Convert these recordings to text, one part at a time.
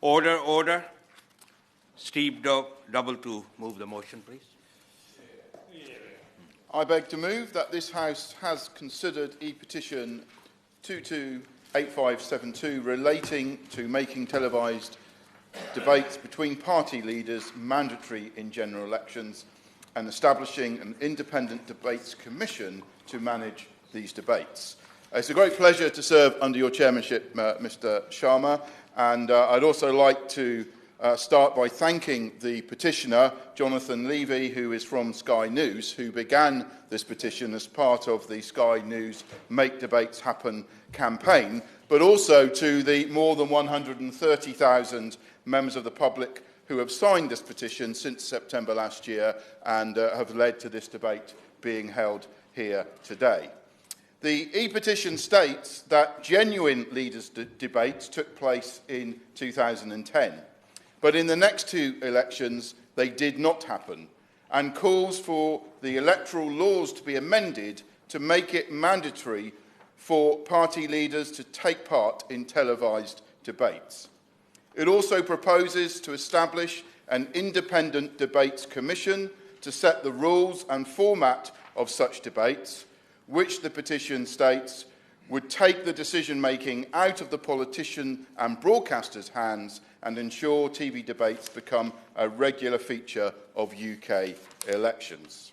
Order, order. Steve Double to move the motion, please. I beg to move that this House has considered e-petition 228572 relating to making televised debates between party leaders mandatory in general elections and establishing an independent debates commission to manage these debates. It's a great pleasure to serve under your chairmanship, Mr Sharma, and I'd also like to start by thanking the petitioner, Jonathan Levy, who is from Sky News, who began this petition as part of the Sky News Make Debates Happen campaign, but also to the more than 130,000 members of the public who have signed this petition since September last year and have led to this debate being held here today. The e-petition states that genuine leaders' debates took place in 2010. But in the next two elections, they did not happen, and calls for the electoral laws to be amended to make it mandatory for party leaders to take part in televised debates. It also proposes to establish an independent debates commission to set the rules and format of such debates, which the petition states would take the decision-making out of the politician and broadcasters' hands and ensure TV debates become a regular feature of UK elections.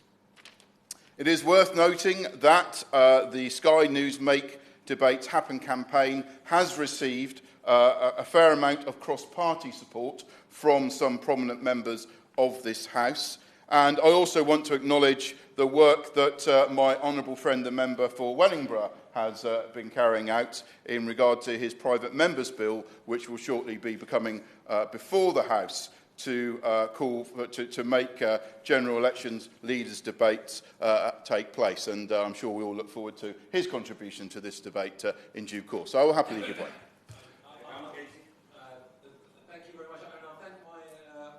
It is worth noting that the Sky News Make Debates Happen campaign has received a fair amount of cross-party support from some prominent members of this House. And I also want to acknowledge the work that my honourable friend, the member for Wellingborough, has been carrying out in regard to his private members' bill, which will shortly be becoming before the House to call to make general elections leaders' debates take place. And I'm sure we all look forward to his contribution to this debate in due course. So I will happily give way. Thank you very much, and I thank my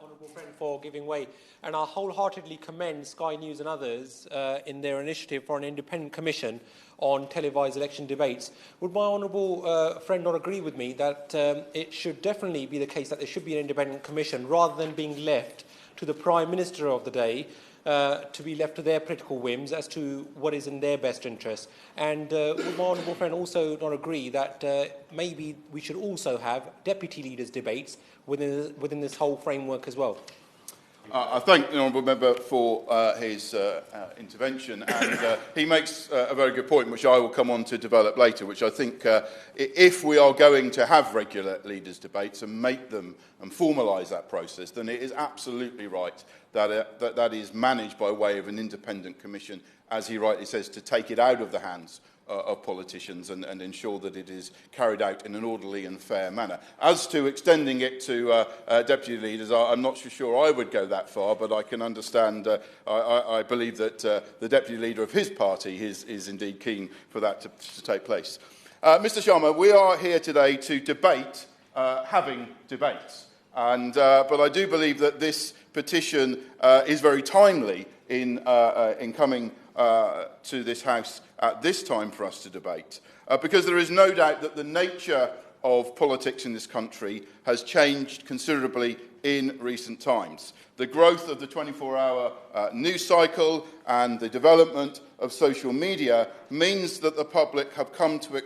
honourable friend for giving way. And I wholeheartedly commend Sky News and others in their initiative for an independent commission on televised election debates. Would my honourable friend not agree with me that it should definitely be the case that there should be an independent commission rather than being left to the Prime Minister of the day to be left to their political whims as to what is in their best interest? And would my honourable friend also not agree that maybe we should also have deputy leaders' debates within this whole framework as well? I thank the honourable member for his intervention, and he makes a very good point, which I will come on to develop later, which I think if we are going to have regular leaders' debates and make them and formalise that process, then it is absolutely right that that is managed by way of an independent commission, as he rightly says, to take it out of the hands of politicians and ensure that it is carried out in an orderly and fair manner. As to extending it to deputy leaders, I'm not so sure I would go that far, but I can understand, I believe that the deputy leader of his party is indeed keen for that to take place. Mr Sharma, we are here today to debate having debates, but I do believe that this petition is very timely in coming to this House at this time for us to debate, because there is no doubt that the nature of politics in this country has changed considerably in recent times. The growth of the 24-hour news cycle and the development of social media means that the public have come to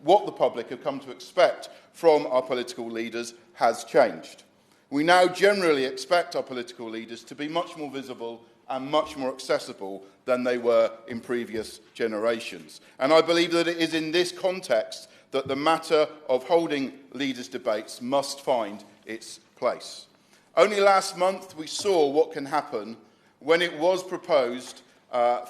what the public have come to expect from our political leaders has changed. We now generally expect our political leaders to be much more visible and much more accessible than they were in previous generations. And I believe that it is in this context that the matter of holding leaders' debates must find its place. Only last month we saw what can happen when it was proposed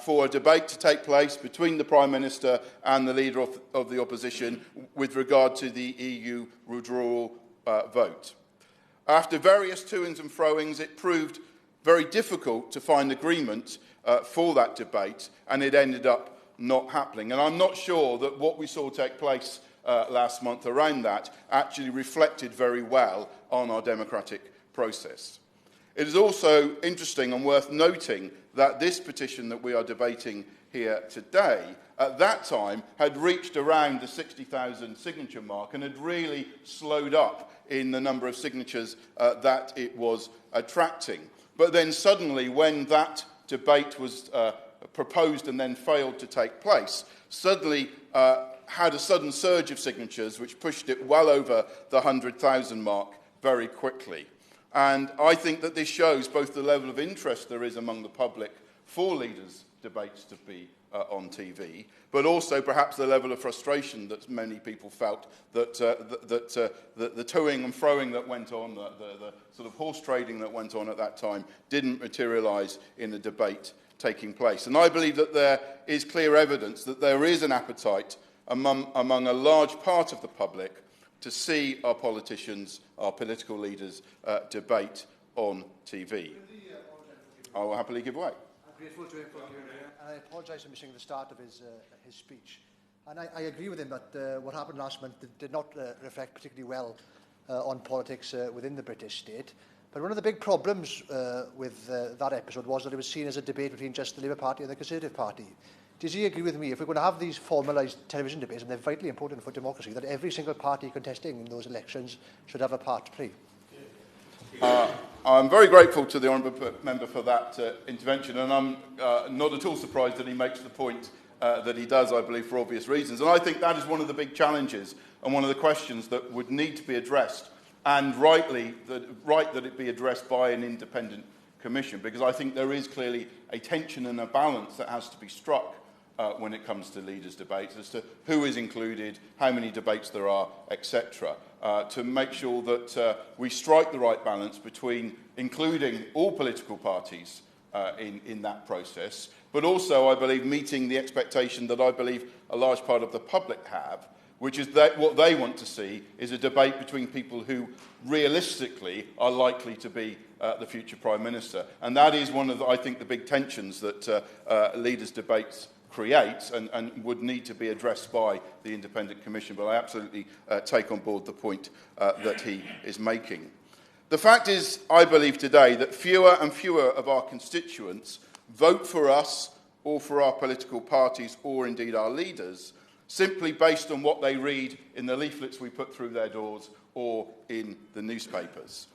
for a debate to take place between the Prime Minister and the Leader of the Opposition with regard to the EU withdrawal vote. After various toings and froings, it proved very difficult to find agreement for that debate, and it ended up not happening. And I'm not sure that what we saw take place last month around that actually reflected very well on our democratic process. It is also interesting and worth noting that this petition that we are debating here today, at that time, had reached around the 60,000 signature mark and had really slowed up in the number of signatures that it was attracting. But then suddenly, when that debate was proposed and then failed to take place, suddenly had a sudden surge of signatures which pushed it well over the 100,000 mark very quickly. And I think that this shows both the level of interest there is among the public for leaders' debates to be on TV, but also perhaps the level of frustration that many people felt that the toing and froing that went on, the sort of horse trading that went on at that time, didn't materialise in the debate taking place. And I believe that there is clear evidence that there is an appetite among a large part of the public to see our politicians, our political leaders, debate on TV. I will happily give way. I'm grateful to him for hearing it, and I apologise for missing the start of his speech. And I agree with him that what happened last month did not reflect particularly well on politics within the British state. But one of the big problems with that episode was that it was seen as a debate between just the Labour Party and the Conservative Party. Does he agree with me, if we're going to have these formalised television debates, and they're vitally important for democracy, that every single party contesting in those elections should have a part to play? I'm very grateful to the honourable member for that intervention, and I'm not at all surprised that he makes the point that he does, I believe, for obvious reasons. And I think that is one of the big challenges and one of the questions that would need to be addressed, and right that it be addressed by an independent commission, because I think there is clearly a tension and a balance that has to be struck when it comes to leaders' debates as to who is included, how many debates there are, etc., to make sure that we strike the right balance between including all political parties in that process, but also, I believe, meeting the expectation that I believe a large part of the public have, which is that what they want to see is a debate between people who realistically are likely to be the future Prime Minister. And that is one of, I think, the big tensions that leaders' debates creates and would need to be addressed by the Independent Commission. But I absolutely take on board the point that he is making. The fact is, I believe today, that fewer and fewer of our constituents vote for us or for our political parties or indeed our leaders simply based on what they read in the leaflets we put through their doors or in the newspapers.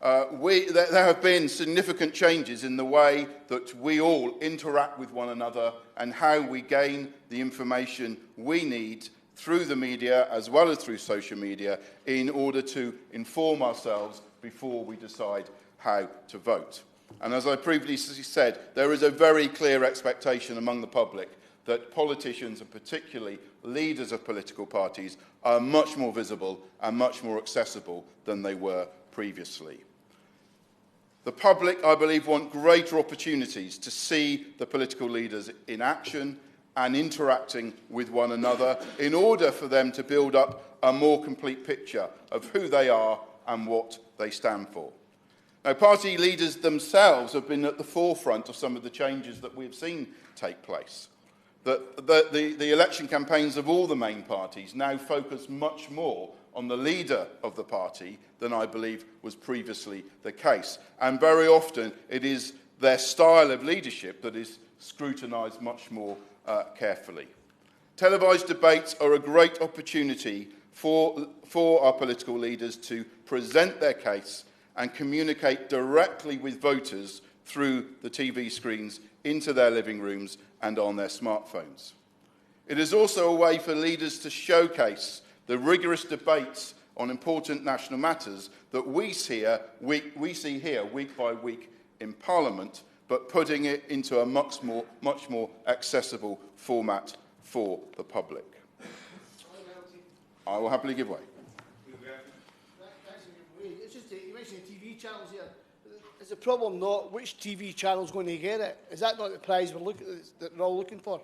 There have been significant changes in the way that we all interact with one another and how we gain the information we need through the media as well as through social media in order to inform ourselves before we decide how to vote. And as I previously said, there is a very clear expectation among the public that politicians, and particularly leaders of political parties, are much more visible and much more accessible than they were previously. The public, I believe, want greater opportunities to see the political leaders in action and interacting with one another in order for them to build up a more complete picture of who they are and what they stand for. Now, party leaders themselves have been at the forefront of some of the changes that we've seen take place. The election campaigns of all the main parties now focus much more on the leader of the party than I believe was previously the case. And very often it is their style of leadership that is scrutinised much more carefully. Televised debates are a great opportunity for our political leaders to present their case and communicate directly with voters through the TV screens into their living rooms and on their smartphones. It is also a way for leaders to showcase the rigorous debates on important national matters that we see here week by week in Parliament, but putting it into a much more accessible format for the public. I will happily give way. It's just you mentioned TV channels here. Is the problem not which TV channel is going to get it? Is that not the prize that we're all looking for?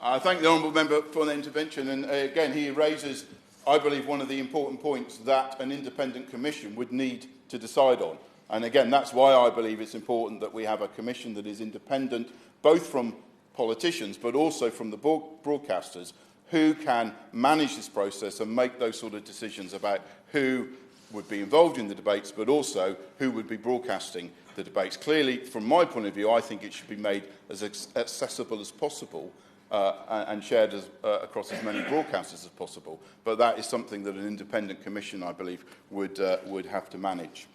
I thank the honourable member for the intervention, and again he raises, I believe, one of the important points that an independent commission would need to decide on. And again, that's why I believe it's important that we have a commission that is independent, both from politicians but also from the broadcasters, who can manage this process and make those sort of decisions about who would be involved in the debates, but also who would be broadcasting the debates. Clearly, from my point of view, I think it should be made as accessible as possible and shared across as many broadcasters as possible. But that is something that an independent commission, I believe, would have to manage.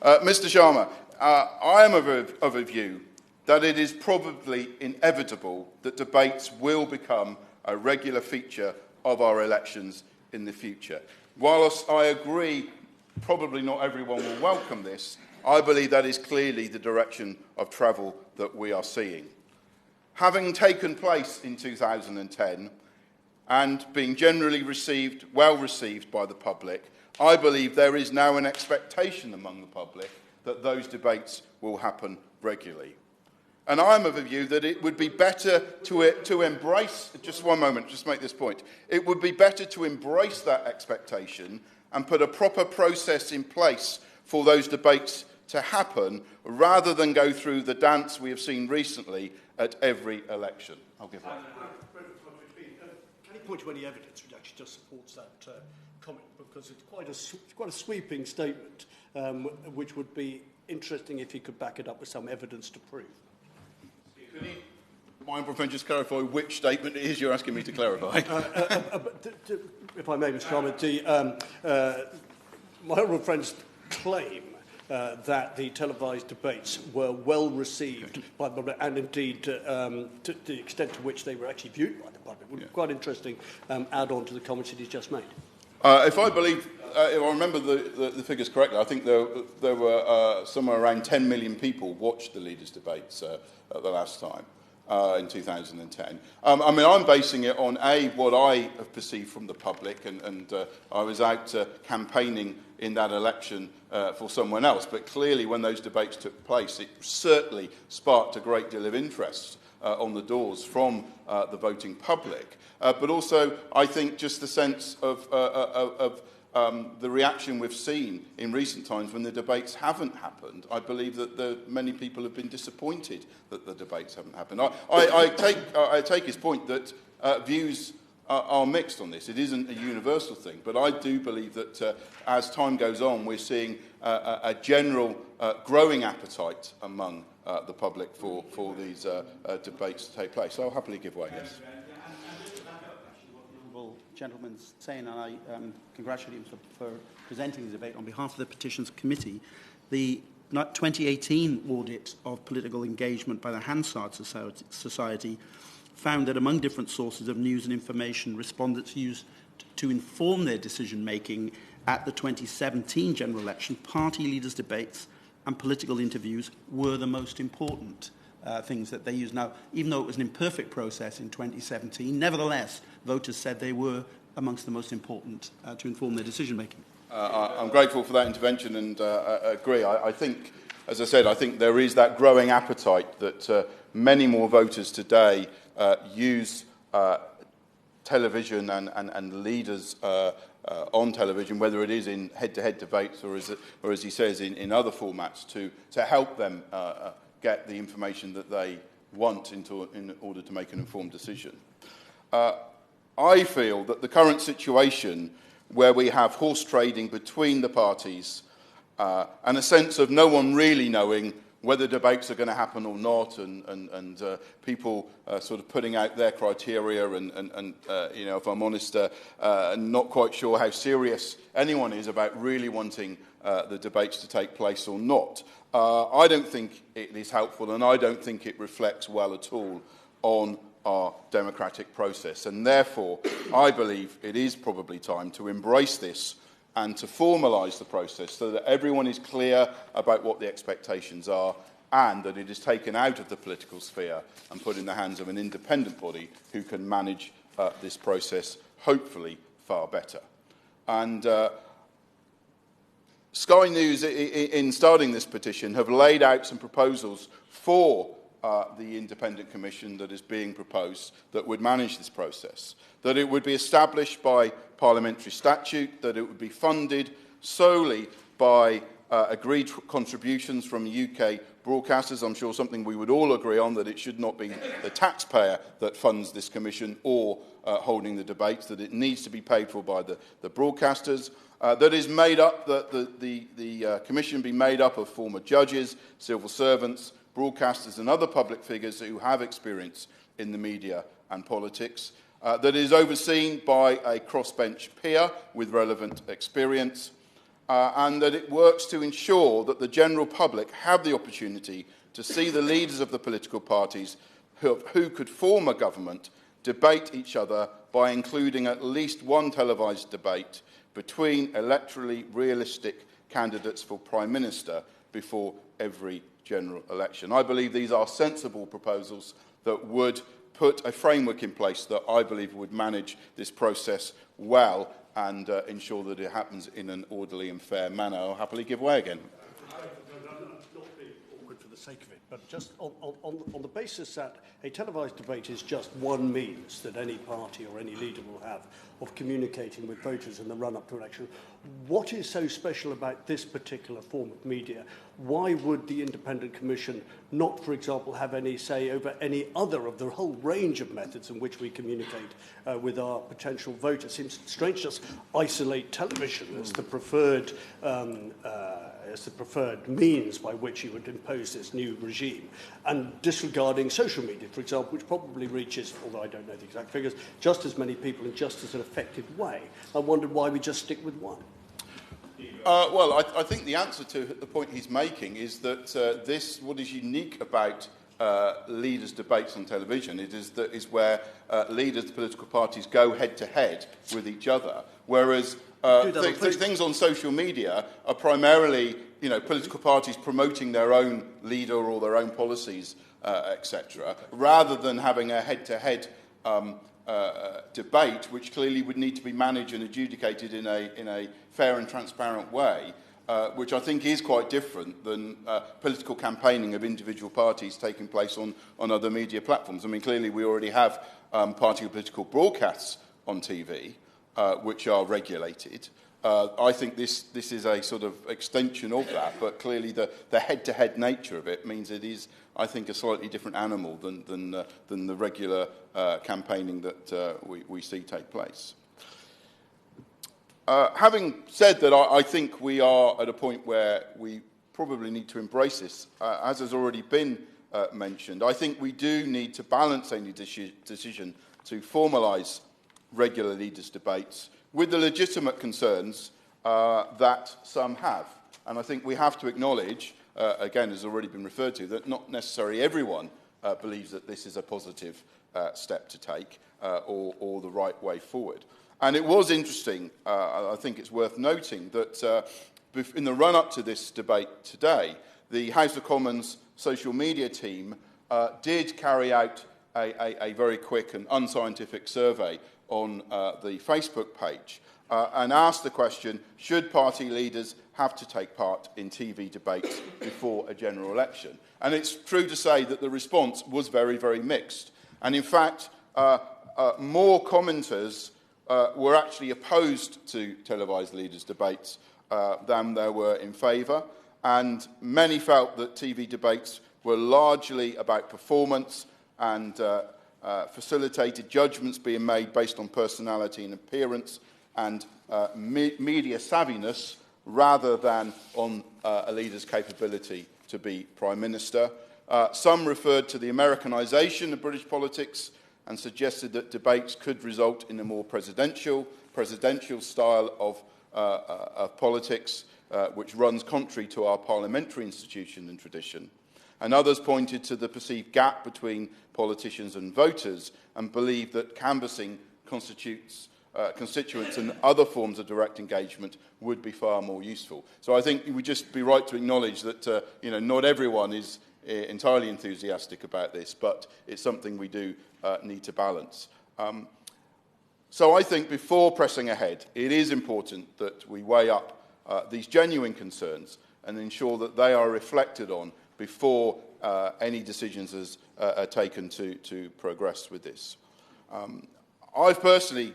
Mr. Sharma, I am of a view that it is probably inevitable that debates will become a regular feature of our elections in the future. Whilst I agree probably not everyone will welcome this, I believe that is clearly the direction of travel that we are seeing. Having taken place in 2010 and being generally well received by the public, I believe there is now an expectation among the public that those debates will happen regularly. And I'm of a view that it would be better to embrace, just one moment, just make this point, it would be better to embrace that expectation and put a proper process in place for those debates to happen, rather than go through the dance we have seen recently at every election. I'll give that. Can you point to any evidence which actually just supports that comment? Because it's quite a sweeping statement, which would be interesting if you could back it up with some evidence to prove. Could you, my friend, just clarify which statement it is you're asking me to clarify? If I may, Mr. Chairman, my honourable friend's claim that the televised debates were well received by the public, and indeed to the extent to which they were actually viewed by the public, would be quite interesting add-on to the comments that he's just made. If I remember the figures correctly, I think there were somewhere around 10 million people watched the leaders' debates at the last time in 2010. I mean, I'm basing it on what I have perceived from the public, and I was out campaigning in that election for someone else. But clearly, when those debates took place, it certainly sparked a great deal of interest on the doors from the voting public. But also, I think just the sense of the reaction we've seen in recent times when the debates haven't happened. I believe that many people have been disappointed that the debates haven't happened. I take his point that views are mixed on this. It isn't a universal thing, but I do believe that as time goes on, we're seeing a general growing appetite among the public for these debates to take place. So I'll happily give way, yes. Gentleman's saying, and I congratulate him for presenting the debate on behalf of the Petitions Committee. The 2018 audit of political engagement by the Hansard Society found that among different sources of news and information respondents used to inform their decision-making at the 2017 general election, party leaders' debates and political interviews were the most important things that they used. Now, even though it was an imperfect process in 2017, nevertheless, voters said they were amongst the most important to inform their decision-making. I'm grateful for that intervention and agree. I think, as I said, I think there is that growing appetite that many more voters today use television and leaders on television, whether it is in head-to-head debates or as he says, in other formats, to help them get the information that they want in order to make an informed decision. I feel that the current situation where we have horse trading between the parties and a sense of no one really knowing whether debates are going to happen or not, and people sort of putting out their criteria and you know, if I'm honest, not quite sure how serious anyone is about really wanting the debates to take place or not. I don't think it is helpful, and I don't think it reflects well at all on our democratic process. And therefore, I believe it is probably time to embrace this and to formalise the process so that everyone is clear about what the expectations are and that it is taken out of the political sphere and put in the hands of an independent body who can manage this process, hopefully, far better. And Sky News, in starting this petition, have laid out some proposals for the independent commission that is being proposed that would manage this process, that it would be established by parliamentary statute, that it would be funded solely by agreed contributions from UK broadcasters. I'm sure something we would all agree on, that it should not be the taxpayer that funds this commission or holding the debates, that it needs to be paid for by the broadcasters. That is made up, that the commission be made up of former judges, civil servants, broadcasters and other public figures who have experience in the media and politics. That is overseen by a crossbench peer with relevant experience. And that it works to ensure that the general public have the opportunity to see the leaders of the political parties who could form a government debate each other by including at least one televised debate between electorally realistic candidates for Prime Minister before every general election. I believe these are sensible proposals that would put a framework in place that I believe would manage this process well and ensure that it happens in an orderly and fair manner. I'll happily give way again. Not being awkward for the sake of it, but just on the basis that a televised debate is just one means that any party or any leader will have of communicating with voters in the run-up to election, what is so special about this particular form of media? Why would the Independent Commission not, for example, have any say over any other of the whole range of methods in which we communicate with our potential voters? It seems strange to just isolate television as the preferred means by which you would impose this new regime, and disregarding social media, for example, which probably reaches, although I don't know the exact figures, just as many people in just as an effective way. I wondered why we just stick with one. Well, I think the answer to the point he's making is that what is unique about leaders' debates on television is where leaders of political parties go head-to-head with each other, whereas things on social media are primarily, political parties promoting their own leader or their own policies, etc., rather than having a head-to-head debate, which clearly would need to be managed and adjudicated in a fair and transparent way, which I think is quite different than political campaigning of individual parties taking place on other media platforms. I mean, clearly we already have party political broadcasts on TV, which are regulated. I think this is a sort of extension of that, but clearly the head-to-head nature of it means it is, I think, a slightly different animal than the regular campaigning that we see take place. Having said that, I think we are at a point where we probably need to embrace this. As has already been mentioned, I think we do need to balance any decision to formalise regular leaders' debates with the legitimate concerns that some have. And I think we have to acknowledge, again, as already been referred to, that not necessarily everyone believes that this is a positive step to take or the right way forward. And it was interesting, I think it's worth noting, that in the run-up to this debate today, the House of Commons social media team did carry out a very quick and unscientific survey on the Facebook page and asked the question, should party leaders have to take part in TV debates before a general election? And it's true to say that the response was very, very mixed. And in fact, more commenters were actually opposed to televised leaders' debates than there were in favour, and many felt that TV debates were largely about performance and facilitated judgments being made based on personality and appearance and media savviness rather than on a leader's capability to be Prime Minister. Some referred to the Americanisation of British politics and suggested that debates could result in a more presidential style of politics, which runs contrary to our parliamentary institution and tradition. And others pointed to the perceived gap between politicians and voters and believed that canvassing constituents and other forms of direct engagement would be far more useful. So I think we'd just be right to acknowledge that not everyone is entirely enthusiastic about this, but it's something we do need to balance. So I think before pressing ahead, it is important that we weigh up these genuine concerns and ensure that they are reflected on before any decisions are taken to progress with this. I've personally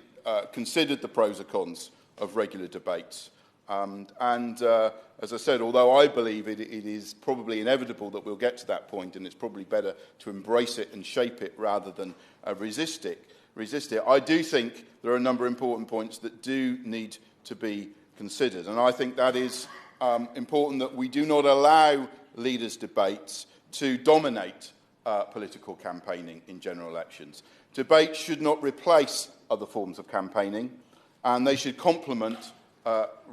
considered the pros and cons of regular debates, As I said, although I believe it is probably inevitable that we'll get to that point, and it's probably better to embrace it and shape it rather than resist it, I do think there are a number of important points that do need to be considered. And I think that is important that we do not allow leaders' debates to dominate political campaigning in general elections. Debates should not replace other forms of campaigning, and they should complement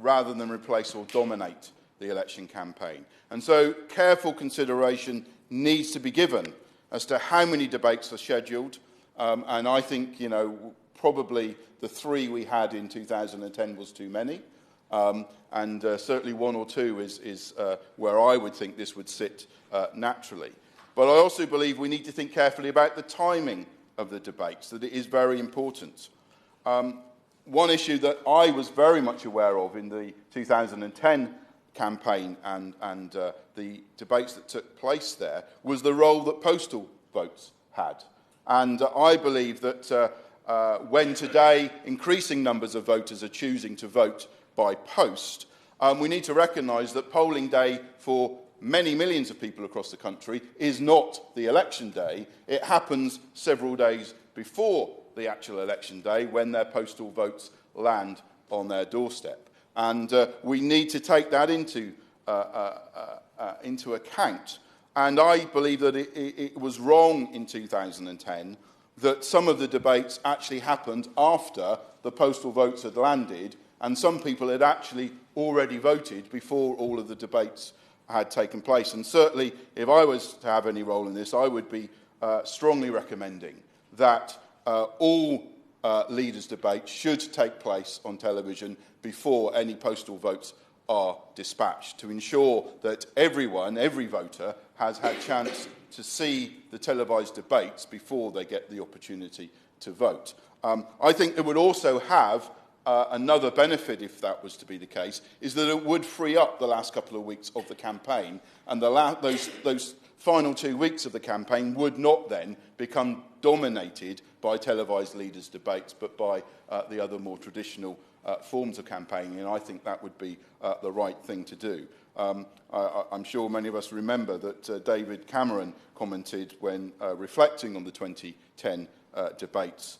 rather than replace or dominate the election campaign. And so careful consideration needs to be given as to how many debates are scheduled. And I think, probably the 3 we had in 2010 was too many. Certainly 1 or 2 is where I would think this would sit naturally. But I also believe we need to think carefully about the timing of the debates, that it is very important. One issue that I was very much aware of in the 2010 campaign and the debates that took place there was the role that postal votes had. And I believe that when today increasing numbers of voters are choosing to vote by post, we need to recognise that polling day for many millions of people across the country is not the election day. It happens several days before the actual election day when their postal votes land on their doorstep. And we need to take that into account. And I believe that it was wrong in 2010 that some of the debates actually happened after the postal votes had landed, and some people had actually already voted before all of the debates had taken place. And certainly, if I was to have any role in this, I would be strongly recommending that all leaders' debates should take place on television before any postal votes are dispatched, to ensure that everyone, every voter, has had a chance to see the televised debates before they get the opportunity to vote. I think it would also have another benefit, if that was to be the case, is that it would free up the last couple of weeks of the campaign, and those final 2 weeks of the campaign would not then become dominated by televised leaders' debates, but by the other more traditional forms of campaigning, and I think that would be the right thing to do. I'm sure many of us remember that David Cameron commented when reflecting on the 2010 debates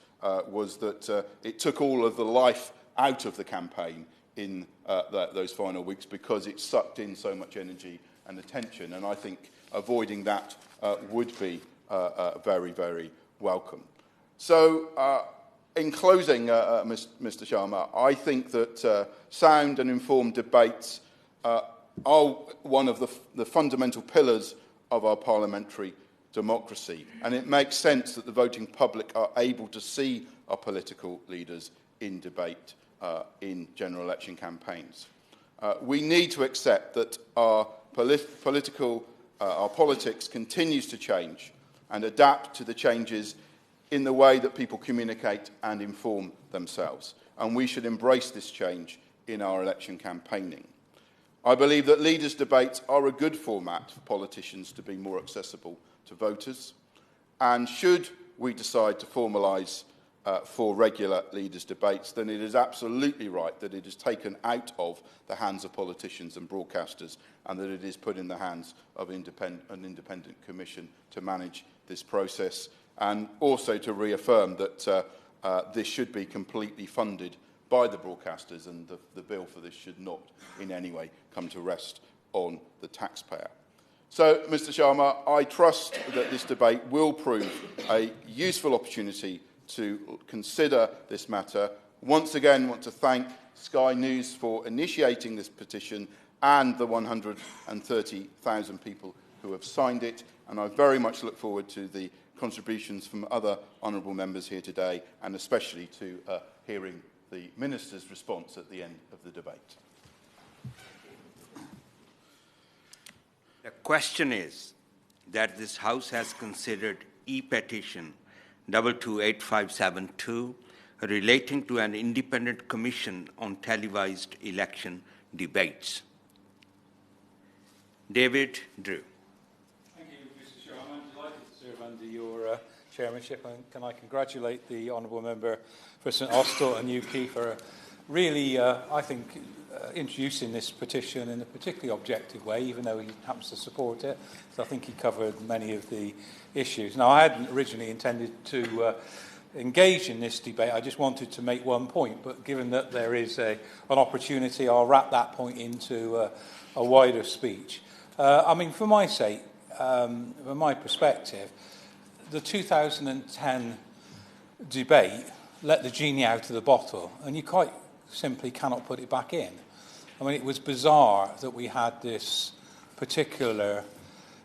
was that it took all of the life out of the campaign in those final weeks because it sucked in so much energy and attention, and I think avoiding that would be very, very welcome. So, in closing, Mr. Sharma, I think that sound and informed debates are one of the fundamental pillars of our parliamentary democracy, and it makes sense that the voting public are able to see our political leaders in debate in general election campaigns. We need to accept that our politics continues to change and adapt to the changes in the way that people communicate and inform themselves, and we should embrace this change in our election campaigning. I believe that leaders' debates are a good format for politicians to be more accessible to voters, and should we decide to formalise for regular leaders' debates, then it is absolutely right that it is taken out of the hands of politicians and broadcasters, and that it is put in the hands of an independent commission to manage this process, and also to reaffirm that this should be completely funded by the broadcasters, and the bill for this should not in any way come to rest on the taxpayer. So, Mr. Sharma, I trust that this debate will prove a useful opportunity to consider this matter. Once again, I want to thank Sky News for initiating this petition and the 130,000 people who have signed it, and I very much look forward to the contributions from other honourable members here today, and especially to hearing the Minister's response at the end of the debate. The question is that this House has considered e-petition 228572 relating to an independent commission on televised election debates. David Drew. Thank you, Mr. Chairman. I'm delighted to serve under your chairmanship, and can I congratulate the honourable member for St Austell and UP for a really, I think, introducing this petition in a particularly objective way, even though he happens to support it. So I think he covered many of the issues. Now, I hadn't originally intended to engage in this debate. I just wanted to make one point, but given that there is an opportunity, I'll wrap that point into a wider speech. I mean, for my sake, from my perspective, the 2010 debate let the genie out of the bottle, and you quite simply cannot put it back in. I mean, it was bizarre that we had this particular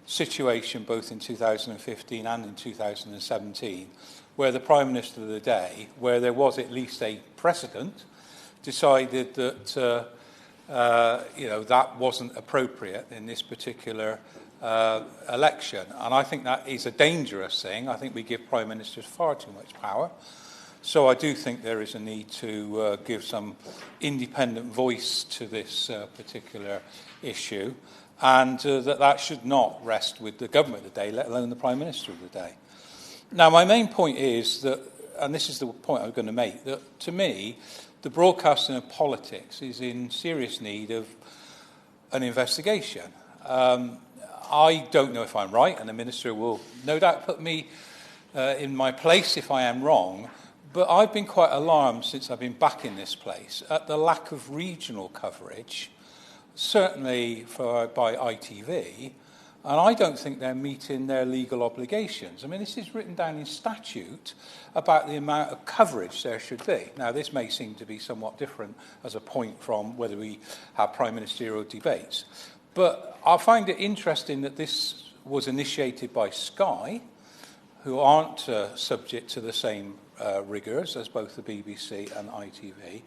situation both in 2015 and in 2017, where the Prime Minister of the day, where there was at least a precedent, decided that that wasn't appropriate in this particular election. And I think that is a dangerous thing. I think we give Prime Ministers far too much power. So I do think there is a need to give some independent voice to this particular issue, and that should not rest with the government of the day, let alone the Prime Minister of the day. Now, my main point is that, and this is the point I'm going to make, that to me, the broadcasting of politics is in serious need of an investigation. I don't know if I'm right, and the Minister will no doubt put me in my place if I am wrong, but I've been quite alarmed since I've been back in this place at the lack of regional coverage, certainly by ITV, and I don't think they're meeting their legal obligations. I mean, this is written down in statute about the amount of coverage there should be. Now, this may seem to be somewhat different as a point from whether we have prime ministerial debates, but I find it interesting that this was initiated by Sky, who aren't subject to the same rigours as both the BBC and ITV.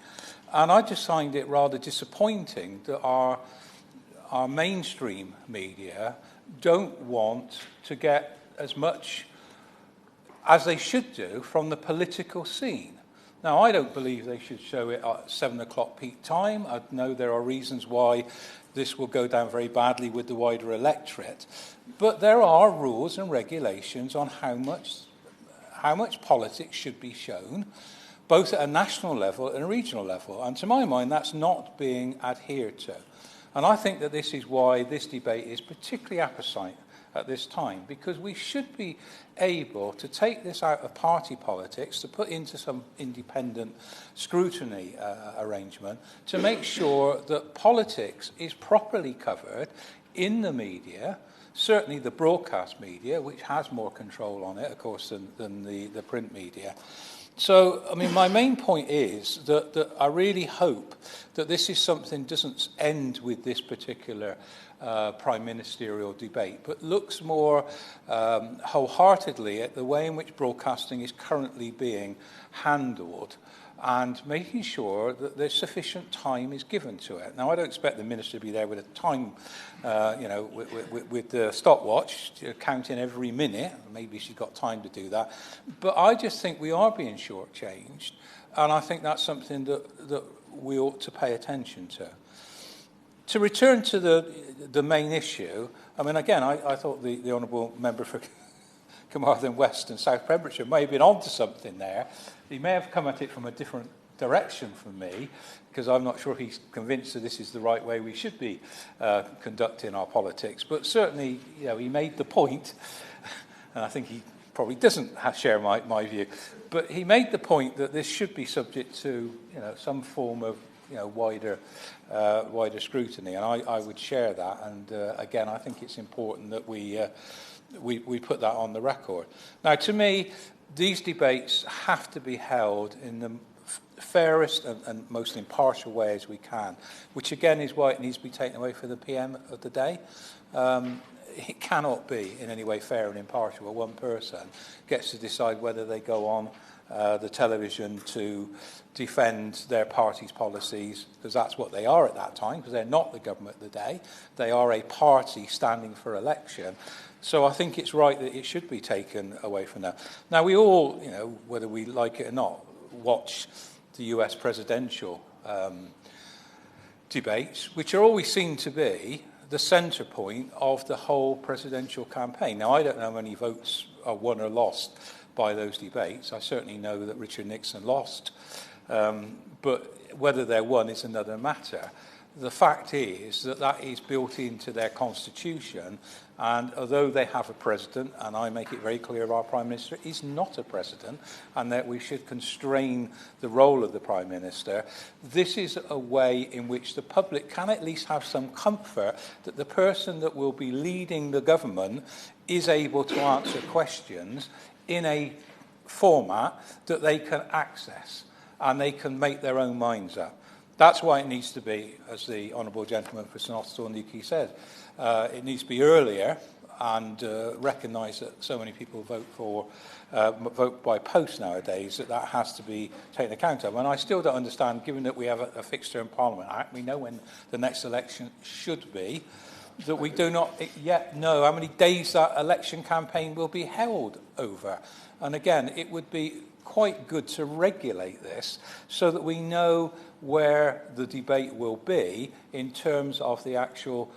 And I just find it rather disappointing that our mainstream media don't want to get as much as they should do from the political scene. Now, I don't believe they should show it at 7 o'clock peak time. I know there are reasons why this will go down very badly with the wider electorate. But there are rules and regulations on how much politics should be shown, both at a national level and a regional level. And to my mind, that's not being adhered to. And I think that this is why this debate is particularly apposite at this time, because we should be able to take this out of party politics, to put into some independent scrutiny arrangement, to make sure that politics is properly covered in the media, certainly the broadcast media, which has more control on it, of course, than the print media. So, I mean, my main point is that I really hope that this is something that doesn't end with this particular prime ministerial debate, but looks more wholeheartedly at the way in which broadcasting is currently being handled, and making sure that there's sufficient time is given to it. Now, I don't expect the Minister to be there with a time, with the stopwatch, counting every minute. Maybe she's got time to do that. But I just think we are being shortchanged, and I think that's something that we ought to pay attention to. To return to the main issue, I mean, again, I thought the Honourable Member for Carmarthen West and South Pembrokeshire may have been onto something there. He may have come at it from a different direction from me, because I'm not sure he's convinced that this is the right way we should be conducting our politics. But certainly, he made the point, and I think he probably doesn't share my view, but he made the point that this should be subject to some form of wider scrutiny, and I would share that. And again, I think it's important that we put that on the record. Now, to me, these debates have to be held in the fairest and most impartial way as we can, which again is why it needs to be taken away for the PM of the day. It cannot be in any way fair and impartial where one person gets to decide whether they go on the television to defend their party's policies, because that's what they are at that time, because they're not the government of the day. They are a party standing for election. So I think it's right that it should be taken away from them. Now, we all, whether we like it or not, watch the US presidential debates, which are always seen to be the centre point of the whole presidential campaign. Now, I don't know how many votes are won or lost by those debates. I certainly know that Richard Nixon lost, but whether they're won is another matter. the fact is that that is built into their constitution, and although they have a president, and I make it very clear our Prime Minister is not a president, and that we should constrain the role of the Prime Minister, this is a way in which the public can at least have some comfort that the person that will be leading the government is able to answer questions in a format that they can access and they can make their own minds up. That's why it needs to be, as the Honourable Gentleman for St Austell Newquay said, it needs to be earlier and recognise that so many people vote by post nowadays, that has to be taken account of. And I still don't understand, given that we have a fixed term Parliament Act, we know when the next election should be, that we do not yet know how many days that election campaign will be held over. And again, it would be quite good to regulate this so that we know where the debate will be in terms of the actual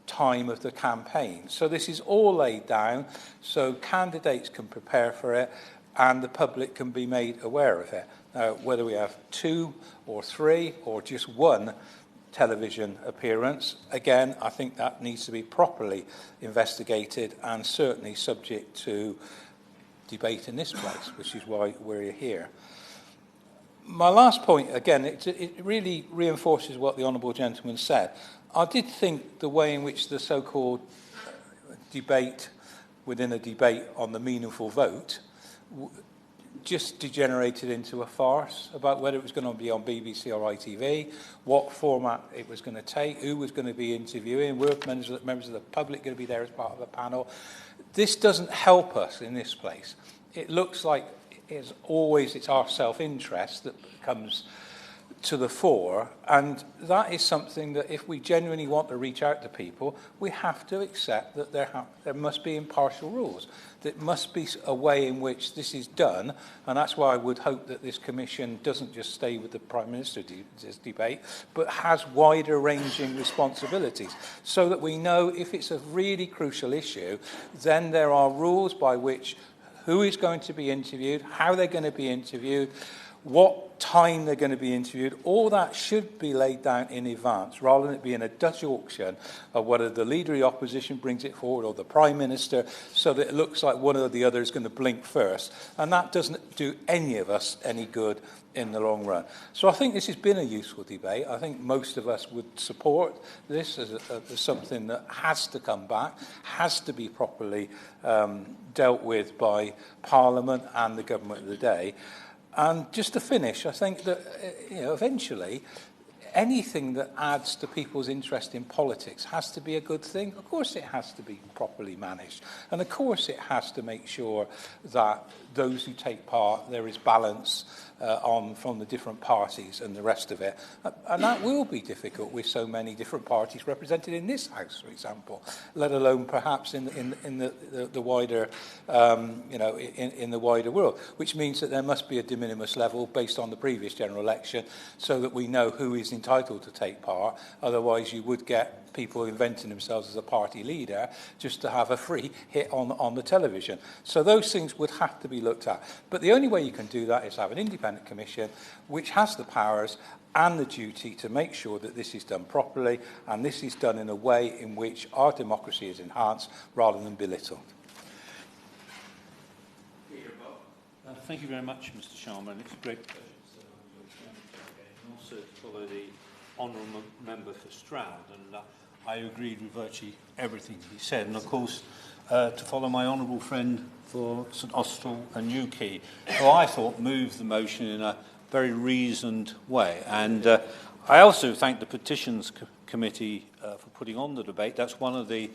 time of the campaign. So this is all laid down so candidates can prepare for it and the public can be made aware of it. Now, whether we have 2 or 3 or just 1 television appearance, again, I think that needs to be properly investigated and certainly subject to debate in this place, which is why we're here. My last point, again, it really reinforces what the Honourable Gentleman said. I did think the way in which the so-called debate within a debate on the meaningful vote just degenerated into a farce about whether it was going to be on BBC or ITV, what format it was going to take, who was going to be interviewing, were members of the public going to be there as part of a panel. This doesn't help us in this place. It looks like, as always, it's our self-interest that comes to the fore, and that is something that if we genuinely want to reach out to people, we have to accept that there must be impartial rules. There must be a way in which this is done, and that's why I would hope that this Commission doesn't just stay with the Prime Minister's debate, but has wider-ranging responsibilities, so that we know if it's a really crucial issue, then there are rules by which who is going to be interviewed, how they're going to be interviewed, what time they're going to be interviewed. All that should be laid down in advance, rather than it being a Dutch auction of whether the Leader of the Opposition brings it forward or the Prime Minister, so that it looks like one or the other is going to blink first. And that doesn't do any of us any good in the long run. So I think this has been a useful debate. I think most of us would support this as something that has to come back, has to be properly dealt with by Parliament and the government of the day. And just to finish, I think that eventually anything that adds to people's interest in politics has to be a good thing. Of course it has to be properly managed. And of course it has to make sure that those who take part, there is balance from the different parties and the rest of it. And that will be difficult with so many different parties represented in this House, for example, let alone perhaps in the wider, in the wider world, which means that there must be a de minimis level based on the previous general election so that we know who is entitled to take part. Otherwise, you would get people inventing themselves as a party leader just to have a free hit on the television. So those things would have to be looked at. But the only way you can do that is have an independent commission which has the powers and the duty to make sure that this is done properly, and this is done in a way in which our democracy is enhanced rather than belittled. Thank you very much, Mr. Sharma. It's a great pleasure and also to follow the honourable member for Stroud, and I agreed with virtually everything he said, and of course to follow my honourable friend for St Austell and Newquay, who I thought moved the motion in a very reasoned way. And I also thank the Petitions Committee for putting on the debate. That's one of the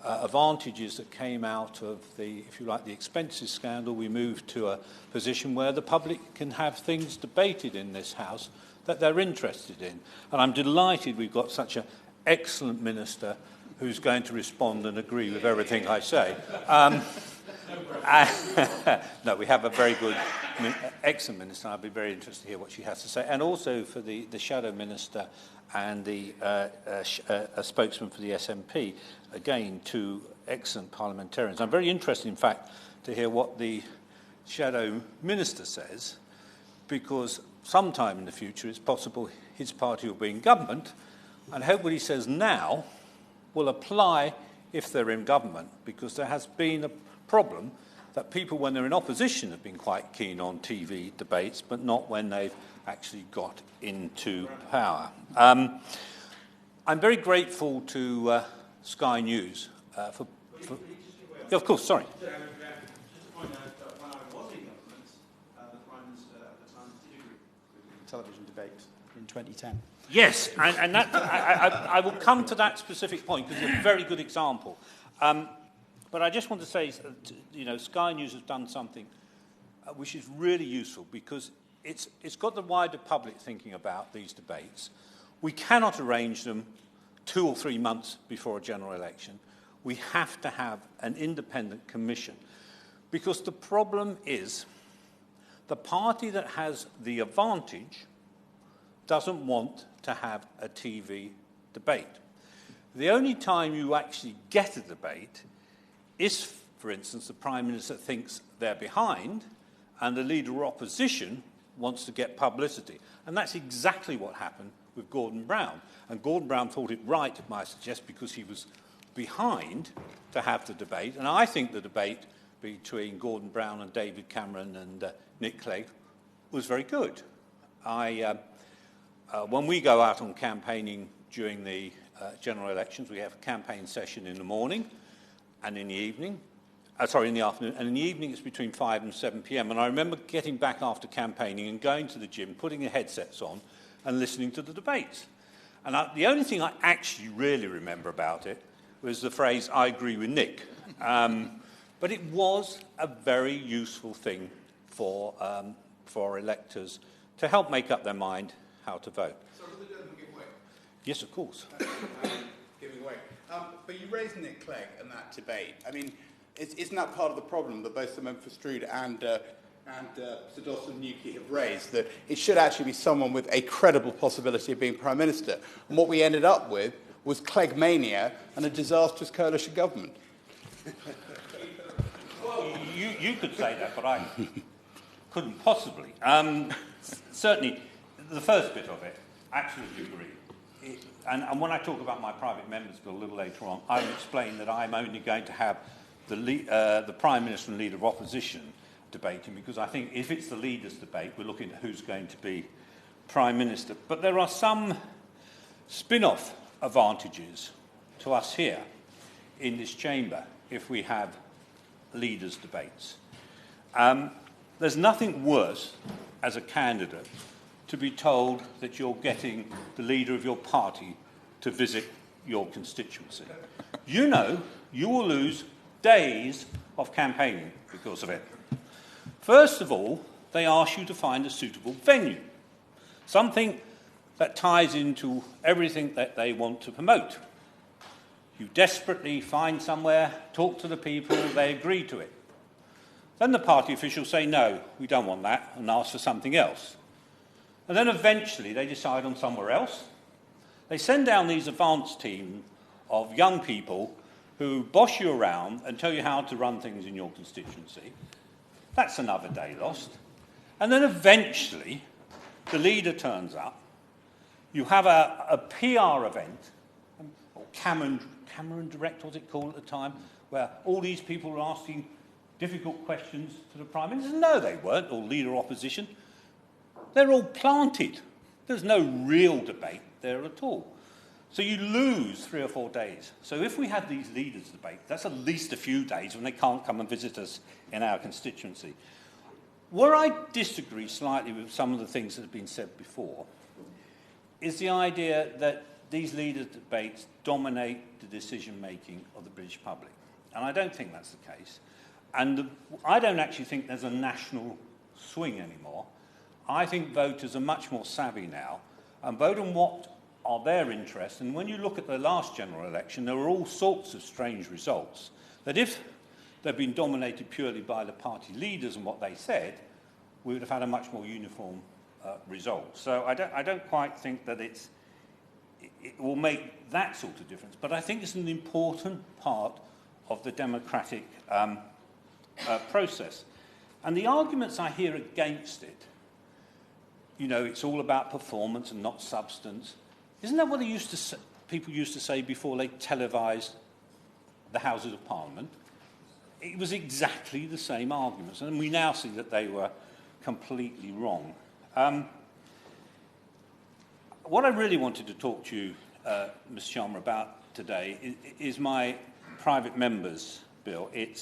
advantages that came out of the, if you like, the expenses scandal. We moved to a position where the public can have things debated in this House that they're interested in. And I'm delighted we've got such an excellent minister who's going to respond and agree with everything I say. No, we have a very good, excellent minister. I'll be very interested to hear what she has to say. And also for the shadow minister and the a spokesman for the SNP, again, two excellent parliamentarians. I'm very interested, in fact, to hear what the shadow minister says, because sometime in the future it's possible his party will be in government And I hope what he says now will apply if they're in government, because there has been a problem that people, when they're in opposition, have been quite keen on TV debates, but not when they've actually got into power. I'm very grateful to Sky News for... Yeah, of course, sorry. Just to point out that when I was in government, the Prime Minister at the time did agree with the television debate in 2010. Yes, and that, I will come to that specific point because it's a very good example. But I just want to say, you know, Sky News has done something which is really useful because it's got the wider public thinking about these debates. We cannot arrange them 2 or 3 months before a general election. We have to have an independent commission because the problem is the party that has the advantage doesn't want to have a TV debate. The only time you actually get a debate is, for instance, the Prime Minister thinks they're behind and the Leader of Opposition wants to get publicity. And that's exactly what happened with Gordon Brown. And Gordon Brown thought it right, I suggest, because he was behind to have the debate. And I think the debate between Gordon Brown and David Cameron and Nick Clegg was very good. When we go out on campaigning during the general elections, we have a campaign session in the morning and in the evening. In the afternoon, and in the evening it's between 5 and 7 p.m. And I remember getting back after campaigning and going to the gym, putting the headsets on and listening to the debates. And the only thing I actually really remember about it was the phrase, "I agree with Nick." But it was a very useful thing for electors to help make up their mind how to vote. So will the government give way? Yes, of course. Giving way. But you raised Nick Clegg and that debate. I mean, isn't that part of the problem that both the member for Stroud and Sir Dawson-Newkey have raised, that it should actually be someone with a credible possibility of being Prime Minister? And what we ended up with was Clegg mania and a disastrous coalition government. Well, you could say that, but I couldn't possibly. Certainly, the first bit of it, absolutely agree. And when I talk about my private members bill a little later on, I will explain that I'm only going to have the Prime Minister and Leader of Opposition debating, because I think if it's the leaders' debate, we're looking at who's going to be Prime Minister. But there are some spin-off advantages to us here in this chamber if we have leaders' debates. There's nothing worse as a candidate to be told that you're getting the leader of your party to visit your constituency. You know you will lose days of campaigning because of it. First of all, they ask you to find a suitable venue, something that ties into everything that they want to promote. You desperately find somewhere, talk to the people, they agree to it. Then the party officials say, no, we don't want that, and ask for something else. And then eventually they decide on somewhere else. They send down these advanced team of young people who boss you around and tell you how to run things in your constituency. That's another day lost. And then eventually the leader turns up. You have a PR event, or Cameron Direct was it called at the time, where all these people were asking difficult questions to the Prime Minister. No, they weren't, or Leader of Opposition. They're all planted. There's no real debate there at all. So you lose 3 or 4 days. So if we had these leaders' debates, that's at least a few days when they can't come and visit us in our constituency. Where I disagree slightly with some of the things that have been said before is the idea that these leaders' debates dominate the decision-making of the British public. And I don't think that's the case. And I don't actually think there's a national swing anymore. I think voters are much more savvy now and vote on what are their interests. And when you look at the last general election, there were all sorts of strange results that if they'd been dominated purely by the party leaders and what they said, we would have had a much more uniform result. So I don't quite think that it will make that sort of difference. But I think it's an important part of the democratic process. And the arguments I hear against it, you know, it's all about performance and not substance. Isn't that what people used to say before they televised the Houses of Parliament? It was exactly the same arguments, and we now see that they were completely wrong. What I really wanted to talk to you, Mr. Sharma, about today is my private members' bill. It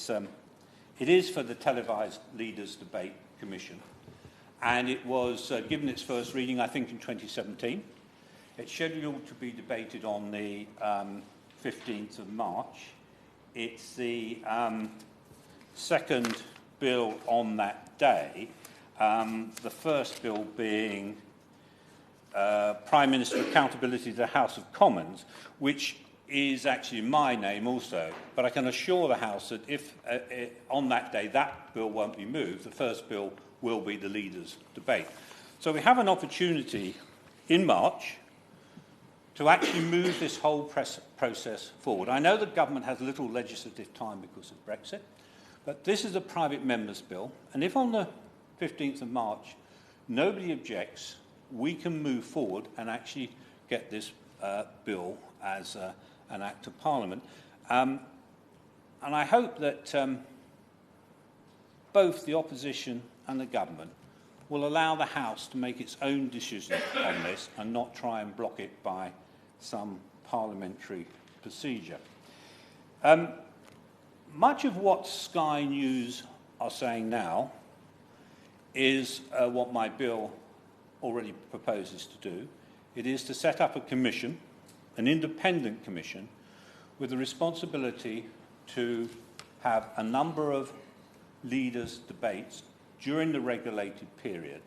is for the Televised Leaders Debate Commission, and it was given its first reading, I think, in 2017. It's scheduled to be debated on the 15th of March. It's the second bill on that day, the first bill being Prime Minister Accountability to the House of Commons, which is actually my name also. But I can assure the House that if on that day that bill won't be moved, the first bill will be the Leaders' Debate. So we have an opportunity in March to actually move this whole process forward. I know the government has little legislative time because of Brexit, but this is a private member's bill, and if on the 15th of March nobody objects, we can move forward and actually get this bill as an Act of Parliament. And I hope that both the opposition and the government will allow the House to make its own decision on this and not try and block it by some parliamentary procedure. Much of what Sky News are saying now is what my bill already proposes to do. It is to set up a commission, an independent commission, with the responsibility to have a number of leaders' debates during the regulated period.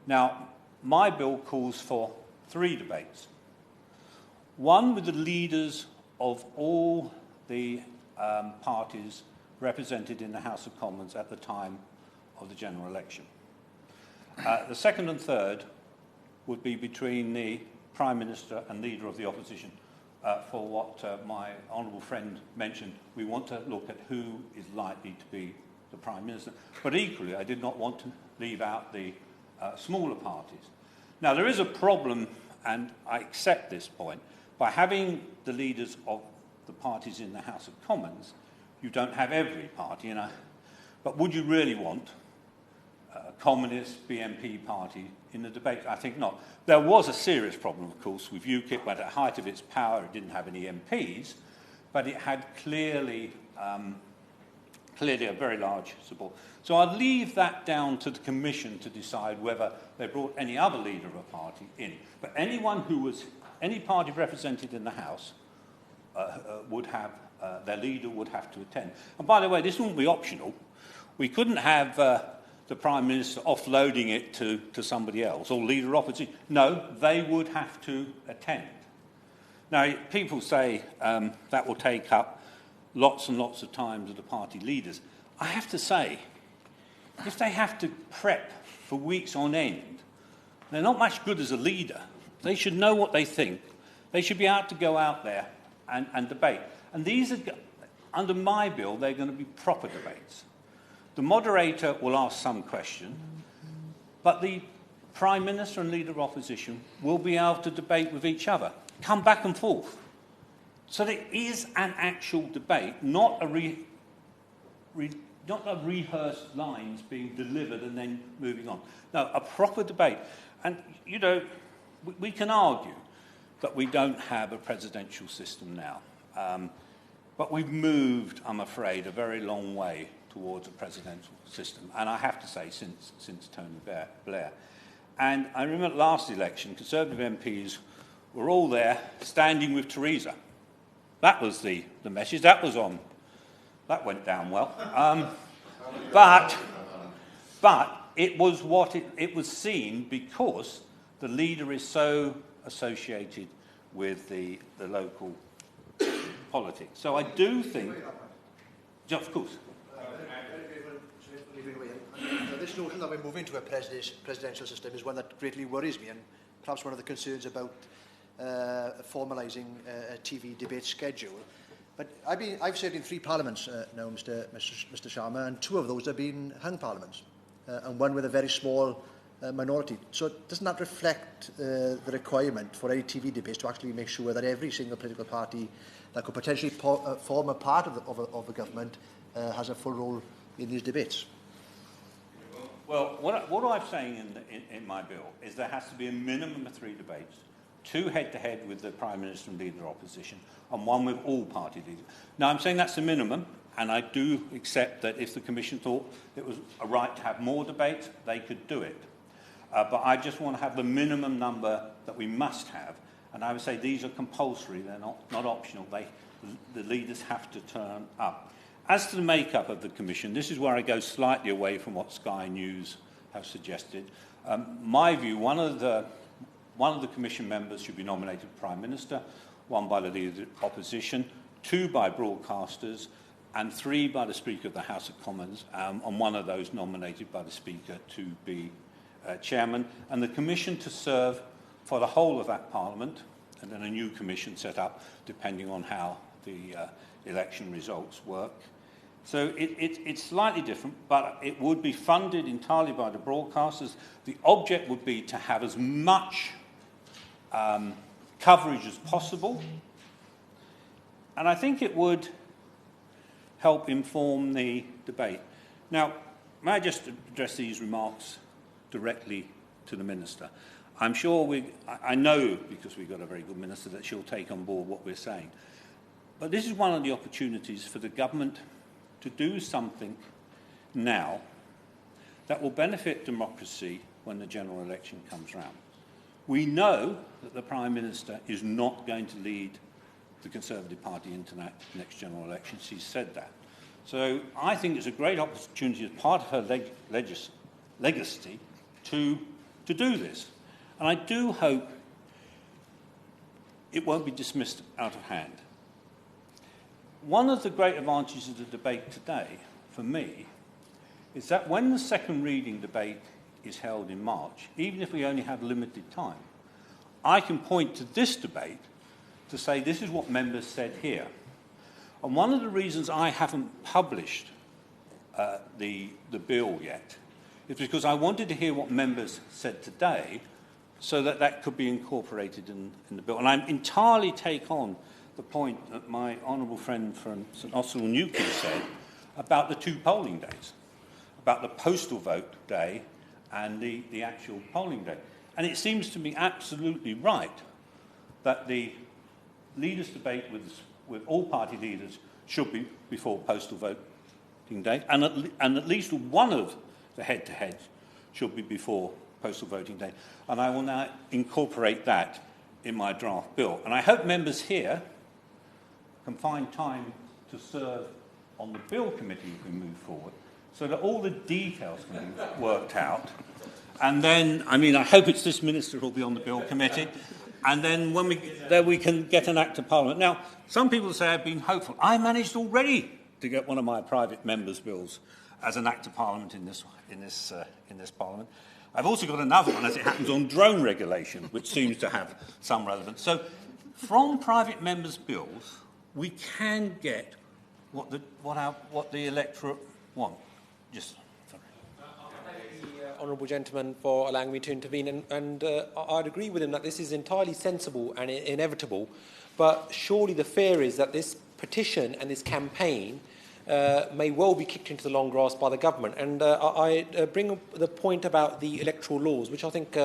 Now, my bill calls for 3 debates. One with the leaders of all the parties represented in the House of Commons at the time of the general election. The second and third would be between the Prime Minister and Leader of the Opposition. For what my honourable friend mentioned, we want to look at who is likely to be the Prime Minister. But equally, I did not want to leave out the smaller parties. Now, there is a problem, and I accept this point. By having the leaders of the parties in the House of Commons, you don't have every party, you know. But would you really want a communist BNP party in the debate? I think not. There was a serious problem, of course, with UKIP, but at the height of its power, it didn't have any MPs, but it had clearly a very large support. So I'll leave that down to the Commission to decide whether they brought any other leader of a party in. But anyone who was, any party represented in the House would have, their leader would have to attend. And by the way, this wouldn't be optional. We couldn't have the Prime Minister offloading it to somebody else or leader of opposition. No, they would have to attend. Now, people say that will take up lots and lots of time to the party leaders. I have to say, if they have to prep for weeks on end, they're not much good as a leader. They should know what they think. They should be able to go out there and debate. And these are, under my bill, they're going to be proper debates. The moderator will ask some question, but the Prime Minister and Leader of Opposition will be able to debate with each other, come back and forth. So there is an actual debate, not a rehearsed lines being delivered and then moving on. No, a proper debate. And, you know, we can argue that we don't have a presidential system now. But we've moved, I'm afraid, a very long way towards a presidential system. And I have to say, since Tony Blair. And I remember at last election, Conservative MPs were all there standing with Theresa. That was the message. That was on. That went down well. But it was what it was seen because the leader is so associated with the local politics. So I do think, of course. This notion that we're moving to a presidential system is one that greatly worries me, and perhaps one of the concerns about formalising a TV debate schedule. But I've served in 3 parliaments now, Mr. Sharma, and 2 of those have been hung parliaments, and one with a very small minority. So doesn't that reflect the requirement for any TV debates to actually make sure that every single political party that could potentially form a part of the government has a full role in these debates? Well, what I'm saying in my bill is there has to be a minimum of 3 debates, 2 head-to-head with the Prime Minister and Leader of Opposition, and 1 with all party leaders. Now, I'm saying that's the minimum, and I do accept that if the Commission thought it was a right to have more debates, they could do it. But I just want to have the minimum number that we must have, and I would say these are compulsory, they're not optional. The leaders have to turn up. As to the makeup of the Commission, this is where I go slightly away from what Sky News have suggested. My view, one of the Commission members should be nominated Prime Minister, 1 by the Leader of Opposition, 2 by broadcasters, and 3 by the Speaker of the House of Commons, and 1 of those nominated by the Speaker to be Chairman, and the Commission to serve for the whole of that Parliament, and then a new Commission set up depending on how the election results work. So it's slightly different, but it would be funded entirely by the broadcasters. The object would be to have as much coverage as possible, and I think it would help inform the debate. Now, may I just address these remarks directly to the Minister? I'm sure I know, because we've got a very good Minister, that she'll take on board what we're saying. But this is one of the opportunities for the government to do something now that will benefit democracy when the general election comes round. We know that the Prime Minister is not going to lead the Conservative Party into that next general election. She's said that. So I think it's a great opportunity as part of her legacy to do this. And I do hope it won't be dismissed out of hand. One of the great advantages of the debate today, for me, is that when the second reading debate is held in March, even if we only have limited time, I can point to this debate to say this is what members said here. And one of the reasons I haven't published the bill yet is because I wanted to hear what members said today so that could be incorporated in the bill. And I entirely take on the point that my honourable friend from St Austell Newquay said about the 2 polling days, about the postal vote day and the actual polling day. And it seems to me absolutely right that the leaders' debate with all party leaders should be before postal voting day, and at least one of the head-to-heads should be before postal voting day. And I will now incorporate that in my draft bill. And I hope members here can find time to serve on the Bill Committee as we move forward, so that all the details can be worked out. And then, I hope it's this Minister who will be on the Bill Committee, and then when we can get an Act of Parliament. Now, some people say I've been hopeful. I managed already to get one of my private members' bills as an Act of Parliament in this Parliament. I've also got another one, as it happens, on drone regulation, which seems to have some relevance. So, from private members' bills, we can get what the electorate want. Just sorry. Thank the honourable gentleman for allowing me to intervene, and I'd agree with him that this is entirely sensible and inevitable. But surely the fear is that this petition and this campaign may well be kicked into the long grass by the government. And I bring up the point about the electoral laws, which I think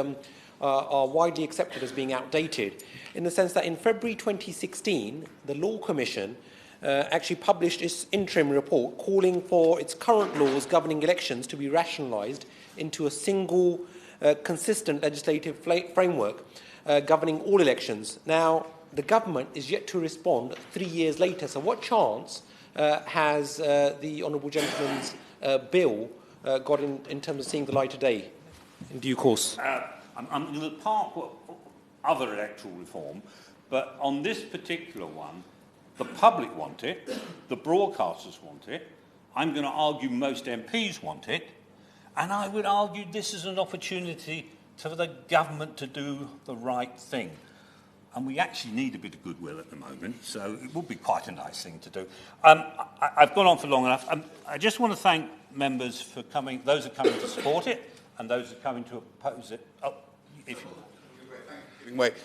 are widely accepted as being outdated, in the sense that in February 2016, the Law Commission actually published its interim report calling for its current laws governing elections to be rationalised into a single, consistent legislative framework governing all elections. Now, the government is yet to respond 3 years later. So what chance has the honourable gentleman's bill got in terms of seeing the light of day in due course? I'm going to park other electoral reform, but on this particular one, the public want it, the broadcasters want it, I'm going to argue most MPs want it, and I would argue this is an opportunity for the government to do the right thing. And we actually need a bit of goodwill at the moment, so it would be quite a nice thing to do. I've gone on for long enough. I just want to thank members for coming, those who are coming to support it, and those that are coming to oppose it. Oh, if you... Would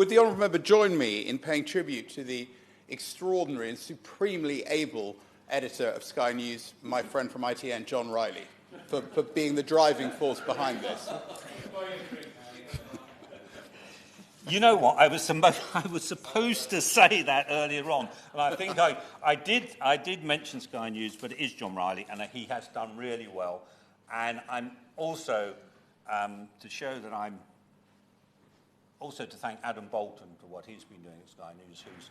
the honourable member join me in paying tribute to the extraordinary and supremely able editor of Sky News, my friend from ITN, John Riley, for being the driving force behind this? You know what? I was supposed to say that earlier on, and I think I did mention Sky News, but it is John Riley, and he has done really well. And I'm also to show that I'm also to thank Adam Bolton for what he's been doing at Sky News, who's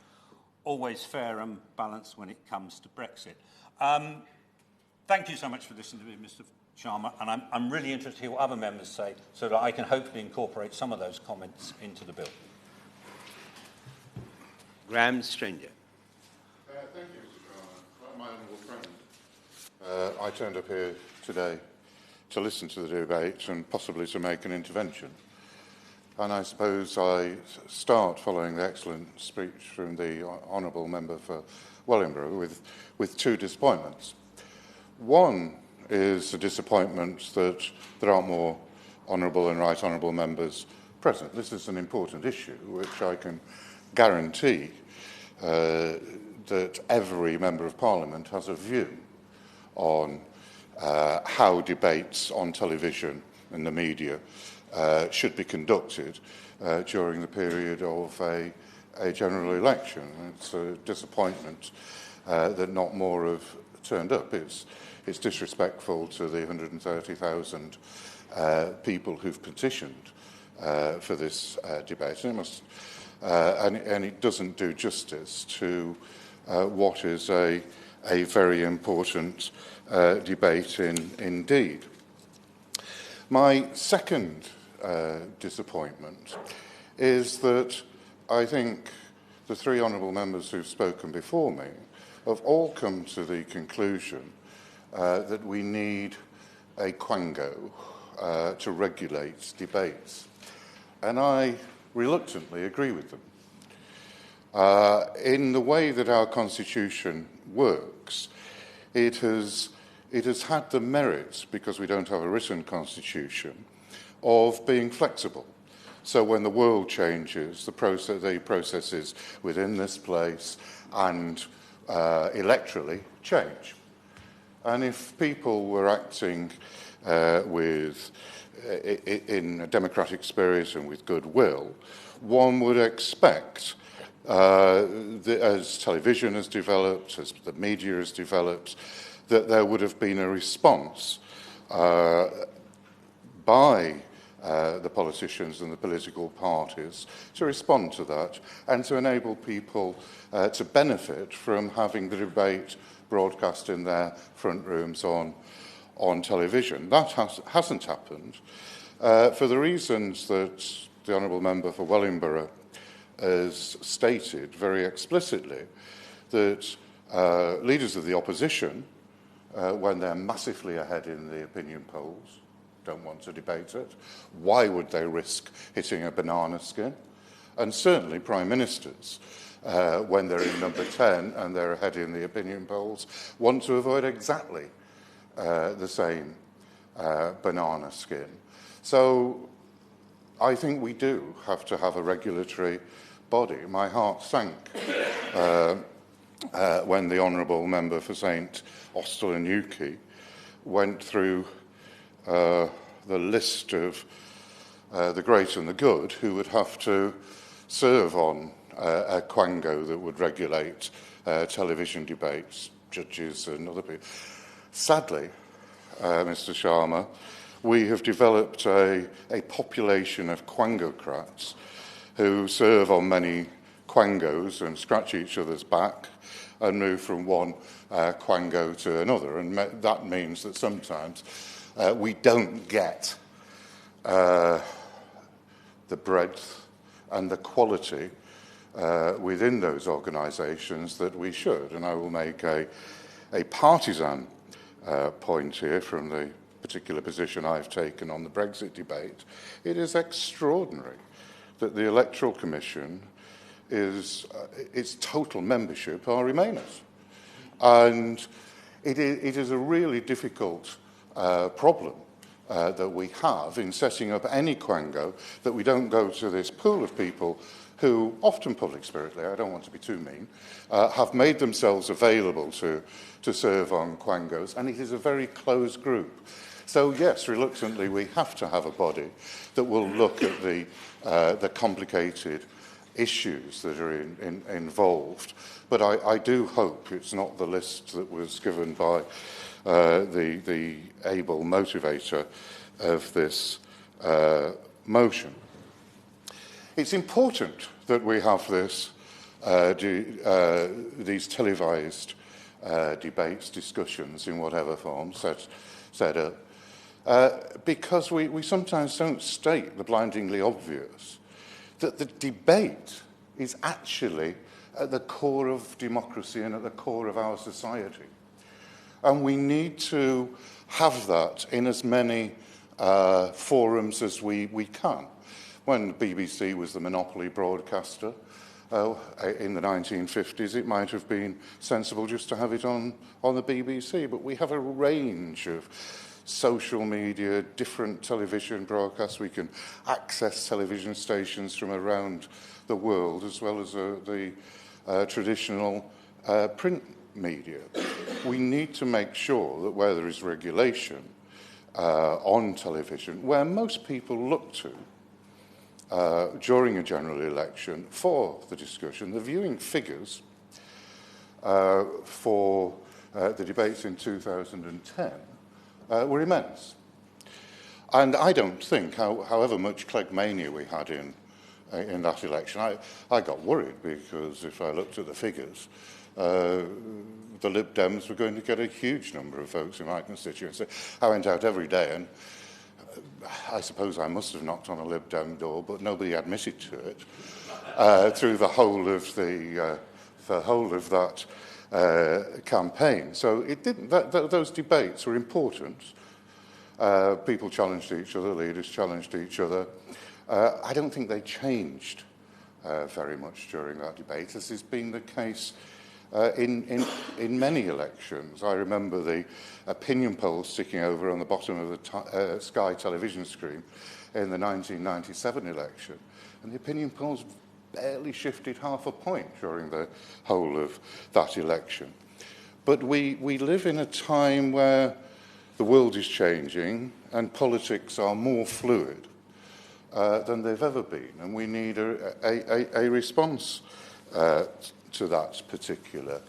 always fair and balanced when it comes to Brexit. Thank you so much for listening to me, Mr. Sharma, and I'm really interested to hear what other members say so that I can hopefully incorporate some of those comments into the bill. Graham Stranger. Thank you, Mr. Sharma. My honourable friend, I turned up here today to listen to the debate and possibly to make an intervention. And I suppose I start following the excellent speech from the honourable member for Wellingborough with two disappointments. One is the disappointment that there aren't more honourable and right honourable members present. This is an important issue which I can guarantee that every Member of Parliament has a view on how debates on television and the media should be conducted during the period of a general election. It's a disappointment that not more have turned up. It's disrespectful to the 130,000 people who've petitioned for this debate, and it doesn't do justice to what is a very important debate indeed. My second disappointment is that I think the three honourable members who've spoken before me have all come to the conclusion that we need a quango to regulate debates. And I reluctantly agree with them. In the way that our constitution works, it has had the merit, because we don't have a written constitution, of being flexible. So when the world changes, the processes within this place and electorally change. And if people were acting in a democratic spirit and with goodwill, one would expect, as television has developed, as the media has developed, that there would have been a response by the politicians and the political parties to respond to that and to enable people to benefit from having the debate broadcast in their front rooms on television. That hasn't happened for the reasons that the honourable member for Wellingborough has stated very explicitly, that leaders of the opposition, when they're massively ahead in the opinion polls, don't want to debate it. Why would they risk hitting a banana skin? And certainly prime ministers, when they're in number 10 and they're ahead in the opinion polls, want to avoid exactly the same banana skin. So I think we do have to have a regulatory body. My heart sank when the honourable member for St Austell and Newquay went through the list of the great and the good who would have to serve on a quango that would regulate television debates, judges and other people. Sadly, Mr. Sharma, we have developed a population of quangocrats who serve on many quangos and scratch each other's back and move from one quango to another. And that means that sometimes we don't get the breadth and the quality within those organisations that we should. And I will make a partisan point here from the particular position I've taken on the Brexit debate. It is extraordinary that the Electoral Commission its total membership are Remainers. And it is a really difficult problem that we have in setting up any quango, that we don't go to this pool of people who, often public spiritly, I don't want to be too mean, have made themselves available to serve on quangos, and it is a very closed group. So yes, reluctantly, we have to have a body that will look at the complicated issues that are involved. But I do hope it's not the list that was given by the able motivator of this motion. It's important that we have this, these televised debates, discussions in whatever form set up, because we sometimes don't state the blindingly obvious, that the debate is actually at the core of democracy and at the core of our society. And we need to have that in as many forums as we can. When the BBC was the monopoly broadcaster in the 1950s, it might have been sensible just to have it on the BBC, but we have a range of social media, different television broadcasts. We can access television stations from around the world, as well as the traditional print media. We need to make sure that where there is regulation on television, where most people look to during a general election for the discussion, the viewing figures for the debates in 2010 were immense. And I don't think, however much Cleggmania we had in that election, I got worried, because if I looked at the figures, the Lib Dems were going to get a huge number of votes in my constituency. I went out every day, and I suppose I must have knocked on a Lib Dem door, but nobody admitted to it through the whole of that campaign. So it didn't. Those debates were important. People challenged each other, leaders challenged each other. I don't think they changed very much during that debate, as has been the case in many elections. I remember the opinion polls sticking over on the bottom of the Sky television screen in the 1997 election, and the opinion polls barely shifted half a point during the whole of that election. But we live in a time where the world is changing and politics are more fluid than they've ever been, and we need a response to that particular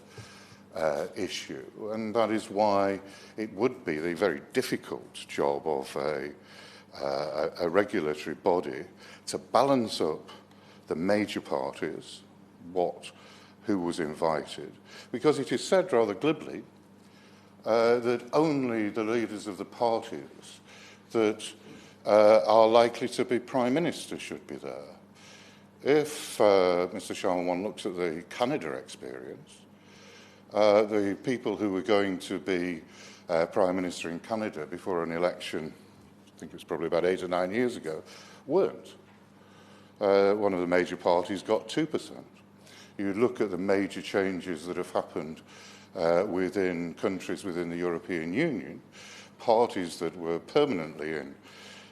issue. And that is why it would be the very difficult job of a regulatory body to balance up the major parties, who was invited, because it is said rather glibly that only the leaders of the parties that are likely to be Prime Minister should be there. If Mr. Sharman looks at the Canada experience, the people who were going to be Prime Minister in Canada before an election, I think it was probably about 8 or 9 years ago, weren't. One of the major parties got 2%. You look at the major changes that have happened within countries within the European Union, parties that were permanently in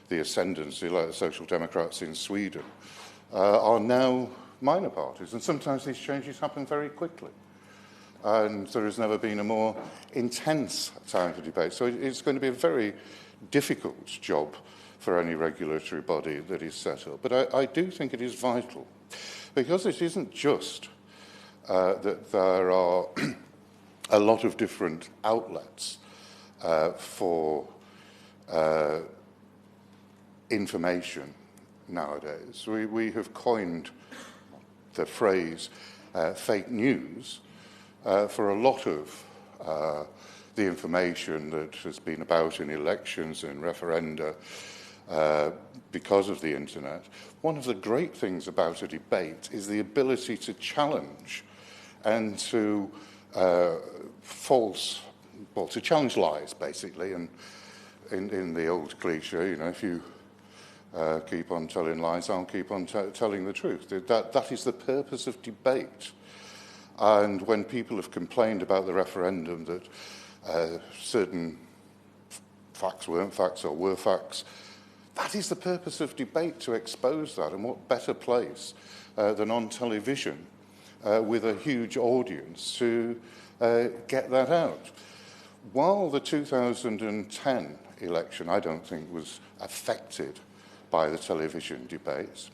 the ascendancy, like the Social Democrats in Sweden, are now minor parties. And sometimes these changes happen very quickly. And there has never been a more intense time for debate. So it's going to be a very difficult job for any regulatory body that is set up. But I do think it is vital, because it isn't just that there are a lot of different outlets for information nowadays. We have coined the phrase fake news for a lot of the information that has been about in elections and referenda because of the internet. One of the great things about a debate is the ability to challenge and to to challenge lies, basically. And in the old cliche, if you keep on telling lies, I'll keep on telling the truth. That is the purpose of debate. And when people have complained about the referendum that certain facts weren't facts or were facts. That is the purpose of debate, to expose that, and what better place than on television with a huge audience to get that out. While the 2010 election, I don't think, was affected by the television debates,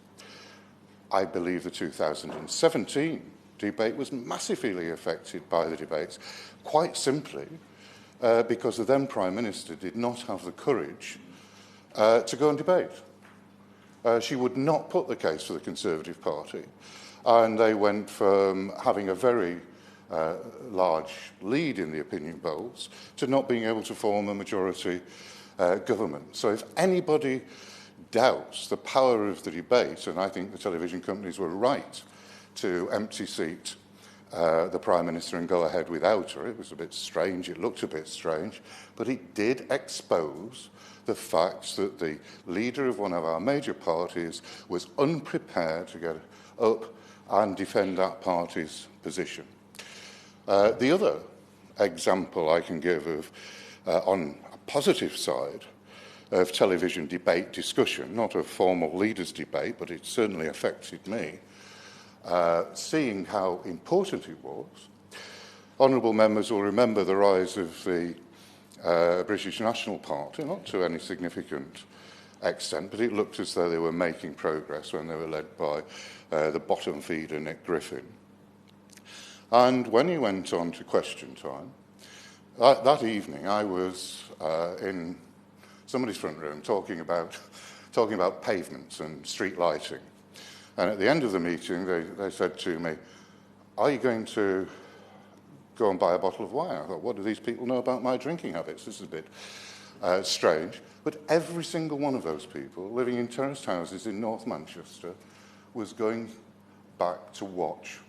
I believe the 2017 debate was massively affected by the debates, quite simply because the then Prime Minister did not have the courage to go and debate. She would not put the case for the Conservative Party, and they went from having a very large lead in the opinion polls to not being able to form a majority government. So if anybody doubts the power of the debate, and I think the television companies were right to empty seat the Prime Minister and go ahead without her. It was a bit strange, it looked a bit strange, but it did expose the fact that the leader of one of our major parties was unprepared to get up and defend that party's position. The other example I can give of, on a positive side, of television debate discussion, not a formal leaders' debate, but it certainly affected me, seeing how important it was. Honourable members will remember the rise of the British National Party, not to any significant extent, but it looked as though they were making progress when they were led by the bottom feeder Nick Griffin. And when he went on to question time, that evening I was in somebody's front room talking about pavements and street lighting. And at the end of the meeting, they said to me, "Are you going to go and buy a bottle of wine?" I thought, what do these people know about my drinking habits? This is a bit strange. But every single one of those people living in terraced houses in North Manchester was going back to watch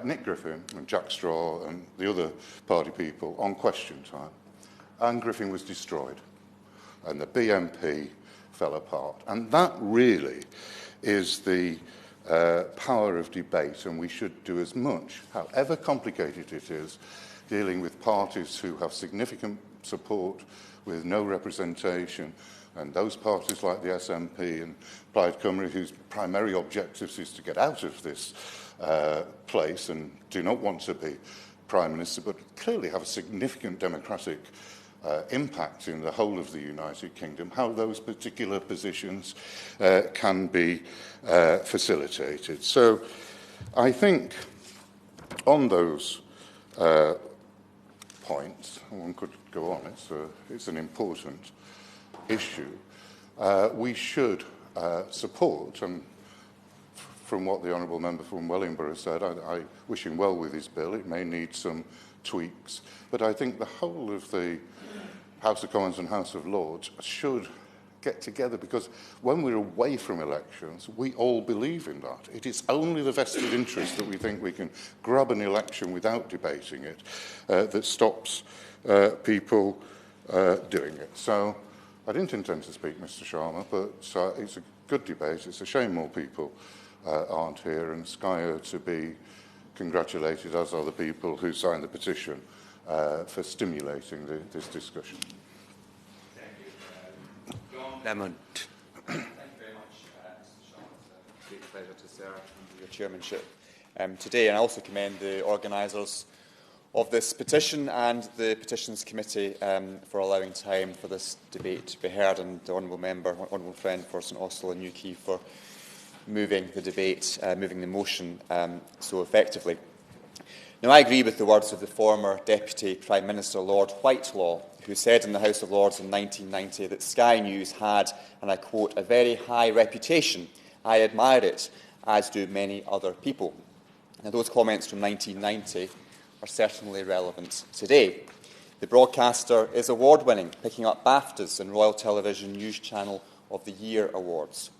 Nick Griffin and Jack Straw and the other party people on question time. And Griffin was destroyed. And the BNP fell apart. And that really is the power of debate, and we should do as much, however complicated it is, dealing with parties who have significant support with no representation, and those parties like the SNP and Plaid Cymru, whose primary objectives is to get out of this place and do not want to be Prime Minister, but clearly have a significant democratic impact in the whole of the United Kingdom, how those particular positions can be facilitated. So I think on those points, one could go on, it's an important issue, we should support, and from what the Honourable Member from Wellingborough said, I wish him well with his bill. It may need some tweaks, but I think the whole of the House of Commons and House of Lords should get together, because when we're away from elections, we all believe in that. It is only the vested interest that we think we can grab an election without debating it that stops people doing it. So I didn't intend to speak, Mr. Sharma, but it's a good debate. It's a shame more people aren't here, and Sky are to be congratulated, as are the people who signed the petition, for stimulating this discussion. Thank you. John Lamont. Thank you very much, Mr. Shaw. It's a great pleasure to serve under your chairmanship today, and I also commend the organisers of this petition and the Petitions Committee for allowing time for this debate to be heard, and the Honourable Member, Honourable Friend for St Austell and Newquay for moving the debate, moving the motion so effectively. Now, I agree with the words of the former Deputy Prime Minister, Lord Whitelaw, who said in the House of Lords in 1990 that Sky News had, and I quote, "a very high reputation. I admire it, as do many other people." Now, those comments from 1990 are certainly relevant today. The broadcaster is award-winning, picking up BAFTAs and Royal Television News Channel of the Year awards.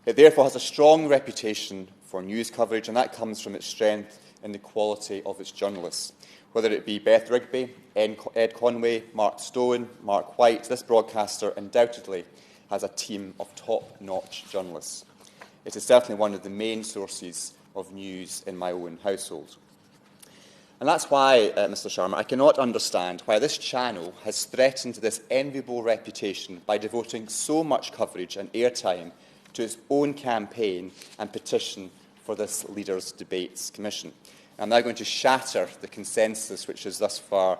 It therefore has a strong reputation for news coverage, and that comes from its strength in the quality of its journalists. Whether it be Beth Rigby, Ed Conway, Mark Stone, Mark White, this broadcaster undoubtedly has a team of top-notch journalists. It is certainly one of the main sources of news in my own household. And that's why, Mr Sharma, I cannot understand why this channel has threatened this enviable reputation by devoting so much coverage and airtime to its own campaign and petition for this Leaders' Debates Commission. I'm now going to shatter the consensus which has thus far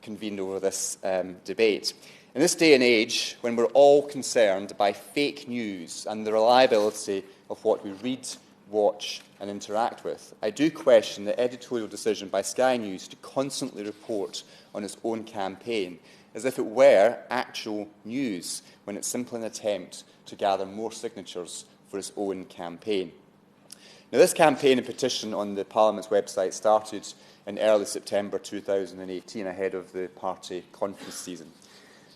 convened over this debate. In this day and age, when we're all concerned by fake news and the reliability of what we read, watch and interact with, I do question the editorial decision by Sky News to constantly report on its own campaign as if it were actual news, when it's simply an attempt to gather more signatures for its own campaign. Now, this campaign and petition on the Parliament's website started in early September 2018, ahead of the party conference season.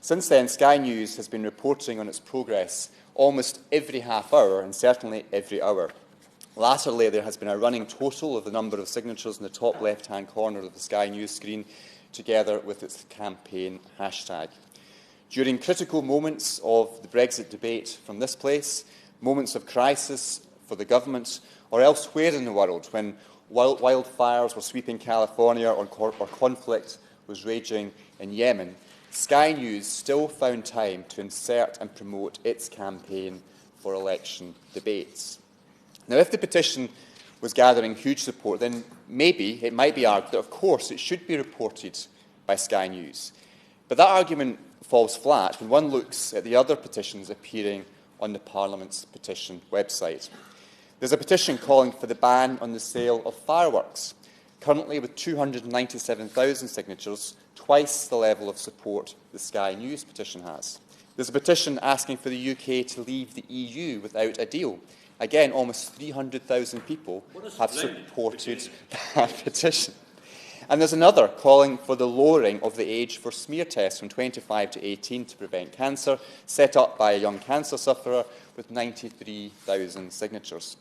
Since then, Sky News has been reporting on its progress almost every half hour, and certainly every hour. Latterly, there has been a running total of the number of signatures in the top left-hand corner of the Sky News screen, together with its campaign hashtag. During critical moments of the Brexit debate from this place, moments of crisis for the government, or elsewhere in the world, when wildfires were sweeping California or conflict was raging in Yemen, Sky News still found time to insert and promote its campaign for election debates. Now, if the petition was gathering huge support, then maybe it might be argued that, of course, it should be reported by Sky News. But that argument falls flat when one looks at the other petitions appearing on the Parliament's petition website. There's a petition calling for the ban on the sale of fireworks, currently with 297,000 signatures, twice the level of support the Sky News petition has. There's a petition asking for the UK to leave the EU without a deal. Again, almost 300,000 people have supported that petition. And there's another calling for the lowering of the age for smear tests from 25 to 18 to prevent cancer, set up by a young cancer sufferer with 93,000 signatures.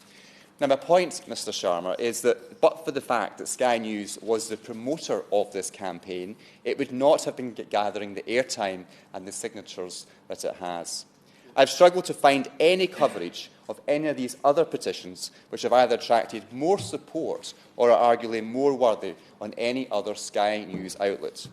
Now, my point, Mr Sharma, is that but for the fact that Sky News was the promoter of this campaign, it would not have been gathering the airtime and the signatures that it has. I've struggled to find any coverage of any of these other petitions which have either attracted more support or are arguably more worthy on any other Sky News outlet.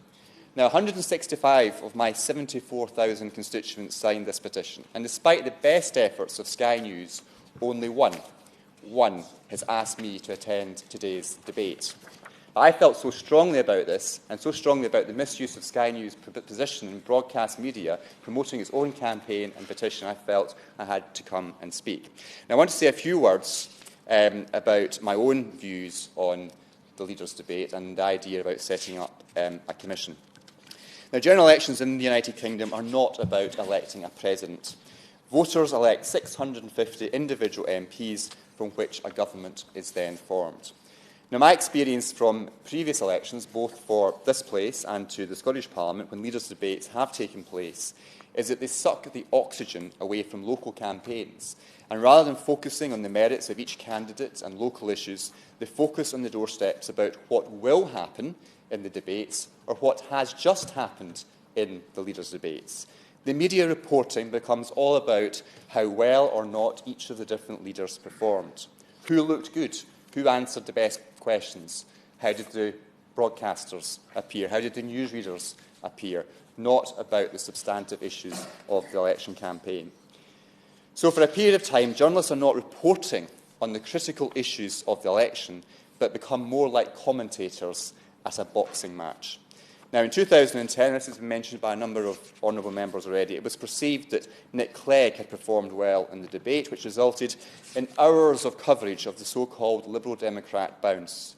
Now, 165 of my 74,000 constituents signed this petition, and despite the best efforts of Sky News, only one has asked me to attend today's debate. I felt so strongly about this, and so strongly about the misuse of Sky News' position in broadcast media, promoting its own campaign and petition, I felt I had to come and speak. Now, I want to say a few words about my own views on the Leaders' Debate and the idea about setting up a commission. Now, general elections in the United Kingdom are not about electing a president. Voters elect 650 individual MPs from which a government is then formed. Now, my experience from previous elections, both for this place and to the Scottish Parliament, when leaders' debates have taken place, is that they suck the oxygen away from local campaigns. And rather than focusing on the merits of each candidate and local issues, they focus on the doorsteps about what will happen in the debates or what has just happened in the leaders' debates. The media reporting becomes all about how well or not each of the different leaders performed. Who looked good? Who answered the best questions? How did the broadcasters appear? How did the newsreaders appear? Not about the substantive issues of the election campaign. So for a period of time, journalists are not reporting on the critical issues of the election, but become more like commentators at a boxing match. Now, in 2010, this has been mentioned by a number of honourable members already, it was perceived that Nick Clegg had performed well in the debate, which resulted in hours of coverage of the so-called Liberal Democrat bounce.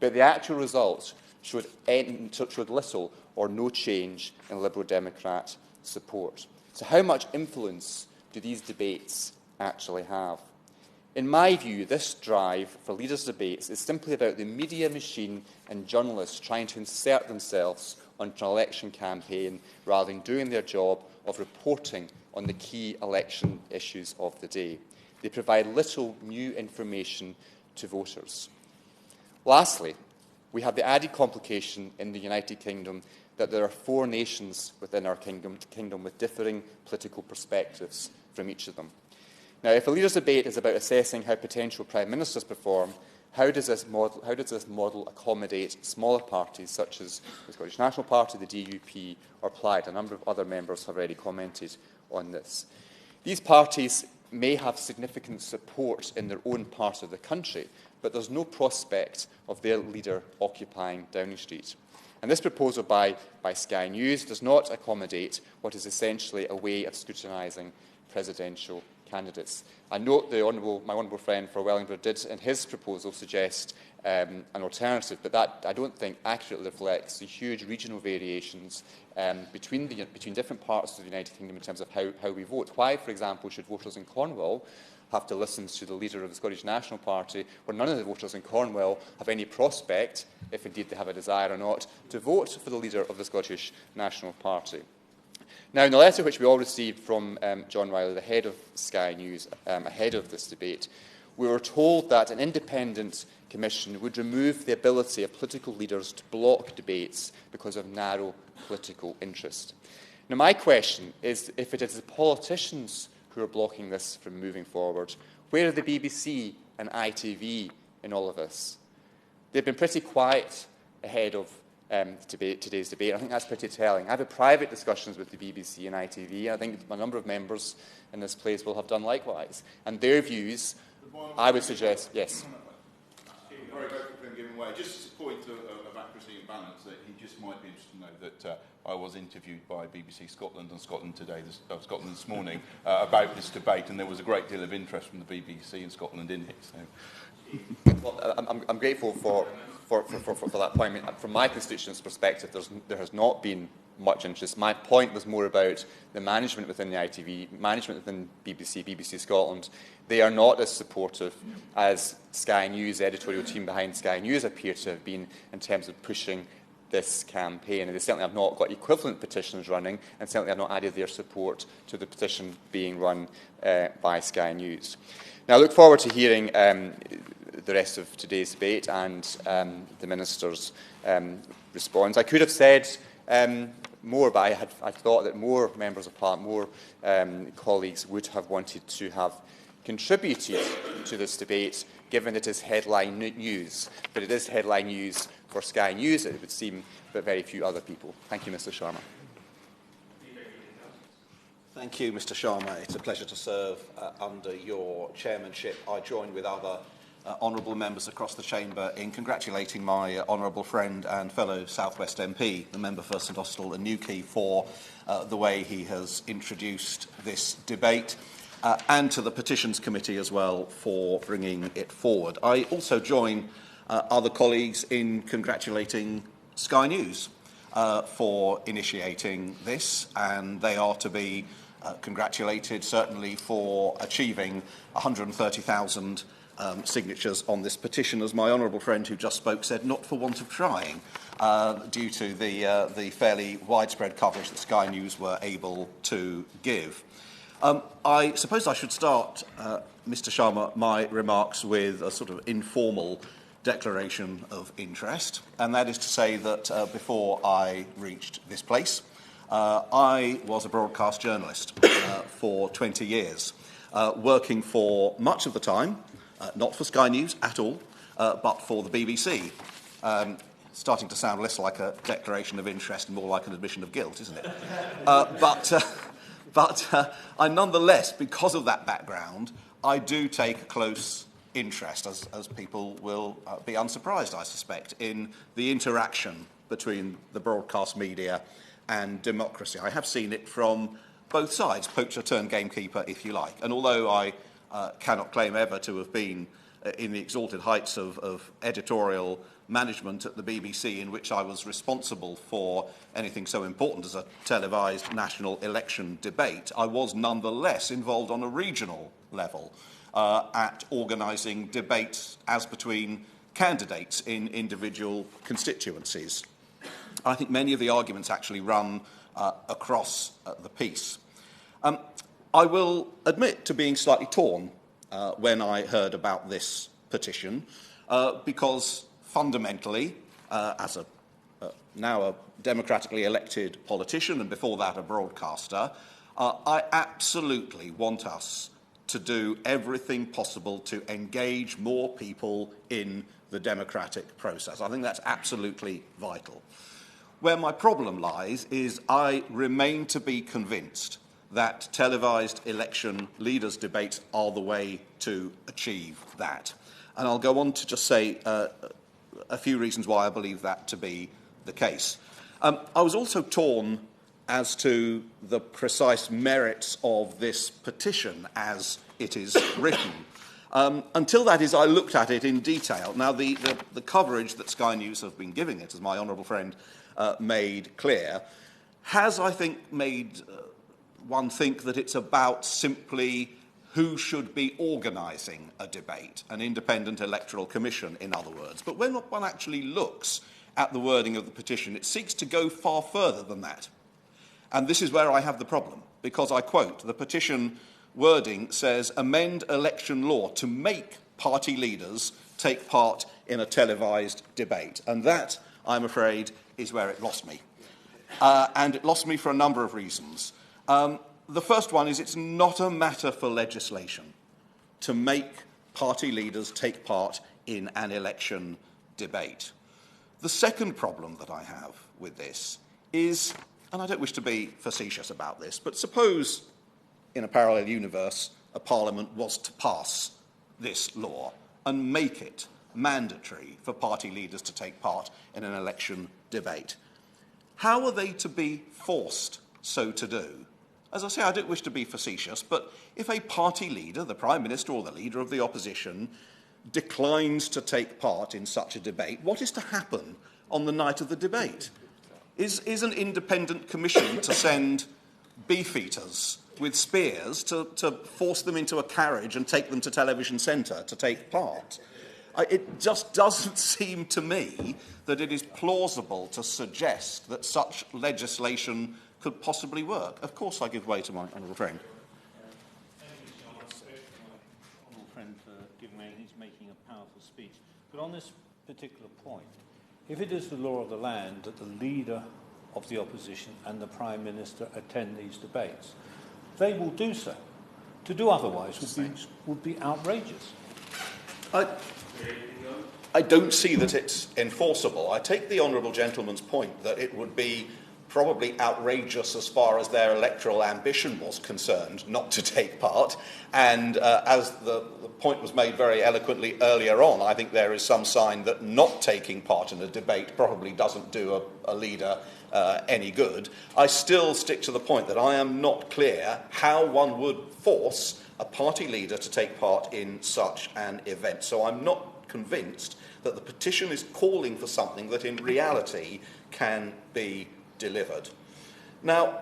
But the actual results showed little or no change in Liberal Democrat support. So how much influence do these debates actually have? In my view, this drive for leaders' debates is simply about the media machine and journalists trying to insert themselves onto an election campaign rather than doing their job of reporting on the key election issues of the day. They provide little new information to voters. Lastly, we have the added complication in the United Kingdom that there are 4 nations within our kingdom with differing political perspectives from each of them. Now, if a leaders' debate is about assessing how potential prime ministers perform, How does this model accommodate smaller parties such as the Scottish National Party, the DUP or Plaid? A number of other members have already commented on this. These parties may have significant support in their own part of the country, but there's no prospect of their leader occupying Downing Street. And this proposal by Sky News does not accommodate what is essentially a way of scrutinising presidential candidates. I note my honourable friend for Wellingborough did in his proposal suggest an alternative, but that I don't think accurately reflects the huge regional variations between different parts of the United Kingdom in terms of how we vote. Why, for example, should voters in Cornwall have to listen to the leader of the Scottish National Party, where none of the voters in Cornwall have any prospect, if indeed they have a desire or not, to vote for the leader of the Scottish National Party? Now, in the letter which we all received from John Riley, the head of Sky News, ahead of this debate, we were told that an independent commission would remove the ability of political leaders to block debates because of narrow political interest. Now, my question is, if it is the politicians who are blocking this from moving forward, where are the BBC and ITV in all of this? They've been pretty quiet ahead of today's debate. I think that's pretty telling. I've had private discussions with the BBC and ITV. I think a number of members in this place will have done likewise. And their views, I would suggest, yes. Very grateful for him giving way. Just as a point of accuracy and balance, that he just might be interested to know that I was interviewed by BBC Scotland and Scotland Today, Scotland this morning, about this debate, and there was a great deal of interest from the BBC in Scotland in it. So. Well, I'm grateful for that point. I mean, from my constituents' perspective, there has not been much interest. My point was more about the management within the ITV, management within BBC Scotland. They are not as supportive as Sky News, the editorial team behind Sky News, appear to have been in terms of pushing this campaign. And they certainly have not got equivalent petitions running, and certainly have not added their support to the petition being run by Sky News. Now, I look forward to hearing the rest of today's debate and the Minister's response. I could have said more, but I thought that more members of Parliament, more colleagues would have wanted to have contributed to this debate, given it is headline news. But it is headline news for Sky News, it would seem, but very few other people. Thank you, Mr. Sharma. Thank you, Mr. Sharma. It's a pleasure to serve under your chairmanship. I join with other honourable members across the chamber in congratulating my honourable friend and fellow South West MP, the member for St Austell and Newquay, for the way he has introduced this debate, and to the Petitions Committee as well for bringing it forward. I also join other colleagues in congratulating Sky News for initiating this, and they are to be congratulated certainly for achieving 130,000 signatures on this petition, as my honourable friend who just spoke said, not for want of trying, due to the fairly widespread coverage that Sky News were able to give. I suppose I should start, Mr. Sharma, my remarks with a sort of informal declaration of interest, and that is to say that before I reached this place, I was a broadcast journalist for 20 years, working for much of the time, not for Sky News at all, but for the BBC. Starting to sound less like a declaration of interest and more like an admission of guilt, isn't it? But I nonetheless, because of that background, I do take a close interest, as people will be unsurprised, I suspect, in the interaction between the broadcast media and democracy. I have seen it from both sides, poacher turned gamekeeper, if you like. And although I cannot claim ever to have been in the exalted heights of editorial management at the BBC, in which I was responsible for anything so important as a televised national election debate, I was nonetheless involved on a regional level at organising debates as between candidates in individual constituencies. I think many of the arguments actually run across the piece. I will admit to being slightly torn when I heard about this petition, because fundamentally, as now a democratically elected politician and before that a broadcaster, I absolutely want us to do everything possible to engage more people in the democratic process. I think that's absolutely vital. Where my problem lies is I remain to be convinced that televised election leaders' debates are the way to achieve that. And I'll go on to just say a few reasons why I believe that to be the case. I was also torn as to the precise merits of this petition as it is written. Until that is, I looked at it in detail. Now, the coverage that Sky News have been giving it, as my honourable friend made clear, has, I think, made one think that it's about simply who should be organising a debate, an independent electoral commission, in other words. But when one actually looks at the wording of the petition, it seeks to go far further than that. And this is where I have the problem, because I quote, the petition wording says, amend election law to make party leaders take part in a televised debate. And that, I'm afraid, is where it lost me. And it lost me for a number of reasons. The first one is it's not a matter for legislation to make party leaders take part in an election debate. The second problem that I have with this is, and I don't wish to be facetious about this, but suppose in a parallel universe a parliament was to pass this law and make it mandatory for party leaders to take part in an election debate. How are they to be forced so to do? As I say, I don't wish to be facetious, but if a party leader, the Prime Minister or the Leader of the Opposition, declines to take part in such a debate, what is to happen on the night of the debate? Is an independent commission to send beefeaters with spears to force them into a carriage and take them to Television Centre to take part? It just doesn't seem to me that it is plausible to suggest that such legislation could possibly work. Of course, I give way to my honourable friend. Thank you, Sean. My honourable friend for giving way. He's making a powerful speech. But on this particular point, if it is the law of the land that the leader of the opposition and the Prime Minister attend these debates, they will do so. To do otherwise would be outrageous. I don't see that it's enforceable. I take the honourable gentleman's point that it would be probably outrageous as far as their electoral ambition was concerned not to take part. And as the point was made very eloquently earlier on, I think there is some sign that not taking part in a debate probably doesn't do a leader any good. I still stick to the point that I am not clear how one would force a party leader to take part in such an event. So I'm not convinced that the petition is calling for something that in reality can be delivered. Now,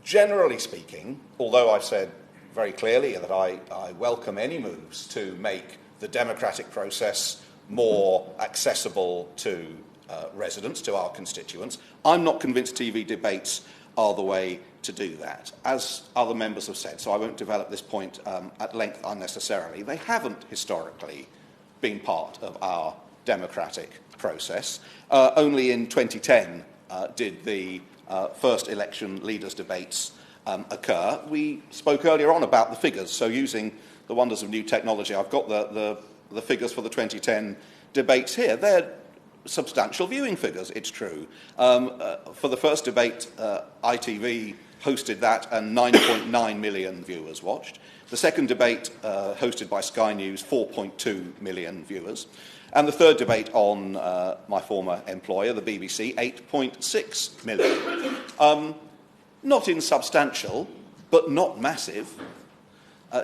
generally speaking, although I've said very clearly that I welcome any moves to make the democratic process more accessible to residents, to our constituents, I'm not convinced TV debates are the way to do that. As other members have said, so I won't develop this point at length unnecessarily, they haven't historically been part of our democratic process. Only in 2010 did the first election leaders' debates occur. We spoke earlier on about the figures, so using the wonders of new technology, I've got the figures for the 2010 debates here. They're substantial viewing figures, it's true. For the first debate, ITV hosted that and 9.9 million viewers watched. The second debate, hosted by Sky News, 4.2 million viewers. And the third debate on my former employer, the BBC, 8.6 million. Not insubstantial, but not massive.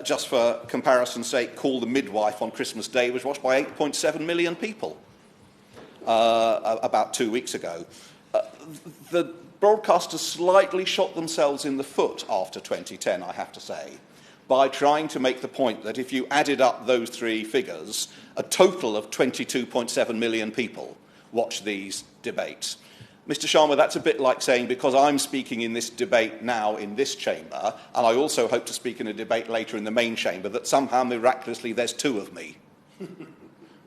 Just for comparison's sake, Call the Midwife on Christmas Day was watched by 8.7 million people about 2 weeks ago. The broadcasters slightly shot themselves in the foot after 2010, I have to say, by trying to make the point that if you added up those three figures, a total of 22.7 million people watch these debates. Mr. Sharma, that's a bit like saying, because I'm speaking in this debate now in this chamber, and I also hope to speak in a debate later in the main chamber, that somehow miraculously there's two of me.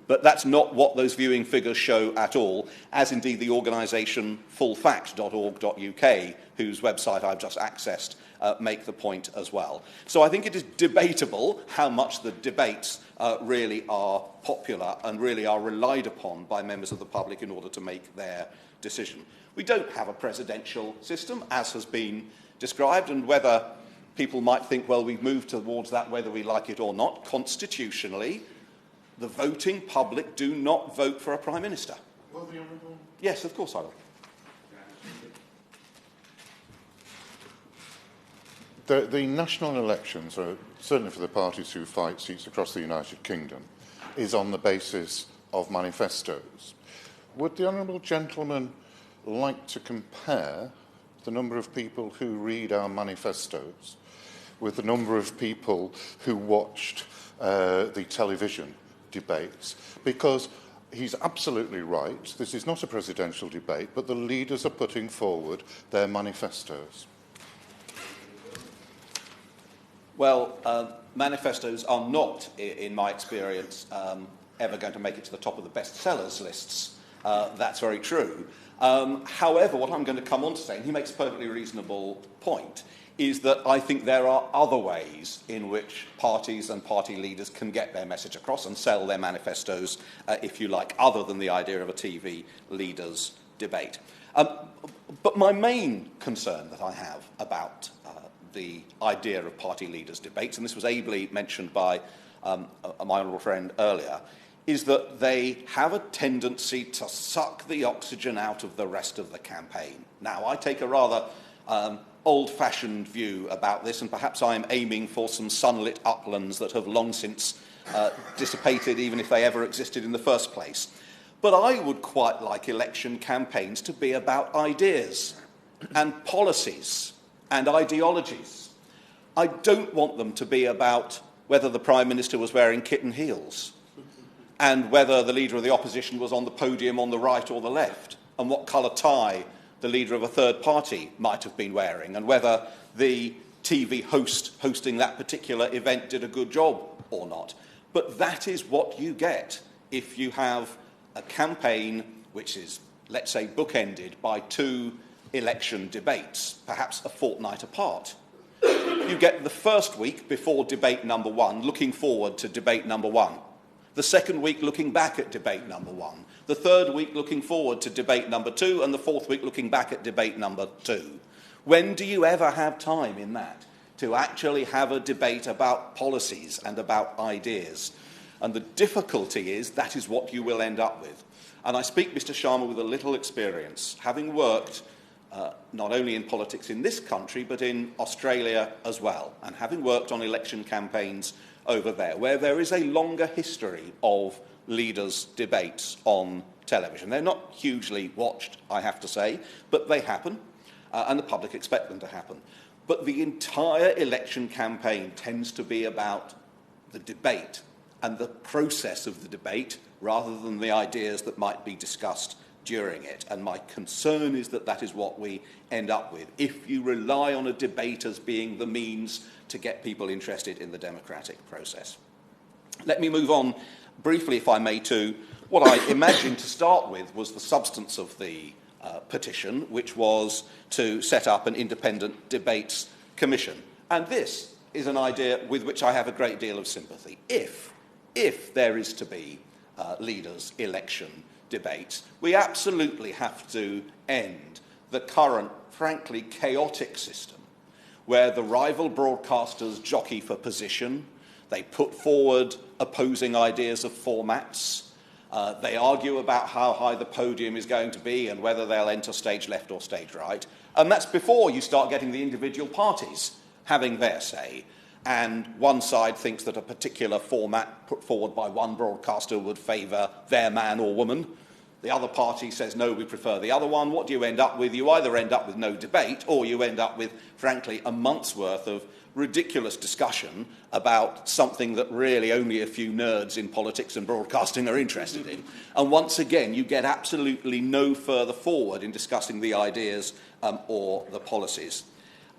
But that's not what those viewing figures show at all, as indeed the organisation fullfact.org.uk, whose website I've just accessed, make the point as well. So I think it is debatable how much the debates really are popular and really are relied upon by members of the public in order to make their decision. We don't have a presidential system, as has been described, and whether people might think, well, we've moved towards that whether we like it or not, constitutionally, the voting public do not vote for a Prime Minister. Yes, of course I will. The national elections, certainly for the parties who fight seats across the United Kingdom, is on the basis of manifestos. Would the honourable gentleman like to compare the number of people who read our manifestos with the number of people who watched the television debates? Because he's absolutely right, this is not a presidential debate, but the leaders are putting forward their manifestos. Well, manifestos are not, in my experience, ever going to make it to the top of the bestsellers lists. That's very true. However, what I'm going to come on to say, and he makes a perfectly reasonable point, is that I think there are other ways in which parties and party leaders can get their message across and sell their manifestos, if you like, other than the idea of a TV leaders' debate. But my main concern that I have about the idea of party leaders' debates, and this was ably mentioned by my honourable friend earlier, is that they have a tendency to suck the oxygen out of the rest of the campaign. Now, I take a rather old-fashioned view about this, and perhaps I am aiming for some sunlit uplands that have long since dissipated, even if they ever existed in the first place. But I would quite like election campaigns to be about ideas and policies and ideologies. I don't want them to be about whether the Prime Minister was wearing kitten heels and whether the Leader of the Opposition was on the podium on the right or the left, and what colour tie the Leader of a third party might have been wearing, and whether the TV host hosting that particular event did a good job or not. But that is what you get if you have a campaign which is, let's say, bookended by two election debates, perhaps a fortnight apart. You get the first week before debate number one, looking forward to debate number one. The second week looking back at debate number one. The third week looking forward to debate number two, and the fourth week looking back at debate number two. When do you ever have time in that to actually have a debate about policies and about ideas? And the difficulty is that is what you will end up with. And I speak, Mr. Sharma, with a little experience, having worked not only in politics in this country, but in Australia as well, and having worked on election campaigns over there, where there is a longer history of leaders' debates on television. They're not hugely watched, I have to say, but they happen, and the public expect them to happen. But the entire election campaign tends to be about the debate and the process of the debate, rather than the ideas that might be discussed during it. And my concern is that that is what we end up with if you rely on a debate as being the means to get people interested in the democratic process. Let me move on briefly, if I may, to what I imagined to start with was the substance of the petition, which was to set up an independent debates commission. And this is an idea with which I have a great deal of sympathy. If there is to be leaders' election debates, we absolutely have to end the current, frankly, chaotic system where the rival broadcasters jockey for position, they put forward opposing ideas of formats, they argue about how high the podium is going to be and whether they'll enter stage left or stage right, and that's before you start getting the individual parties having their say. And one side thinks that a particular format put forward by one broadcaster would favour their man or woman. The other party says, no, we prefer the other one. What do you end up with? You either end up with no debate, or you end up with, frankly, a month's worth of ridiculous discussion about something that really only a few nerds in politics and broadcasting are interested in. And once again, you get absolutely no further forward in discussing the ideas or the policies.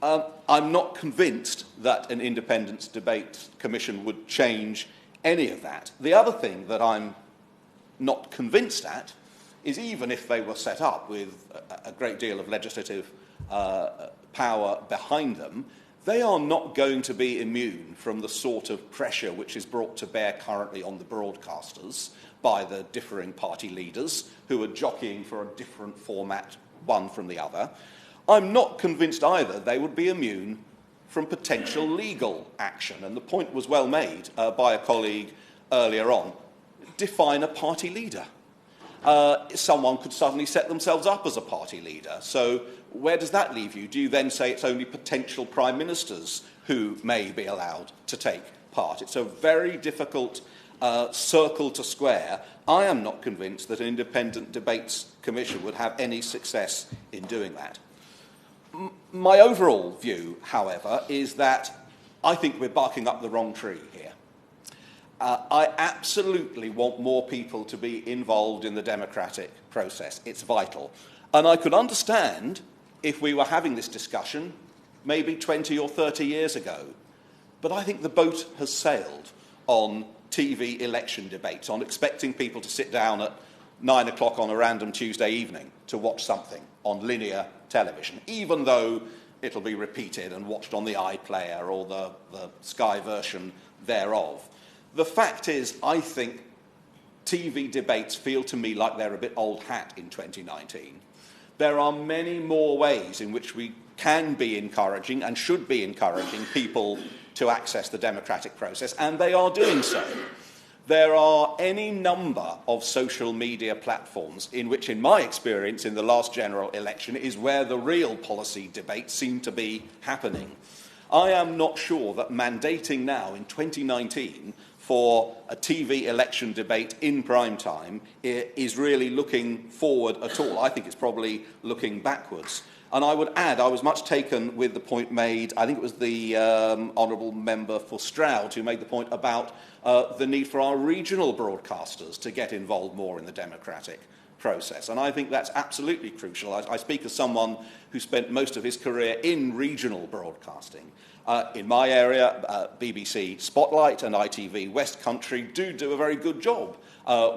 I'm not convinced that an independent debate commission would change any of that. The other thing that I'm not convinced at is even if they were set up with a great deal of legislative power behind them, they are not going to be immune from the sort of pressure which is brought to bear currently on the broadcasters by the differing party leaders who are jockeying for a different format, one from the other. I'm not convinced either they would be immune from potential legal action. And the point was well made by a colleague earlier on. Define a party leader. Someone could suddenly set themselves up as a party leader. So where does that leave you? Do you then say it's only potential prime ministers who may be allowed to take part? It's a very difficult circle to square. I am not convinced that an independent debates commission would have any success in doing that. My overall view, however, is that I think we're barking up the wrong tree here. I absolutely want more people to be involved in the democratic process. It's vital. And I could understand if we were having this discussion maybe 20 or 30 years ago. But I think the boat has sailed on TV election debates, on expecting people to sit down at 9 o'clock on a random Tuesday evening to watch something on linear television, even though it'll be repeated and watched on the iPlayer or the Sky version thereof. The fact is, I think TV debates feel to me like they're a bit old hat in 2019. There are many more ways in which we can be encouraging and should be encouraging people to access the democratic process, and they are doing so. There are any number of social media platforms in which, in my experience, in the last general election, is where the real policy debates seem to be happening. I am not sure that mandating now in 2019 for a TV election debate in prime time is really looking forward at all. I think it's probably looking backwards. And I would add, I was much taken with the point made, I think it was the honourable member for Stroud who made the point about the need for our regional broadcasters to get involved more in the democratic process. And I think that's absolutely crucial. I speak as someone who spent most of his career in regional broadcasting. In my area, BBC Spotlight and ITV West Country do a very good job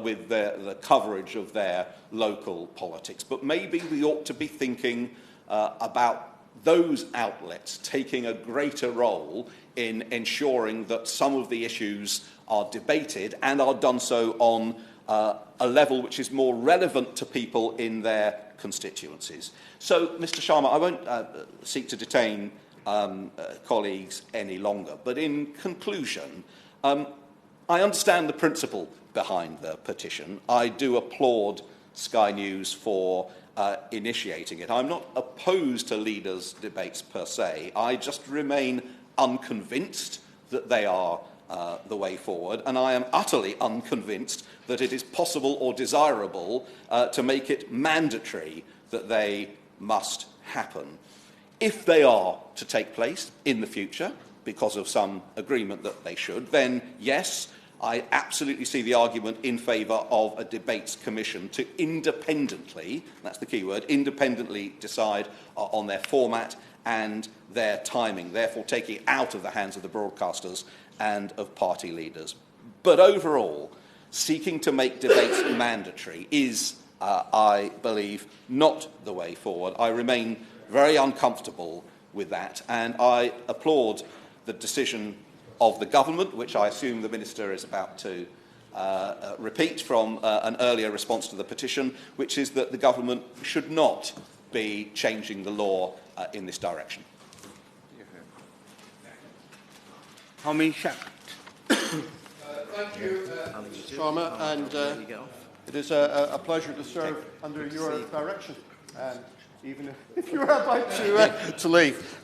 with the coverage of their local politics. But maybe we ought to be thinking about those outlets taking a greater role in ensuring that some of the issues are debated and are done so on a level which is more relevant to people in their constituencies. So, Mr. Sharma, I won't seek to detain colleagues any longer, but in conclusion, I understand the principle behind the petition. I do applaud Sky News for initiating it. I'm not opposed to leaders' debates per se. I just remain unconvinced that they are the way forward, and I am utterly unconvinced that it is possible or desirable to make it mandatory that they must happen. If they are to take place in the future, because of some agreement that they should, then yes, I absolutely see the argument in favour of a debates commission to independently, that's the key word, independently decide on their format and their timing, therefore taking it out of the hands of the broadcasters and of party leaders. But overall, seeking to make debates mandatory is, I believe, not the way forward. I remain very uncomfortable with that, and I applaud the decision of the government, which I assume the Minister is about to repeat from an earlier response to the petition, which is that the government should not be changing the law in this direction. Thank you, Mr. Sharma, and it is a pleasure to serve under your direction, even if you're about to leave.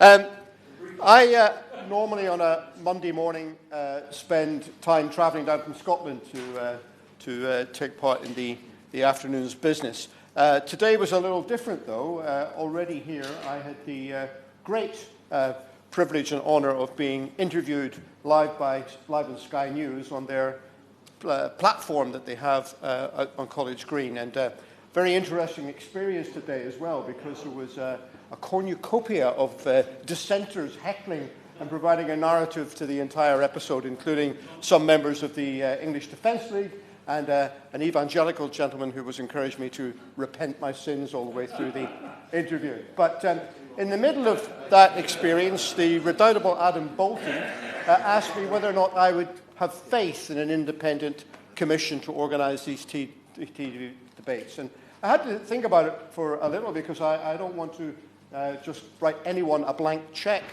I normally on a Monday morning spend time travelling down from Scotland to take part in the afternoon's business. Today was a little different, though. Already here, I had the great privilege and honour of being interviewed live on Sky News on their platform that they have on College Green, and very interesting experience today as well, because there was a cornucopia of dissenters heckling and providing a narrative to the entire episode, including some members of the English Defence League and an evangelical gentleman who was encouraging me to repent my sins all the way through the interview. But in the middle of that experience, the redoubtable Adam Bolton asked me whether or not I would have faith in an independent commission to organise these TV debates. And I had to think about it for a little, because I don't want to just write anyone a blank cheque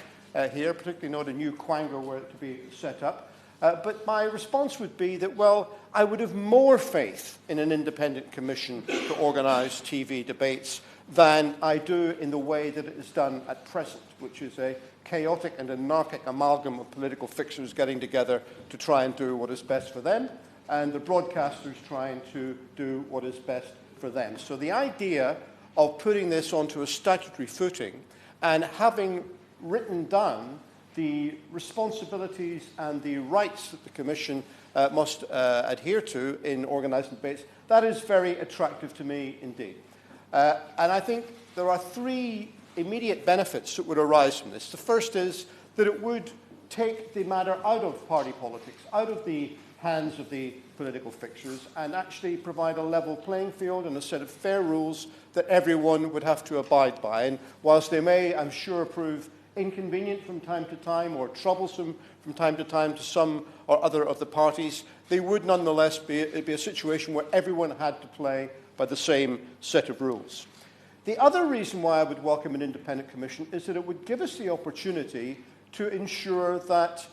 here, particularly not a new quango were it to be set up. But my response would be that, well, I would have more faith in an independent commission to organise TV debates than I do in the way that it is done at present, which is a chaotic and anarchic amalgam of political fixers getting together to try and do what is best for them, and the broadcasters trying to do what is best for them. So the idea of putting this onto a statutory footing and having written down the responsibilities and the rights that the Commission must adhere to in organising debates, that is very attractive to me indeed. And I think there are three immediate benefits that would arise from this. The first is that it would take the matter out of party politics, out of the hands of the political fixers, and actually provide a level playing field and a set of fair rules that everyone would have to abide by. And whilst they may, I'm sure, prove inconvenient from time to time or troublesome from time to some or other of the parties, they would nonetheless be a situation where everyone had to play by the same set of rules. The other reason why I would welcome an independent commission is that it would give us the opportunity to ensure that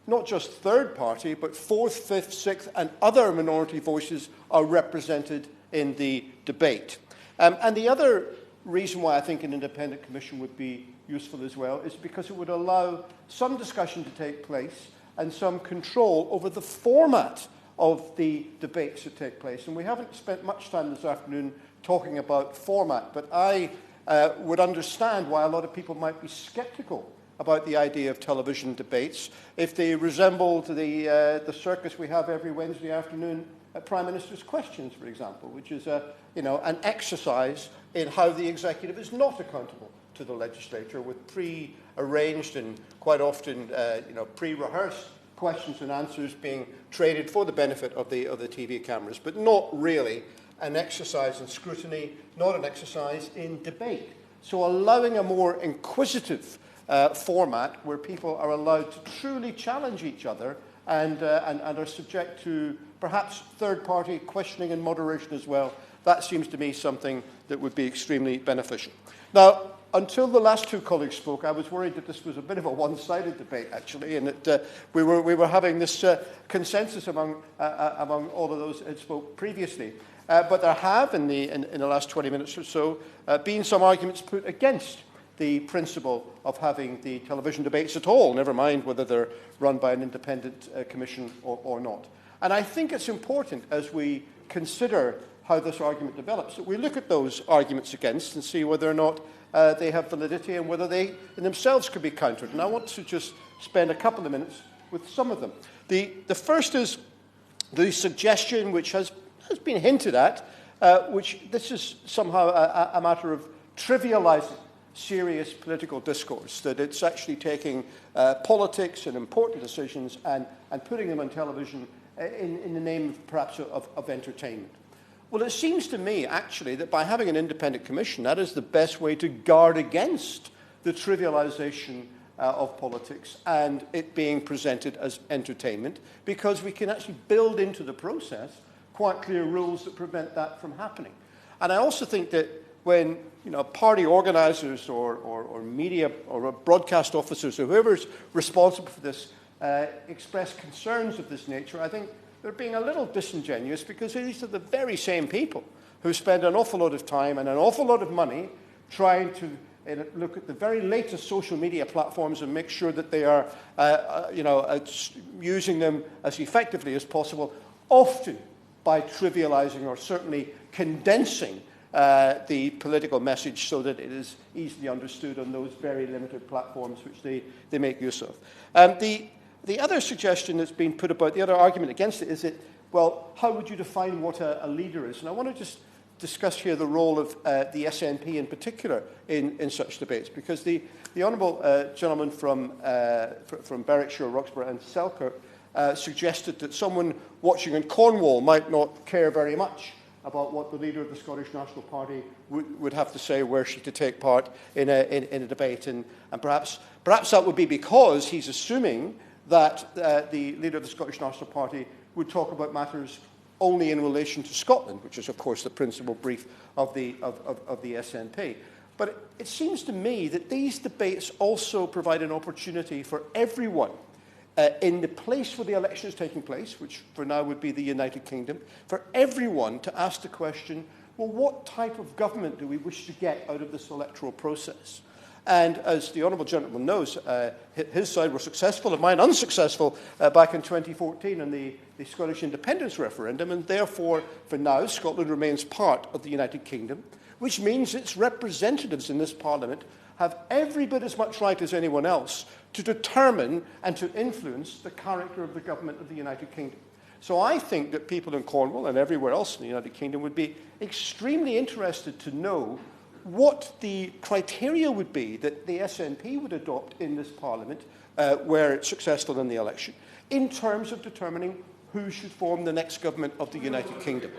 not just third party, but fourth, fifth, sixth, and other minority voices are represented in the debate. And the other reason why I think an independent commission would be useful as well is because it would allow some discussion to take place and some control over the format of the debates that take place. And we haven't spent much time this afternoon talking about format, but I would understand why a lot of people might be sceptical about the idea of television debates if they resembled the circus we have every Wednesday afternoon at Prime Minister's Questions, for example, which is an exercise in how the executive is not accountable to the legislature, with pre-arranged and quite often pre-rehearsed questions and answers being traded for the benefit of the TV cameras, but not really an exercise in scrutiny, not an exercise in debate. So allowing a more inquisitive format where people are allowed to truly challenge each other and are subject to perhaps third-party questioning and moderation as well, that seems to me something that would be extremely beneficial. Now, until the last two colleagues spoke, I was worried that this was a bit of a one-sided debate, actually, and that we were having this consensus among all of those that spoke previously. But there have, in the last 20 minutes or so, been some arguments put against the principle of having the television debates at all, never mind whether they're run by an independent commission or not. And I think it's important, as we consider how this argument develops, that we look at those arguments against and see whether or not they have validity and whether they in themselves could be countered. And I want to just spend a couple of minutes with some of them. The first is the suggestion, which has been hinted at, which this is somehow a matter of trivializing serious political discourse, that it's actually taking politics and important decisions and putting them on television in the name perhaps of entertainment. Well, it seems to me, actually, that by having an independent commission, that is the best way to guard against the trivialization of politics and it being presented as entertainment, because we can actually build into the process quite clear rules that prevent that from happening. And I also think that when party organisers or media or broadcast officers or whoever's responsible for this express concerns of this nature, I think they're being a little disingenuous, because these are the very same people who spend an awful lot of time and an awful lot of money trying to look at the very latest social media platforms and make sure that they are using them as effectively as possible, often by trivializing or certainly condensing the political message so that it is easily understood on those very limited platforms which they make use of. The other suggestion that's been put about, the other argument against it is that, well, how would you define what a leader is? And I want to just discuss here the role of the SNP in particular in such debates, because the honourable gentleman from Berwickshire, Roxburgh and Selkirk suggested that someone watching in Cornwall might not care very much about what the leader of the Scottish National Party would have to say were she to take part in a debate. And perhaps that would be because he's assuming that the leader of the Scottish National Party would talk about matters only in relation to Scotland, which is, of course, the principal brief of the SNP. But it seems to me that these debates also provide an opportunity for everyone in the place where the election is taking place, which for now would be the United Kingdom, for everyone to ask the question, well, what type of government do we wish to get out of this electoral process? And as the honourable gentleman knows, his side were successful and mine unsuccessful back in 2014 in the Scottish independence referendum, and therefore, for now, Scotland remains part of the United Kingdom, which means its representatives in this Parliament have every bit as much right as anyone else to determine and to influence the character of the government of the United Kingdom. So I think that people in Cornwall and everywhere else in the United Kingdom would be extremely interested to know what the criteria would be that the SNP would adopt in this Parliament were it successful in the election, in terms of determining who should form the next government of the United Kingdom.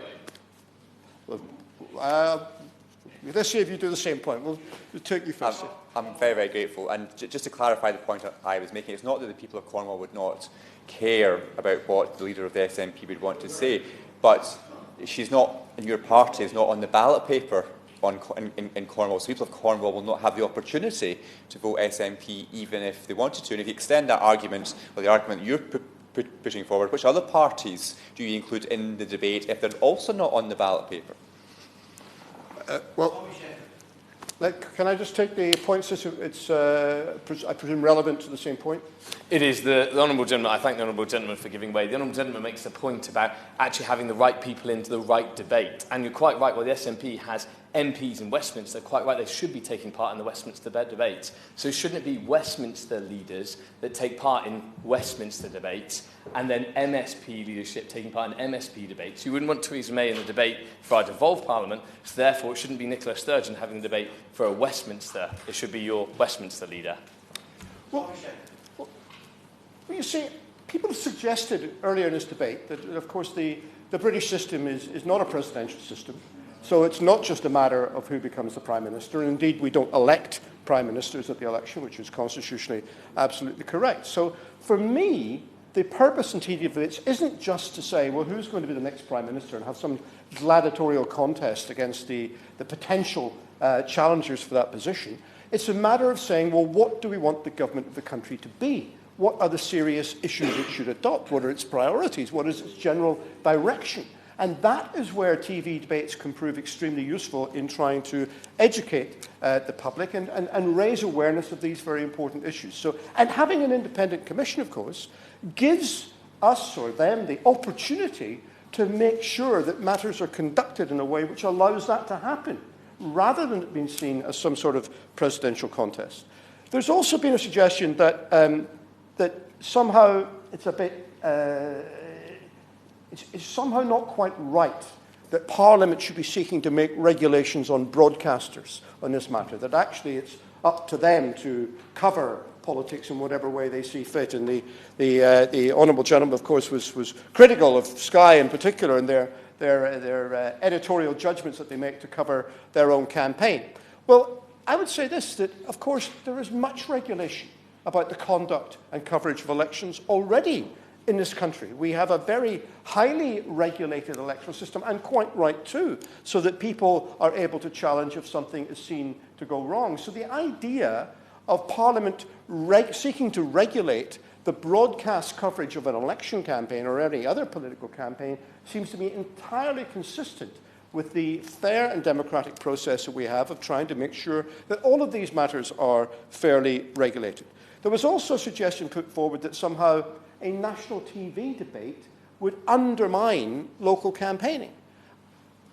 Let's see if you do the same point. We'll take you first. I'm very, very grateful. And just to clarify the point I was making, it's not that the people of Cornwall would not care about what the leader of the SNP would want to say, but she's not, and your party is not on the ballot paper in Cornwall. So people of Cornwall will not have the opportunity to vote SNP even if they wanted to. And if you extend that argument, or the argument you're pushing forward, which other parties do you include in the debate if they're also not on the ballot paper? Can I just take the points? It's, I presume, relevant to the same point? It is. The Honourable Gentleman, I thank the Honourable Gentleman for giving way. The Honourable Gentleman makes a point about actually having the right people into the right debate. And you're quite right, well, the SNP has MPs in Westminster, quite right, they should be taking part in the Westminster debate. So shouldn't it be Westminster leaders that take part in Westminster debates and then MSP leadership taking part in MSP debates? You wouldn't want Theresa May in the debate for our devolved Parliament, so therefore it shouldn't be Nicola Sturgeon having the debate for a Westminster. It should be your Westminster leader. Well, you see, people have suggested earlier in this debate that, of course, the British system is not a presidential system. So it's not just a matter of who becomes the Prime Minister. And indeed, we don't elect Prime Ministers at the election, which is constitutionally absolutely correct. So for me, the purpose in TV debates isn't just to say, well, who's going to be the next Prime Minister and have some gladiatorial contest against the potential challengers for that position. It's a matter of saying, well, what do we want the government of the country to be? What are the serious issues it should adopt? What are its priorities? What is its general direction? And that is where TV debates can prove extremely useful in trying to educate the public and raise awareness of these very important issues. So, and having an independent commission, of course, gives us or them the opportunity to make sure that matters are conducted in a way which allows that to happen, rather than it being seen as some sort of presidential contest. There's also been a suggestion that, that somehow it's a bit... It's somehow not quite right that Parliament should be seeking to make regulations on broadcasters on this matter, that actually it's up to them to cover politics in whatever way they see fit. And the Honourable Gentleman, of course, was critical of Sky in particular and their editorial judgments that they make to cover their own campaign. Well, I would say this, that, of course, there is much regulation about the conduct and coverage of elections already in this country. We have a very highly regulated electoral system, and quite right too, so that people are able to challenge if something is seen to go wrong. So the idea of Parliament seeking to regulate the broadcast coverage of an election campaign or any other political campaign seems to be entirely consistent with the fair and democratic process that we have of trying to make sure that all of these matters are fairly regulated. There was also a suggestion put forward that somehow a national TV debate would undermine local campaigning.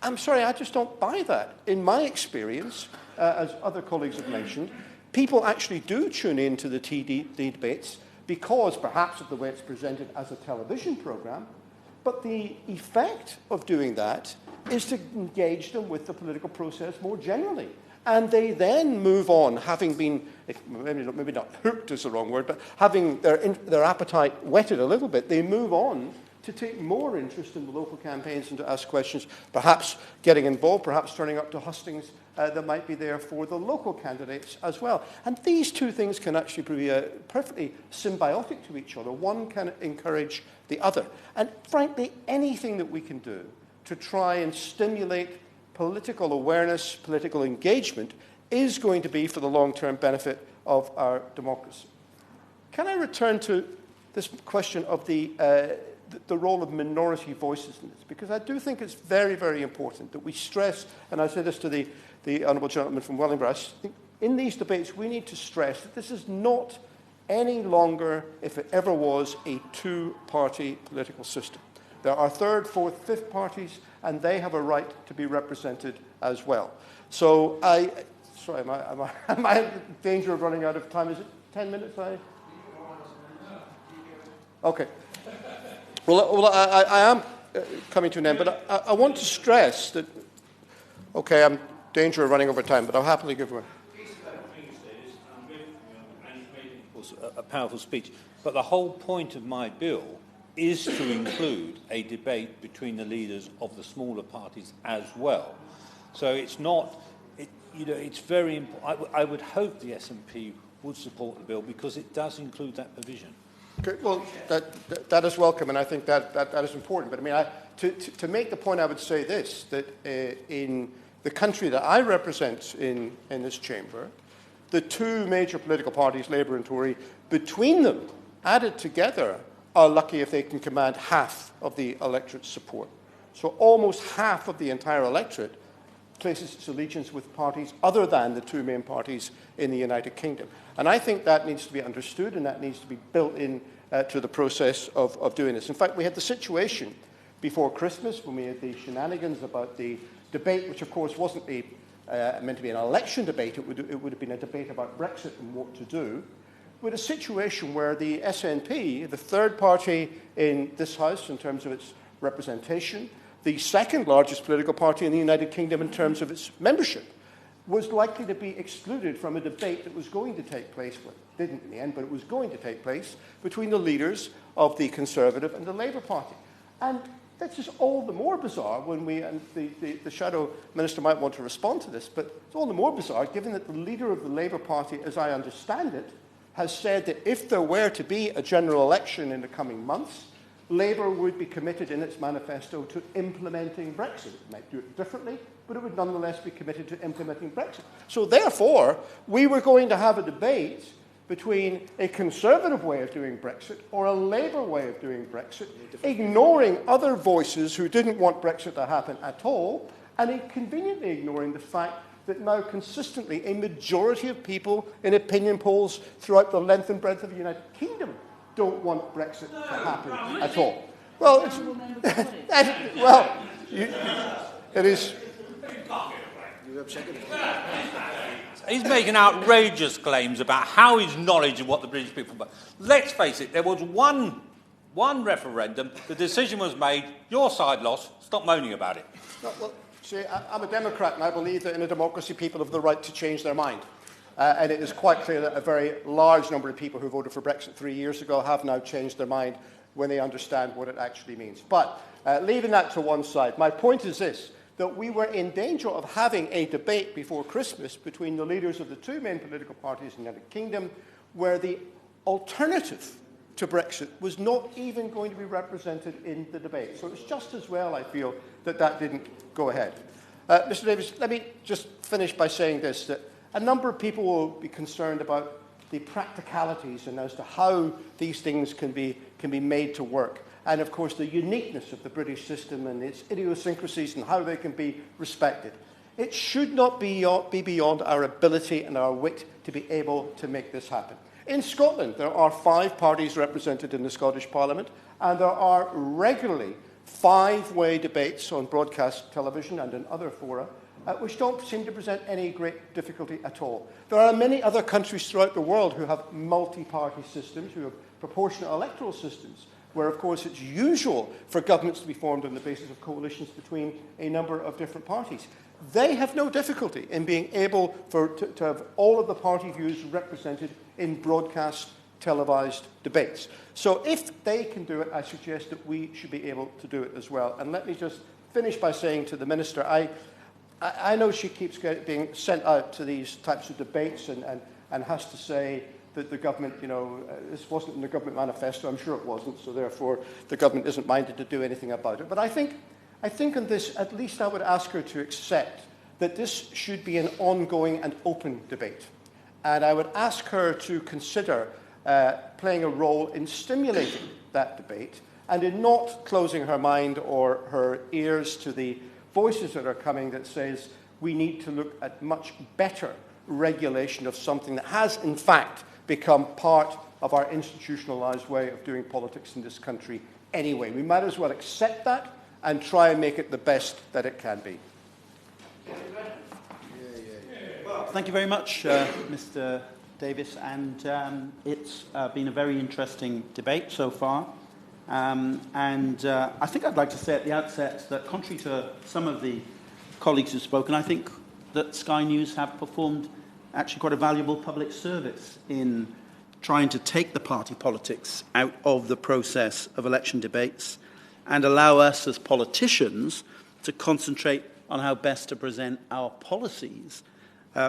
I'm sorry, I just don't buy that. In my experience, as other colleagues have mentioned, people actually do tune into the TV debates because perhaps of the way it's presented as a television programme, but the effect of doing that is to engage them with the political process more generally. And they then move on, having been, maybe not hooked is the wrong word, but having their appetite whetted a little bit, they move on to take more interest in the local campaigns and to ask questions, perhaps getting involved, perhaps turning up to hustings that might be there for the local candidates as well. And these two things can actually be perfectly symbiotic to each other. One can encourage the other. And frankly, anything that we can do to try and stimulate political awareness, political engagement, is going to be for the long-term benefit of our democracy. Can I return to this question of the role of minority voices in this? Because I do think it's very, very important that we stress, and I say this to the honourable gentleman from Wellingborough, I think in these debates we need to stress that this is not any longer, if it ever was, a two-party political system. There are third, fourth, fifth parties, and they have a right to be represented as well. So sorry, am I in danger of running out of time? Is it 10 minutes? Okay. Well, I am coming to an end, but I want to stress that, okay, I'm in danger of running over time, but I'll happily give way. A powerful speech, but the whole point of my bill is to include a debate between the leaders of the smaller parties as well. So it's not, it's very important. I would hope the SNP would support the bill because it does include that provision. Okay, well, that is welcome, and I think that is important. But I mean, to make the point, I would say this, that in the country that I represent in this chamber, the two major political parties, Labour and Tory, between them, added together, are lucky if they can command half of the electorate's support. So almost half of the entire electorate places its allegiance with parties other than the two main parties in the United Kingdom. And I think that needs to be understood and that needs to be built in to the process of doing this. In fact, we had the situation before Christmas when we had the shenanigans about the debate, which of course wasn't meant to be an election debate, it would have been a debate about Brexit and what to do. With a situation where the SNP, the third party in this House in terms of its representation, the second largest political party in the United Kingdom in terms of its membership, was likely to be excluded from a debate that was going to take place, well, it didn't in the end, but it was going to take place, between the leaders of the Conservative and the Labour Party. And this is all the more bizarre when and the Shadow Minister might want to respond to this, but it's all the more bizarre given that the leader of the Labour Party, as I understand it, has said that if there were to be a general election in the coming months, Labour would be committed in its manifesto to implementing Brexit. It might do it differently, but it would nonetheless be committed to implementing Brexit. So therefore, we were going to have a debate between a Conservative way of doing Brexit or a Labour way of doing Brexit, ignoring other voices who didn't want Brexit to happen at all, and conveniently ignoring the fact that now consistently a majority of people in opinion polls throughout the length and breadth of the United Kingdom don't want Brexit to happen at all. Well, it is. He's making outrageous claims about how his knowledge of what the British people want. Let's face it, there was one referendum, the decision was made, your side lost, stop moaning about it. No, well, see, I'm a Democrat and I believe that in a democracy people have the right to change their mind. And it is quite clear that a very large number of people who voted for Brexit 3 years ago have now changed their mind when they understand what it actually means. But leaving that to one side, my point is this, that we were in danger of having a debate before Christmas between the leaders of the two main political parties in the United Kingdom where the alternative to Brexit was not even going to be represented in the debate. So it's just as well, I feel, that that didn't go ahead. Mr. Davis, let me just finish by saying this, that a number of people will be concerned about the practicalities and as to how these things can be made to work. And, of course, the uniqueness of the British system and its idiosyncrasies and how they can be respected. It should not be beyond our ability and our wit to be able to make this happen. In Scotland, there are 5 parties represented in the Scottish Parliament, and there are regularly 5-way debates on broadcast television and in other fora, which don't seem to present any great difficulty at all. There are many other countries throughout the world who have multi-party systems, who have proportional electoral systems, where, of course, it's usual for governments to be formed on the basis of coalitions between a number of different parties. They have no difficulty in being able to have all of the party views represented in broadcast televised debates. So if they can do it, I suggest that we should be able to do it as well. And let me just finish by saying to the Minister, I know she keeps being sent out to these types of debates and has to say that the government, this wasn't in the government manifesto. I'm sure it wasn't, so therefore the government isn't minded to do anything about it. But I think on this, at least I would ask her to accept that this should be an ongoing and open debate. And I would ask her to consider playing a role in stimulating that debate and in not closing her mind or her ears to the voices that are coming that says we need to look at much better regulation of something that has, in fact, become part of our institutionalized way of doing politics in this country anyway. We might as well accept that and try and make it the best that it can be. Well, thank you very much, Mr. Davis, and it's been a very interesting debate so far. I think I'd like to say at the outset that, contrary to some of the colleagues who've spoken, I think that Sky News have performed actually quite a valuable public service in trying to take the party politics out of the process of election debates and allow us as politicians to concentrate on how best to present our policies,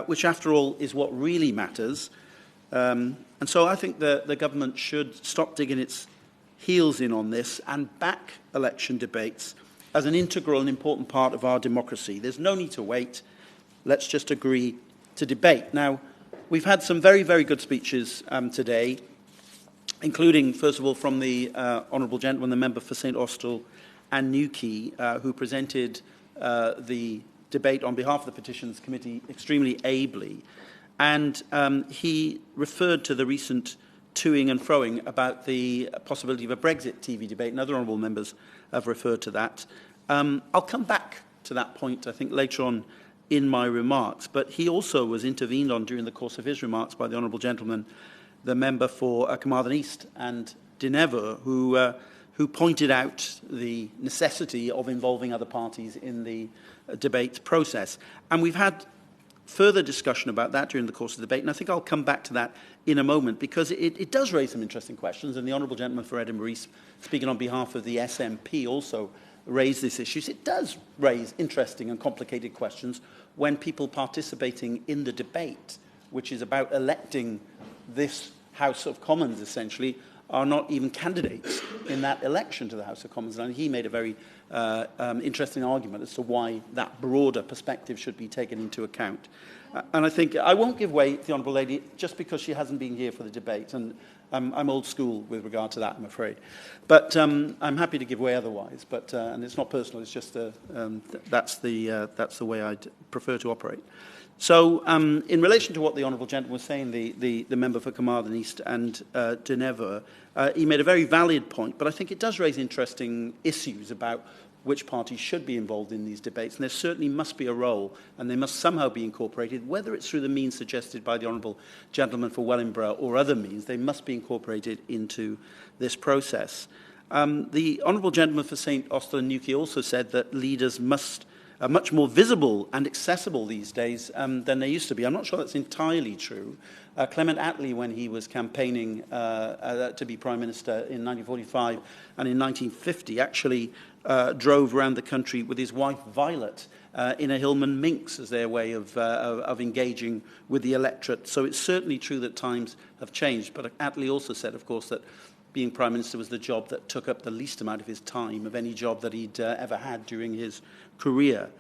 which, after all, is what really matters. And so I think the government should stop digging its heels in on this and back election debates as an integral and important part of our democracy. There's no need to wait. Let's just agree to debate. Now, we've had some very, very good speeches today, including, first of all, from the Honourable Gentleman, the member for St Austell and Newquay, who presented the debate on behalf of the Petitions Committee extremely ably. And he referred to the recent toing and froing about the possibility of a Brexit TV debate, and other honourable members have referred to that. I'll come back to that point, I think, later on in my remarks, but he also was intervened on during the course of his remarks by the Honourable Gentleman, the member for Carmarthen East and Dinever, who pointed out the necessity of involving other parties in the debate process. And we've had further discussion about that during the course of the debate, and I think I'll come back to that in a moment, because it does raise some interesting questions, and the Honourable Gentleman for Edinburgh East, speaking on behalf of the SNP, also raised this issue. It does raise interesting and complicated questions when people participating in the debate, which is about electing this House of Commons, essentially, are not even candidates in that election to the House of Commons. And he made a very interesting argument as to why that broader perspective should be taken into account. And I think I won't give way to the Honourable Lady just because she hasn't been here for the debate. And I'm old school with regard to that, I'm afraid. But I'm happy to give way otherwise. But and it's not personal. It's just that's the way I'd prefer to operate. So, in relation to what the Honourable Gentleman was saying, the member for Carmarthen East and Dinever, he made a very valid point, but I think it does raise interesting issues about which parties should be involved in these debates, and there certainly must be a role, and they must somehow be incorporated, whether it's through the means suggested by the Honourable Gentleman for Wellingborough or other means. They must be incorporated into this process. The Honourable Gentleman for St Austell and Newquay also said that leaders are much more visible and accessible these days than they used to be. I'm not sure that's entirely true. Clement Attlee, when he was campaigning to be Prime Minister in 1945 and in 1950, actually drove around the country with his wife Violet in a Hillman minx as their way of engaging with the electorate. So it's certainly true that times have changed. But Attlee also said, of course, that being Prime Minister was the job that took up the least amount of his time of any job that he'd ever had during his career.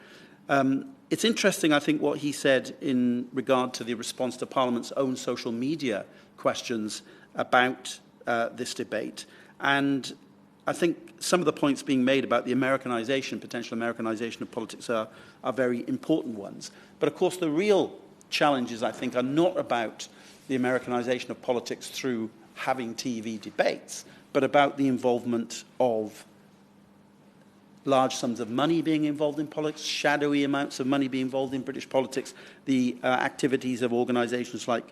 It's interesting, I think, what he said in regard to the response to Parliament's own social media questions about this debate. And I think some of the points being made about the Americanization, potential Americanization of politics are very important ones. But, of course, the real challenges, I think, are not about the Americanization of politics through having TV debates, but about the involvement of large sums of money being involved in politics, shadowy amounts of money being involved in British politics, the activities of organisations like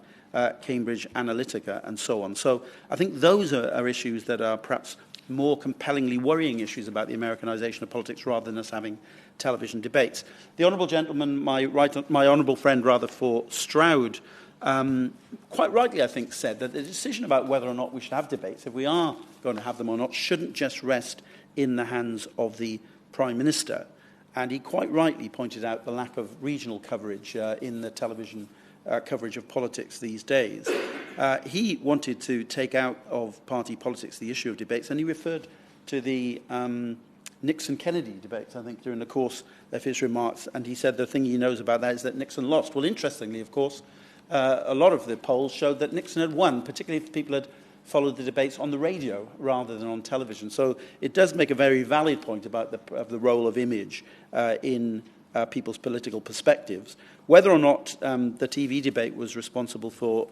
Cambridge Analytica and so on. So I think those are issues that are perhaps more compellingly worrying issues about the Americanization of politics rather than us having television debates. The honourable gentleman, my honourable friend rather for Stroud, quite rightly, I think, said that the decision about whether or not we should have debates, if we are going to have them or not, shouldn't just rest in the hands of the Prime Minister. And he quite rightly pointed out the lack of regional coverage in the television coverage of politics these days. He wanted to take out of party politics the issue of debates, and he referred to the Nixon-Kennedy debates, I think, during the course of his remarks, and he said the thing he knows about that is that Nixon lost. Well, interestingly, of course, a lot of the polls showed that Nixon had won, particularly if people had followed the debates on the radio rather than on television. So it does make a very valid point about the role of image in people's political perspectives. Whether or not the TV debate was responsible for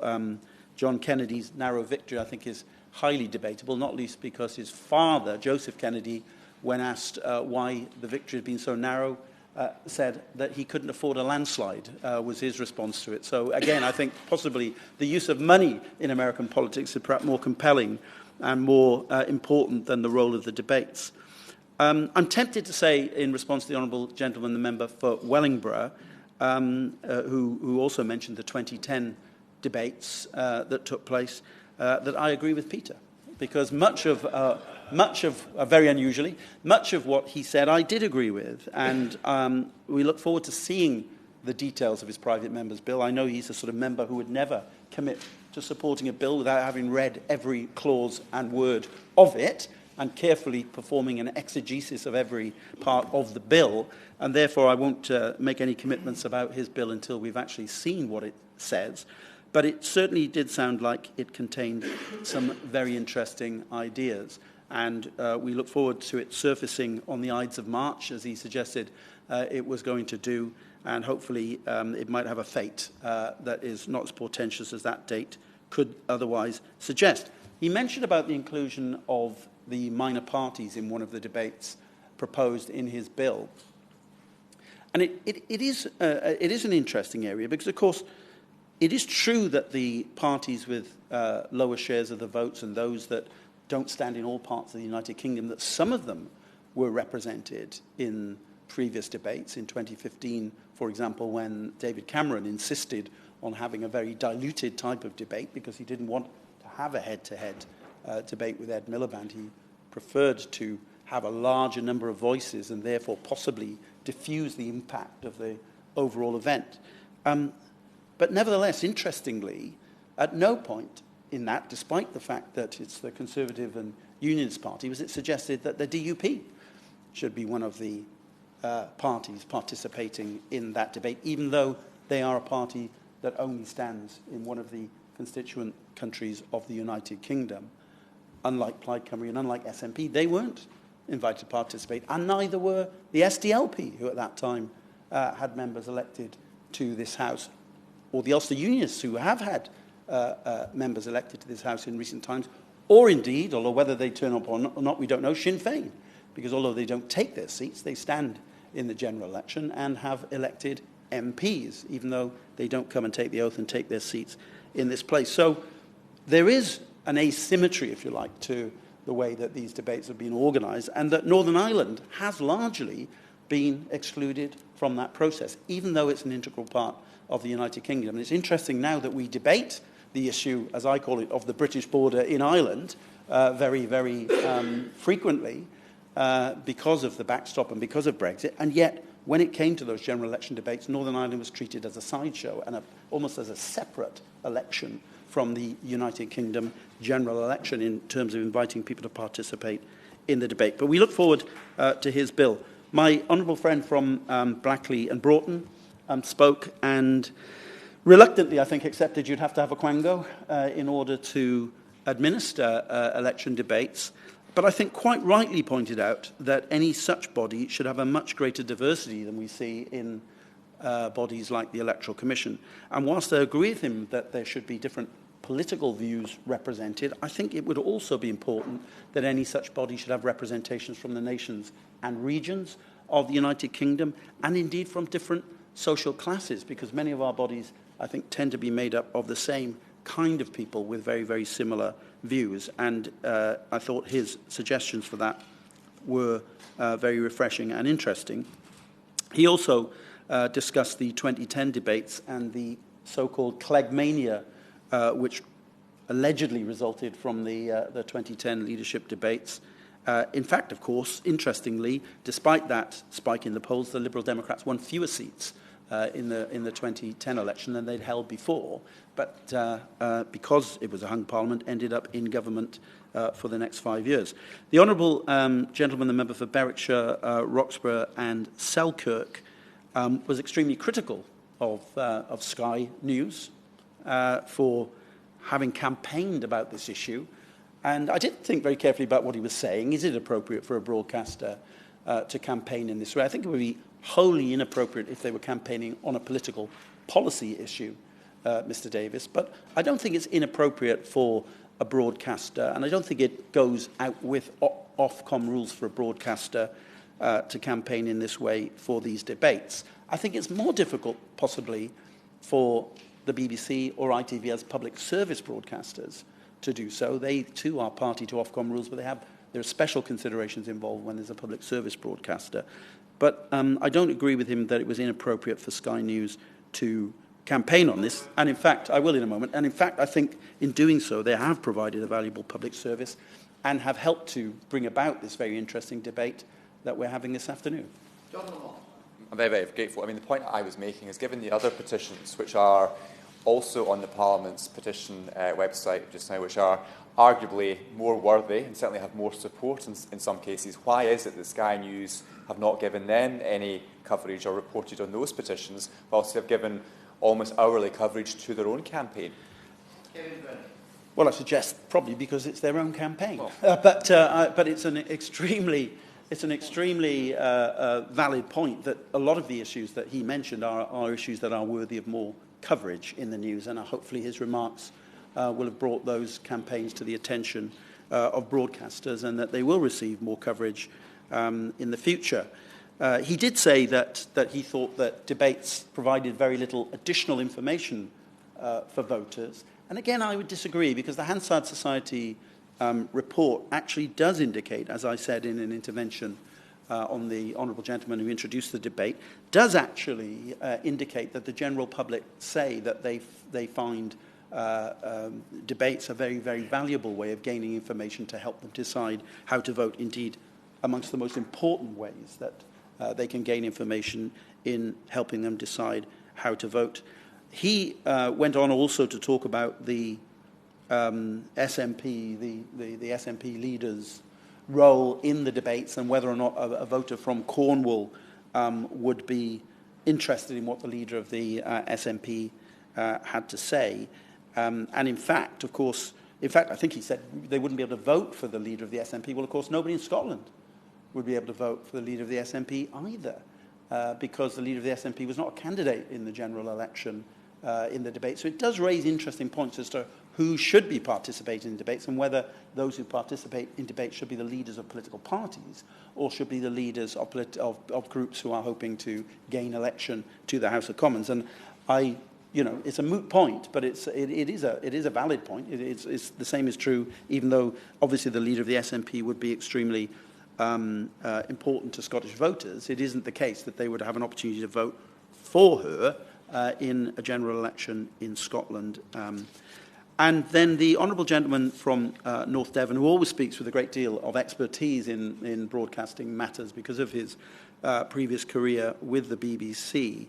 John Kennedy's narrow victory, I think, is highly debatable, not least because his father, Joseph Kennedy, when asked why the victory had been so narrow, said that he couldn't afford a landslide, was his response to it. So again, I think possibly the use of money in American politics is perhaps more compelling and more important than the role of the debates. I'm tempted to say, in response to the honourable gentleman, the member for Wellingborough, who also mentioned the 2010 debates that took place, that I agree with Peter, because much of very unusually, much of what he said I did agree with, and we look forward to seeing the details of his private member's bill. I know he's the sort of member who would never commit to supporting a bill without having read every clause and word of it and carefully performing an exegesis of every part of the bill, and therefore I won't make any commitments about his bill until we've actually seen what it says. But it certainly did sound like it contained some very interesting ideas. And we look forward to it surfacing on the Ides of March, as he suggested it was going to do, and hopefully it might have a fate that is not as portentous as that date could otherwise suggest. He mentioned about the inclusion of the minor parties in one of the debates proposed in his bill. And it is an interesting area because, of course, it is true that the parties with lower shares of the votes and those that don't stand in all parts of the United Kingdom, that some of them were represented in previous debates. In 2015, for example, when David Cameron insisted on having a very diluted type of debate because he didn't want to have a head-to-head debate with Ed Miliband. He preferred to have a larger number of voices and therefore possibly diffuse the impact of the overall event. But nevertheless, interestingly, at no point in that, despite the fact that it's the Conservative and Unionist Party, was it suggested that the DUP should be one of the parties participating in that debate, even though they are a party that only stands in one of the constituent countries of the United Kingdom. Unlike Plaid Cymru and unlike SNP, they weren't invited to participate, and neither were the SDLP, who at that time had members elected to this House, or the Ulster Unionists, who have had members elected to this House in recent times, or indeed, although whether they turn up or not, we don't know, Sinn Féin, because although they don't take their seats, they stand in the general election and have elected MPs, even though they don't come and take the oath and take their seats in this place. So there is an asymmetry, if you like, to the way that these debates have been organised, and that Northern Ireland has largely been excluded from that process, even though it's an integral part of the United Kingdom. And it's interesting now that we debate the issue, as I call it, of the British border in Ireland very, very frequently because of the backstop and because of Brexit, and yet when it came to those general election debates, Northern Ireland was treated as a sideshow and almost as a separate election from the United Kingdom general election in terms of inviting people to participate in the debate. But we look forward to his bill. My honourable friend from Blackley and Broughton spoke and reluctantly, I think, accepted you'd have to have a quango in order to administer election debates. But I think quite rightly pointed out that any such body should have a much greater diversity than we see in bodies like the Electoral Commission. And whilst I agree with him that there should be different political views represented, I think it would also be important that any such body should have representations from the nations and regions of the United Kingdom, and indeed from different social classes, because many of our bodies, I think, tend to be made up of the same kind of people with very, very similar views. And I thought his suggestions for that were very refreshing and interesting. He also discussed the 2010 debates and the so-called Cleggmania, which allegedly resulted from the 2010 leadership debates. In fact, of course, interestingly, despite that spike in the polls, the Liberal Democrats won fewer seats in the 2010 election than they'd held before, but because it was a hung parliament, ended up in government for the next 5 years. The honourable gentleman, the member for Berwickshire, Roxburgh and Selkirk, was extremely critical of Sky News for having campaigned about this issue. And I did think very carefully about what he was saying. Is it appropriate for a broadcaster to campaign in this way? I think it would be wholly inappropriate if they were campaigning on a political policy issue, Mr. Davis. But I don't think it's inappropriate for a broadcaster, and I don't think it goes out with Ofcom rules for a broadcaster to campaign in this way for these debates. I think it's more difficult, possibly, for the BBC or ITV as public service broadcasters to do so. They, too, are party to Ofcom rules, but there are special considerations involved when there's a public service broadcaster. But I don't agree with him that it was inappropriate for Sky News to campaign on this. And in fact, I will in a moment. And in fact, I think in doing so, they have provided a valuable public service and have helped to bring about this very interesting debate that we're having this afternoon. I'm very, very grateful. I mean, the point I was making is, given the other petitions, which are also on the Parliament's petition website just now, which are arguably more worthy and certainly have more support in some cases, why is it that Sky News have not given them any coverage or reported on those petitions, whilst they have given almost hourly coverage to their own campaign? Well, I suggest probably because it's their own campaign. But it's an extremely valid point that a lot of the issues that he mentioned are issues that are worthy of more coverage in the news, and hopefully his remarks will have brought those campaigns to the attention of broadcasters, and that they will receive more coverage in the future. He did say that he thought that debates provided very little additional information for voters. And again, I would disagree, because the Hansard Society report actually does indicate, as I said in an intervention on the honourable gentleman who introduced the debate, does actually indicate that the general public say that they find debates a very, very valuable way of gaining information to help them decide how to vote. Indeed, amongst the most important ways that they can gain information in helping them decide how to vote. He went on also to talk about the SNP, the SNP leaders' role in the debates, and whether or not a voter from Cornwall would be interested in what the leader of the SNP had to say. And in fact, of course, I think he said they wouldn't be able to vote for the leader of the SNP. Well, of course, nobody in Scotland would be able to vote for the leader of the SNP either, because the leader of the SNP was not a candidate in the general election in the debate. So it does raise interesting points as to who should be participating in debates, and whether those who participate in debates should be the leaders of political parties or should be the leaders of groups who are hoping to gain election to the House of Commons. And it's a moot point, but it is a valid point. It's the same is true, even though obviously the leader of the SNP would be extremely important to Scottish voters. It isn't the case that they would have an opportunity to vote for her in a general election in Scotland. And then the honourable gentleman from North Devon, who always speaks with a great deal of expertise in broadcasting matters because of his previous career with the BBC,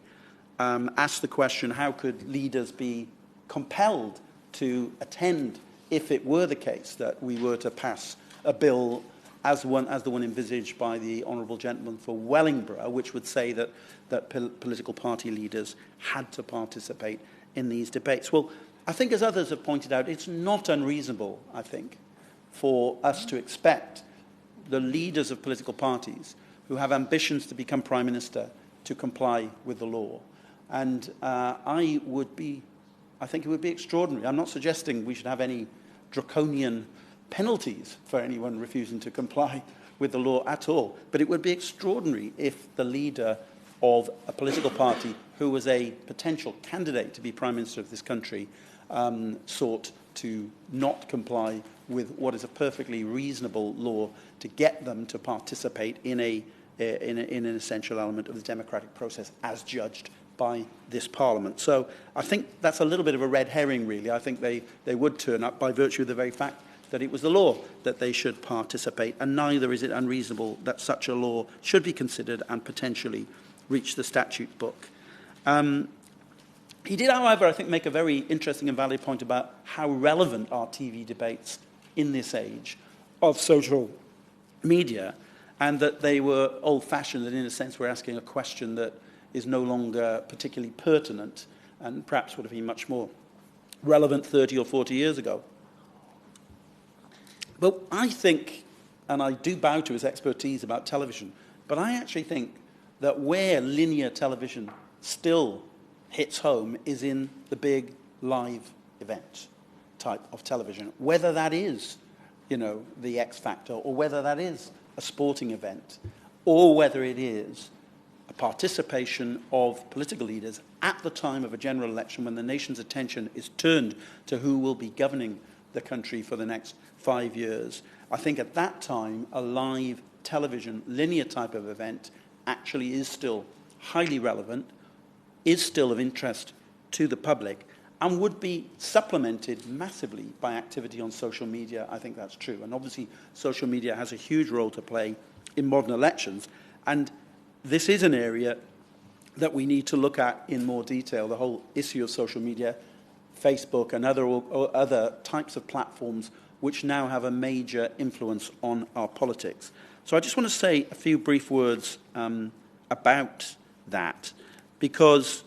asked the question, how could leaders be compelled to attend if it were the case that we were to pass a bill as the one envisaged by the honourable gentleman for Wellingborough, which would say that political party leaders had to participate in these debates. Well, I think, as others have pointed out, it's not unreasonable, I think, for us to expect the leaders of political parties who have ambitions to become Prime Minister to comply with the law. And I think it would be extraordinary. I'm not suggesting we should have any draconian penalties for anyone refusing to comply with the law at all, but it would be extraordinary if the leader of a political party who was a potential candidate to be Prime Minister of this country sought to not comply with what is a perfectly reasonable law to get them to participate in an essential element of the democratic process as judged by this Parliament. So I think that's a little bit of a red herring, really. I think they would turn up by virtue of the very fact that it was the law that they should participate, and neither is it unreasonable that such a law should be considered and potentially reach the statute book. He did, however, I think, make a very interesting and valid point about how relevant are TV debates in this age of social media, and that they were old-fashioned, and in a sense we're asking a question that is no longer particularly pertinent and perhaps would have been much more relevant 30 or 40 years ago. But I think, and I do bow to his expertise about television, but I actually think that where linear television still hits home is in the big live event type of television, whether that is, the X Factor, or whether that is a sporting event, or whether it is a participation of political leaders at the time of a general election when the nation's attention is turned to who will be governing the country for the next 5 years. I think at that time, a live television, linear type of event actually is still highly relevant, is still of interest to the public, and would be supplemented massively by activity on social media. I think that's true. And obviously, social media has a huge role to play in modern elections. And this is an area that we need to look at in more detail, the whole issue of social media, Facebook and other types of platforms which now have a major influence on our politics. So I just want to say a few brief words about that, because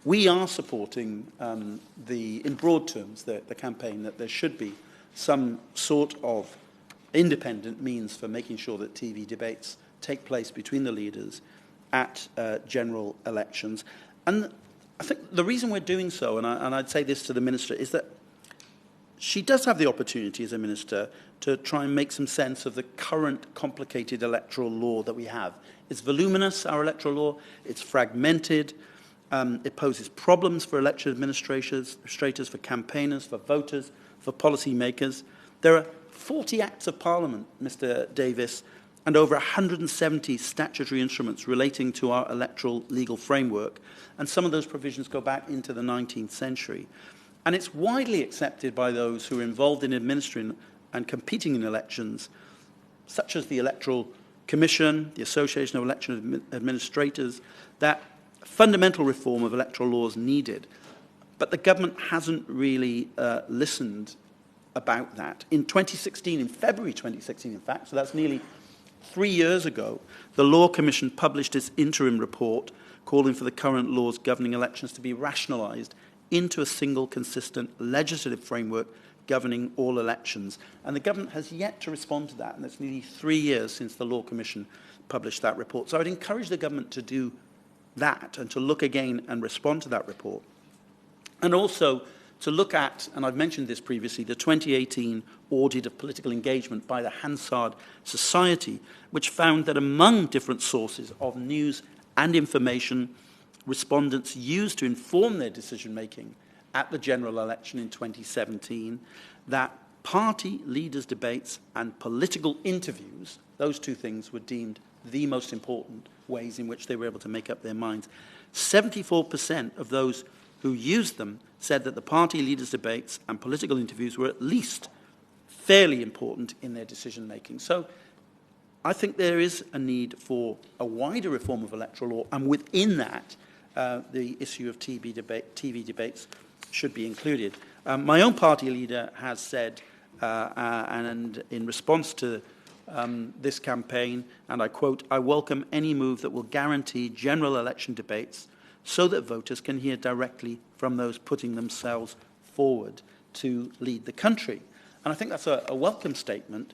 we are supporting, in broad terms, the campaign that there should be some sort of independent means for making sure that TV debates take place between the leaders at general elections. And I think the reason we're doing so, and I'd say this to the Minister, is that she does have the opportunity as a Minister to try and make some sense of the current complicated electoral law that we have. It's voluminous, our electoral law. It's fragmented. It poses problems for election administrators, for campaigners, for voters, for policy makers. There are 40 Acts of Parliament, Mr. Davis, and over 170 statutory instruments relating to our electoral legal framework. And some of those provisions go back into the 19th century. And it's widely accepted by those who are involved in administering and competing in elections, such as the Electoral Commission, the Association of Election Administrators, that fundamental reform of electoral law is needed. But the government hasn't really listened about that. In 2016, in February 2016, in fact, so that's nearly 3 years ago, the Law Commission published its interim report calling for the current laws governing elections to be rationalised into a single, consistent legislative framework governing all elections. And the government has yet to respond to that, and it's nearly 3 years since the Law Commission published that report. So I'd encourage the government to do that and to look again and respond to that report. And also to look at, and I've mentioned this previously, the 2018 audit of political engagement by the Hansard Society, which found that among different sources of news and information respondents used to inform their decision-making at the general election in 2017, that party leaders' debates and political interviews, those two things were deemed the most important ways in which they were able to make up their minds. 74% of those who used them said that the party leaders' debates and political interviews were at least fairly important in their decision-making. So I think there is a need for a wider reform of electoral law, and within that, the issue of TV debates should be included. My own party leader has said, and in response to this campaign, and I quote, "I welcome any move that will guarantee general election debates so that voters can hear directly from those putting themselves forward to lead the country." And I think that's a welcome statement,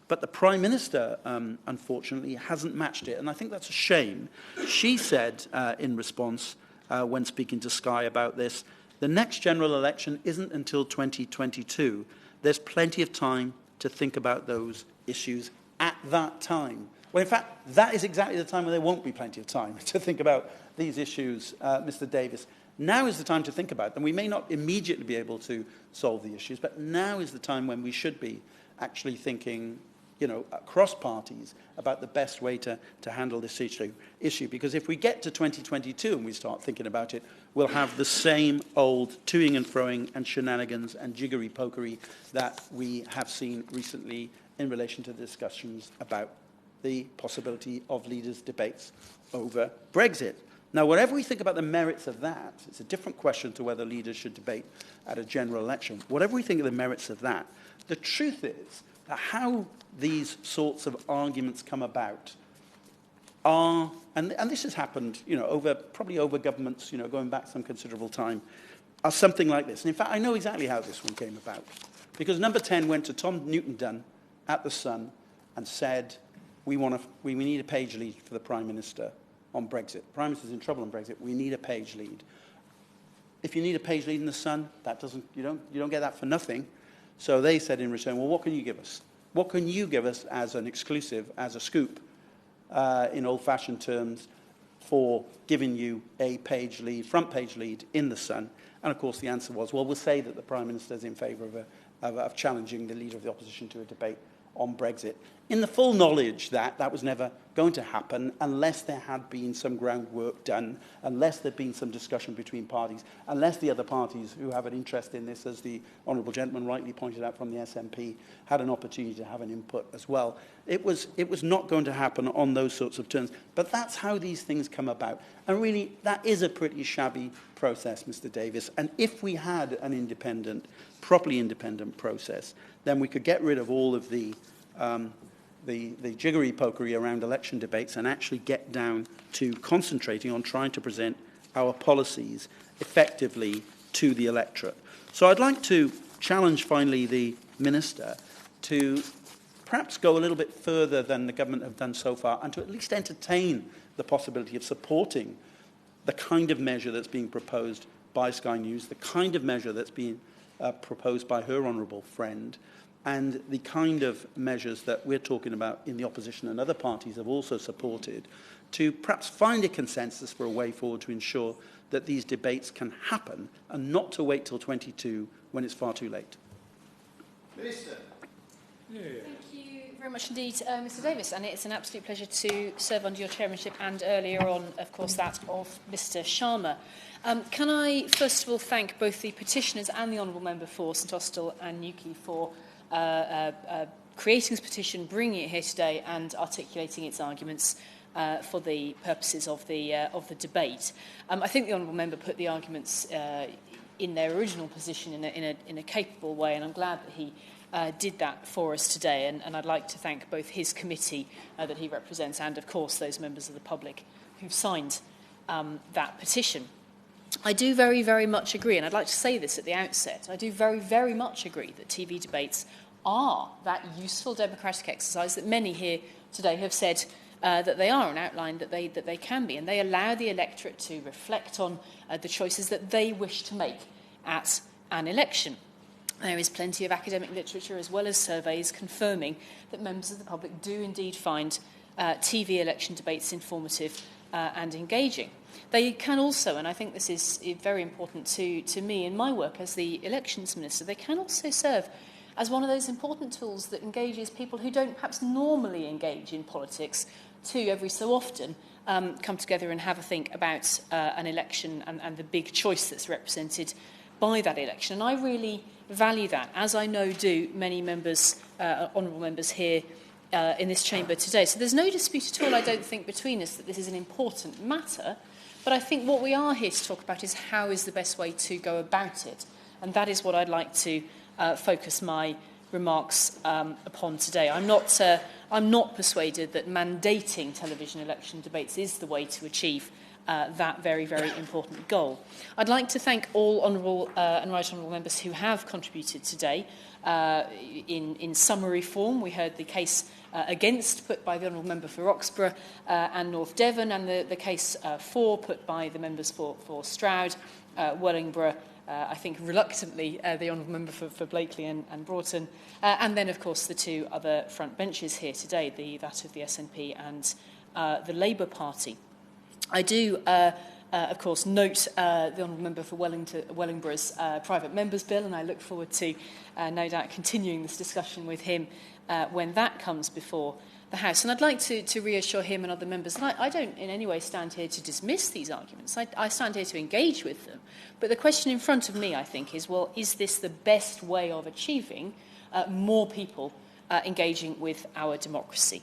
but the Prime Minister, unfortunately, hasn't matched it, and I think that's a shame. She said in response, when speaking to Sky about this, the next general election isn't until 2022. There's plenty of time to think about those issues at that time. Well, in fact, that is exactly the time when there won't be plenty of time to think about these issues, Mr. Davis. Now is the time to think about them. We may not immediately be able to solve the issues, but now is the time when we should be actually thinking, you know, across parties about the best way to handle this issue. Because if we get to 2022 and we start thinking about it, we'll have the same old toing and froing and shenanigans and jiggery-pokery that we have seen recently in relation to the discussions about the possibility of leaders' debates over Brexit. Now, whatever we think about the merits of that, it's a different question to whether leaders should debate at a general election. Whatever we think of the merits of that, the truth is that how these sorts of arguments come about are, and this has happened, you know, probably over governments, you know, going back some considerable time, are something like this. And in fact, I know exactly how this one came about. Because Number 10 went to Tom Newton-Dunn at The Sun and said, we need a page lead for the Prime Minister on Brexit. The Prime Minister's in trouble on Brexit. We need a page lead. If you need a page lead in The Sun, you don't get that for nothing. So they said in return, well, what can you give us? What can you give us as an exclusive, as a scoop, in old-fashioned terms, for giving you a page lead, front page lead in The Sun? And of course the answer was, well, we'll say that the Prime Minister is in favour of challenging the Leader of the Opposition to a debate on Brexit, in the full knowledge that that was never going to happen unless there had been some groundwork done, unless there had been some discussion between parties, unless the other parties who have an interest in this, as the Honourable Gentleman rightly pointed out from the SNP, had an opportunity to have an input as well. It was not going to happen on those sorts of terms. But that's how these things come about. And really, that is a pretty shabby process, Mr. Davis. And if we had an independent, properly independent process, then we could get rid of all of the jiggery-pokery around election debates and actually get down to concentrating on trying to present our policies effectively to the electorate. So I'd like to challenge finally the Minister to perhaps go a little bit further than the government have done so far and to at least entertain the possibility of supporting the kind of measure that's being proposed by Sky News, the kind of measure that's being proposed by her honourable friend, and the kind of measures that we're talking about in the opposition and other parties have also supported, to perhaps find a consensus for a way forward to ensure that these debates can happen and not to wait till 22 when it's far too late. Minister. Thank you very much indeed, Mr. Davis, and it's an absolute pleasure to serve under your chairmanship and earlier on, of course, that of Mr. Sharma. Can I first of all thank both the petitioners and the Honourable Member for St Austell and Newquay for creating this petition, bringing it here today and articulating its arguments for the purposes of the debate. I think the Honourable Member put the arguments in their original position in a capable way, and I'm glad that he did that for us today, and I'd like to thank both his committee that he represents and, of course, those members of the public who've signed that petition. I do very, very much agree, and I'd like to say this at the outset, I do very, very much agree that TV debates are that useful democratic exercise that many here today have said that they are, and outlined that they can be, and they allow the electorate to reflect on the choices that they wish to make at an election. There is plenty of academic literature as well as surveys confirming that members of the public do indeed find TV election debates informative and engaging. They can also, and I think this is very important to me in my work as the Elections Minister, they can also serve as one of those important tools that engages people who don't perhaps normally engage in politics to every so often come together and have a think about an election and the big choice that's represented by that election. And I really value that, as I know do many members, honourable members here in this chamber today. So there's no dispute at all, I don't think, between us that this is an important matter. But I think what we are here to talk about is how is the best way to go about it. And that is what I'd like to focus my remarks upon today. I'm not persuaded that mandating television election debates is the way to achieve that very, very important goal. I'd like to thank all honourable and right honourable members who have contributed today. In summary form, we heard the case against put by the honourable member for Roxburgh and North Devon, and the case for put by the members for Stroud, Wellingborough, I think reluctantly the honourable member for Blakely and Broughton, and then of course the two other front benches here today, that of the SNP and the Labour Party. I do of course, note the honourable member for Wellingborough's private members' bill, and I look forward to, no doubt, continuing this discussion with him when that comes before the House. And I'd like to reassure him and other members that I don't in any way stand here to dismiss these arguments. I stand here to engage with them. But the question in front of me, I think, is, well, is this the best way of achieving more people engaging with our democracy?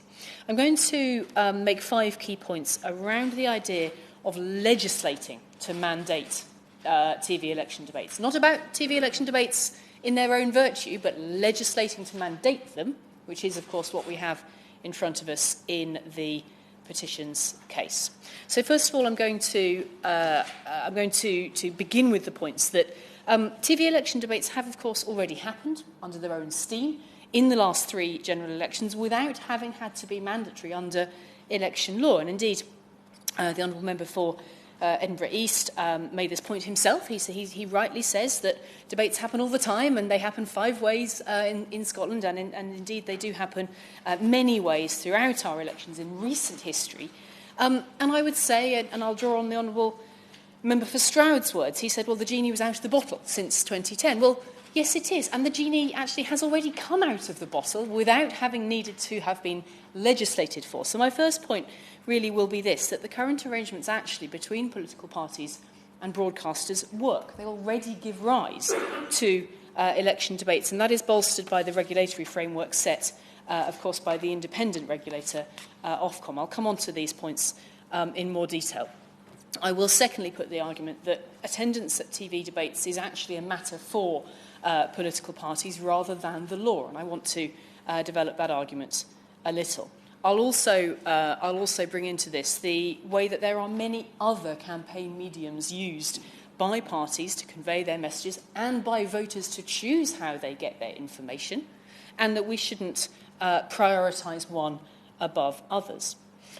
I'm going to make 5 key points around the idea of legislating to mandate TV election debates. Not about TV election debates in their own virtue, but legislating to mandate them, which is, of course, what we have in front of us in the petitions case. So, first of all, I'm going to begin with the points that TV election debates have, of course, already happened under their own steam in the last 3 general elections without having had to be mandatory under election law. And indeed, the honourable member for Edinburgh East made this point himself. He rightly says that debates happen all the time, and they happen 5 ways in Scotland, and indeed they do happen many ways throughout our elections in recent history. And I would say, and I'll draw on the honourable member for Stroud's words, he said, well, the genie was out of the bottle since 2010. Well, yes, it is, and the genie actually has already come out of the bottle without having needed to have been legislated for. So my first point really will be this, that the current arrangements actually between political parties and broadcasters work. They already give rise to election debates, and that is bolstered by the regulatory framework set, of course, by the independent regulator, Ofcom. I'll come on to these points in more detail. I will secondly put the argument that attendance at TV debates is actually a matter for political parties rather than the law, and I want to develop that argument a little. I'll also bring into this the way that there are many other campaign mediums used by parties to convey their messages and by voters to choose how they get their information, and that we shouldn't prioritise one above others.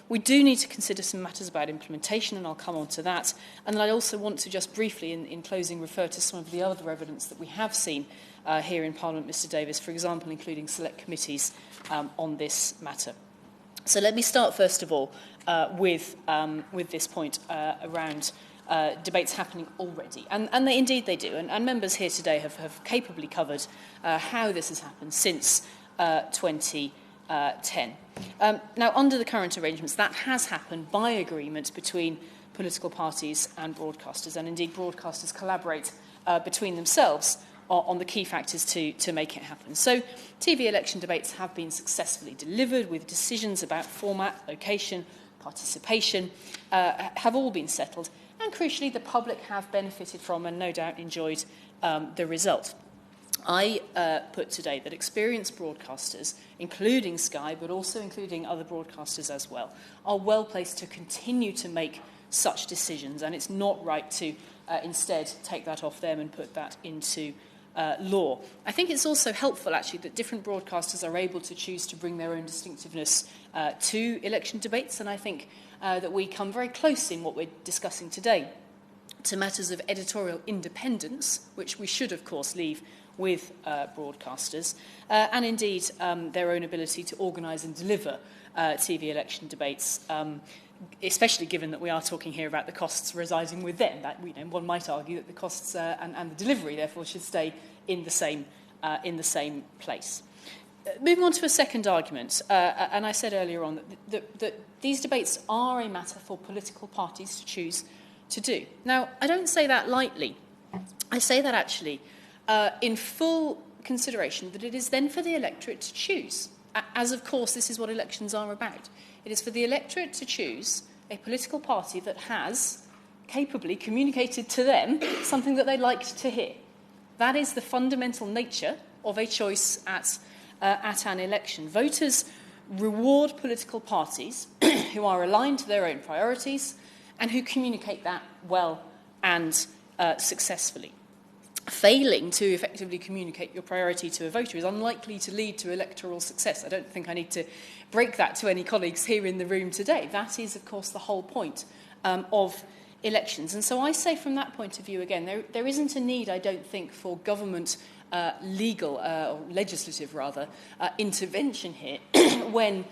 We do need to consider some matters about implementation, and I'll come on to that. And I also want to just briefly, in closing, refer to some of the other evidence that we have seen here in Parliament, Mr Davis, for example, including select committees on this matter. So let me start, first of all, with this point around debates happening already. And indeed they do. And members here today have capably covered how this has happened since 2010. Now, under the current arrangements, that has happened by agreement between political parties and broadcasters. And indeed, broadcasters collaborate between themselves on the key factors to make it happen. So TV election debates have been successfully delivered with decisions about format, location, participation, have all been settled. And crucially, the public have benefited from and no doubt enjoyed the result. I put today that experienced broadcasters, including Sky, but also including other broadcasters as well, are well placed to continue to make such decisions, and it's not right to instead take that off them and put that into law. I think it's also helpful, actually, that different broadcasters are able to choose to bring their own distinctiveness to election debates, and I think that we come very close in what we're discussing today to matters of editorial independence, which we should, of course, leave with broadcasters, and indeed their own ability to organise and deliver TV election debates, especially given that we are talking here about the costs residing with them. That, one might argue that the costs and the delivery, therefore, should stay in the same place. Moving on to a second argument, and I said earlier on that these debates are a matter for political parties to choose to do. Now, I don't say that lightly. I say that actually in full consideration that it is then for the electorate to choose, as of course this is what elections are about. It is for the electorate to choose a political party that has capably communicated to them something that they liked to hear. That is the fundamental nature of a choice at an election. Voters reward political parties who are aligned to their own priorities and who communicate that well and successfully. Failing to effectively communicate your priority to a voter is unlikely to lead to electoral success. I don't think I need to break that to any colleagues here in the room today. That is, of course, the whole point of elections. And so I say from that point of view, again, there isn't a need, I don't think, for government legal, or legislative rather, intervention here when,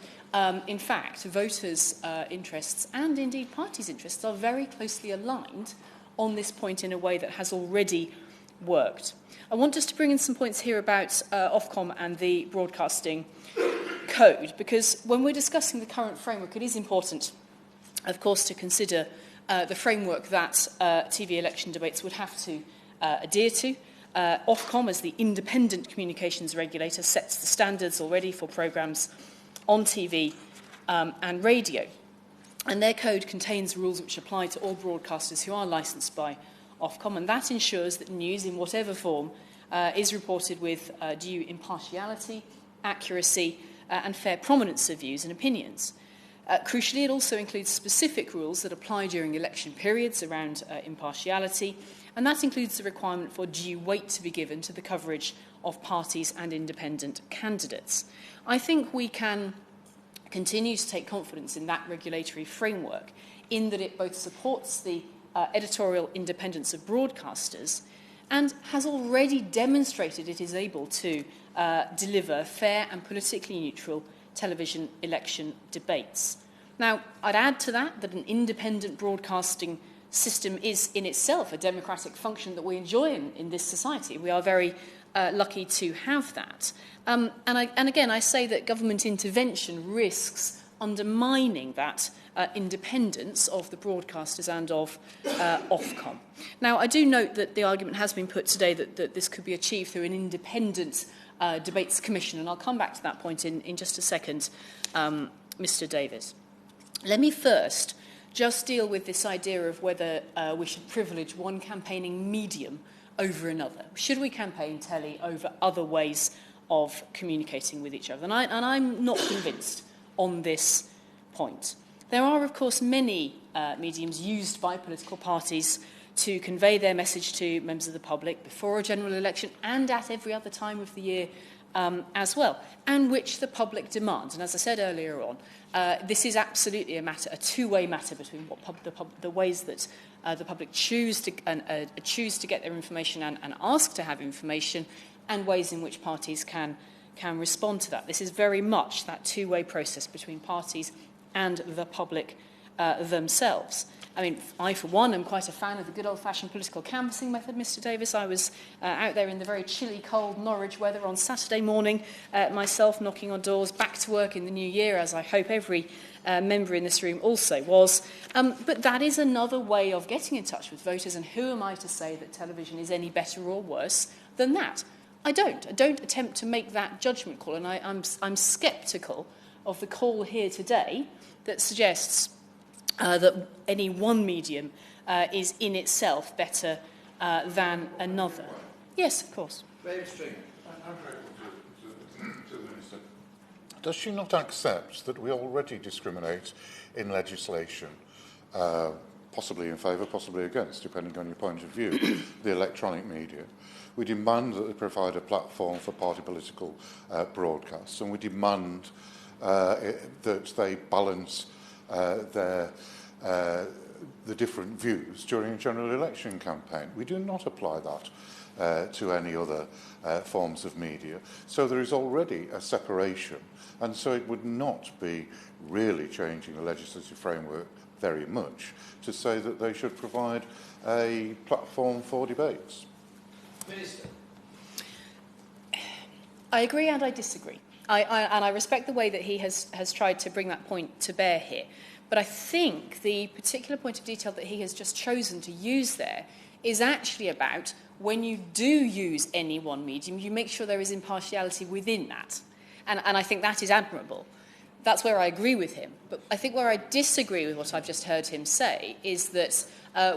in fact, voters' interests and indeed parties' interests are very closely aligned on this point in a way that has already worked. I want us to bring in some points here about Ofcom and the broadcasting code, because when we're discussing the current framework, it is important, of course, to consider the framework that TV election debates would have to adhere to. Ofcom, as the independent communications regulator, sets the standards already for programmes on TV and radio. And their code contains rules which apply to all broadcasters who are licensed by Ofcom, and that ensures that news in whatever form is reported with due impartiality, accuracy and fair prominence of views and opinions. Crucially, it also includes specific rules that apply during election periods around impartiality, and that includes the requirement for due weight to be given to the coverage of parties and independent candidates. I think we can continue to take confidence in that regulatory framework, in that it both supports the editorial independence of broadcasters and has already demonstrated it is able to deliver fair and politically neutral television election debates. Now, I'd add to that an independent broadcasting system is in itself a democratic function that we enjoy in this society. We are very lucky to have that. And again, I say that government intervention risks undermining that independence of the broadcasters and of Ofcom. Now, I do note that the argument has been put today that this could be achieved through an independent debates commission, and I'll come back to that point in just a second, Mr. Davis. Let me first just deal with this idea of whether we should privilege one campaigning medium over another. Should we campaign telly over other ways of communicating with each other? And I'm not convinced on this point. There are, of course, many mediums used by political parties to convey their message to members of the public before a general election and at every other time of the year as well, and which the public demands. And as I said earlier on, this is absolutely a two-way matter between what the ways that the public choose to get their information and ask to have information, and ways in which parties can respond to that. This is very much that two-way process between parties and the public themselves. I mean, I, for one, am quite a fan of the good old-fashioned political canvassing method, Mr. Davis. I was out there in the very chilly, cold Norwich weather on Saturday morning, myself knocking on doors, back to work in the new year, as I hope every member in this room also was. But that is another way of getting in touch with voters, and who am I to say that television is any better or worse than that? I don't attempt to make that judgment call, and I'm sceptical of the call here today that suggests that any one medium is in itself better than another. Yes, of course. Does she not accept that we already discriminate in legislation, possibly in favour, possibly against, depending on your point of view, the electronic media? We demand that they provide a platform for party political broadcasts, and we demand that they balance the different views during a general election campaign. We do not apply that to any other forms of media. So there is already a separation, and so it would not be really changing the legislative framework very much to say that they should provide a platform for debates. Minister. I agree and I disagree. And I respect the way that he has tried to bring that point to bear here. But I think the particular point of detail that he has just chosen to use there is actually about when you do use any one medium, you make sure there is impartiality within that. And I think that is admirable. That's where I agree with him. But I think where I disagree with what I've just heard him say is that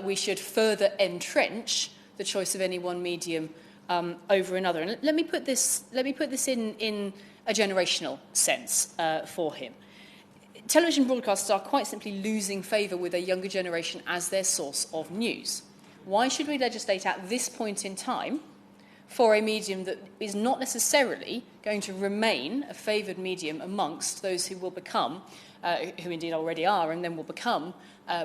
we should further entrench the choice of any one medium over another. And let me put this in a generational sense for him. television broadcasters are quite simply losing favour with a younger generation as their source of news. Why should we legislate at this point in time for a medium that is not necessarily going to remain a favoured medium amongst those who will become, who indeed already are, and then will become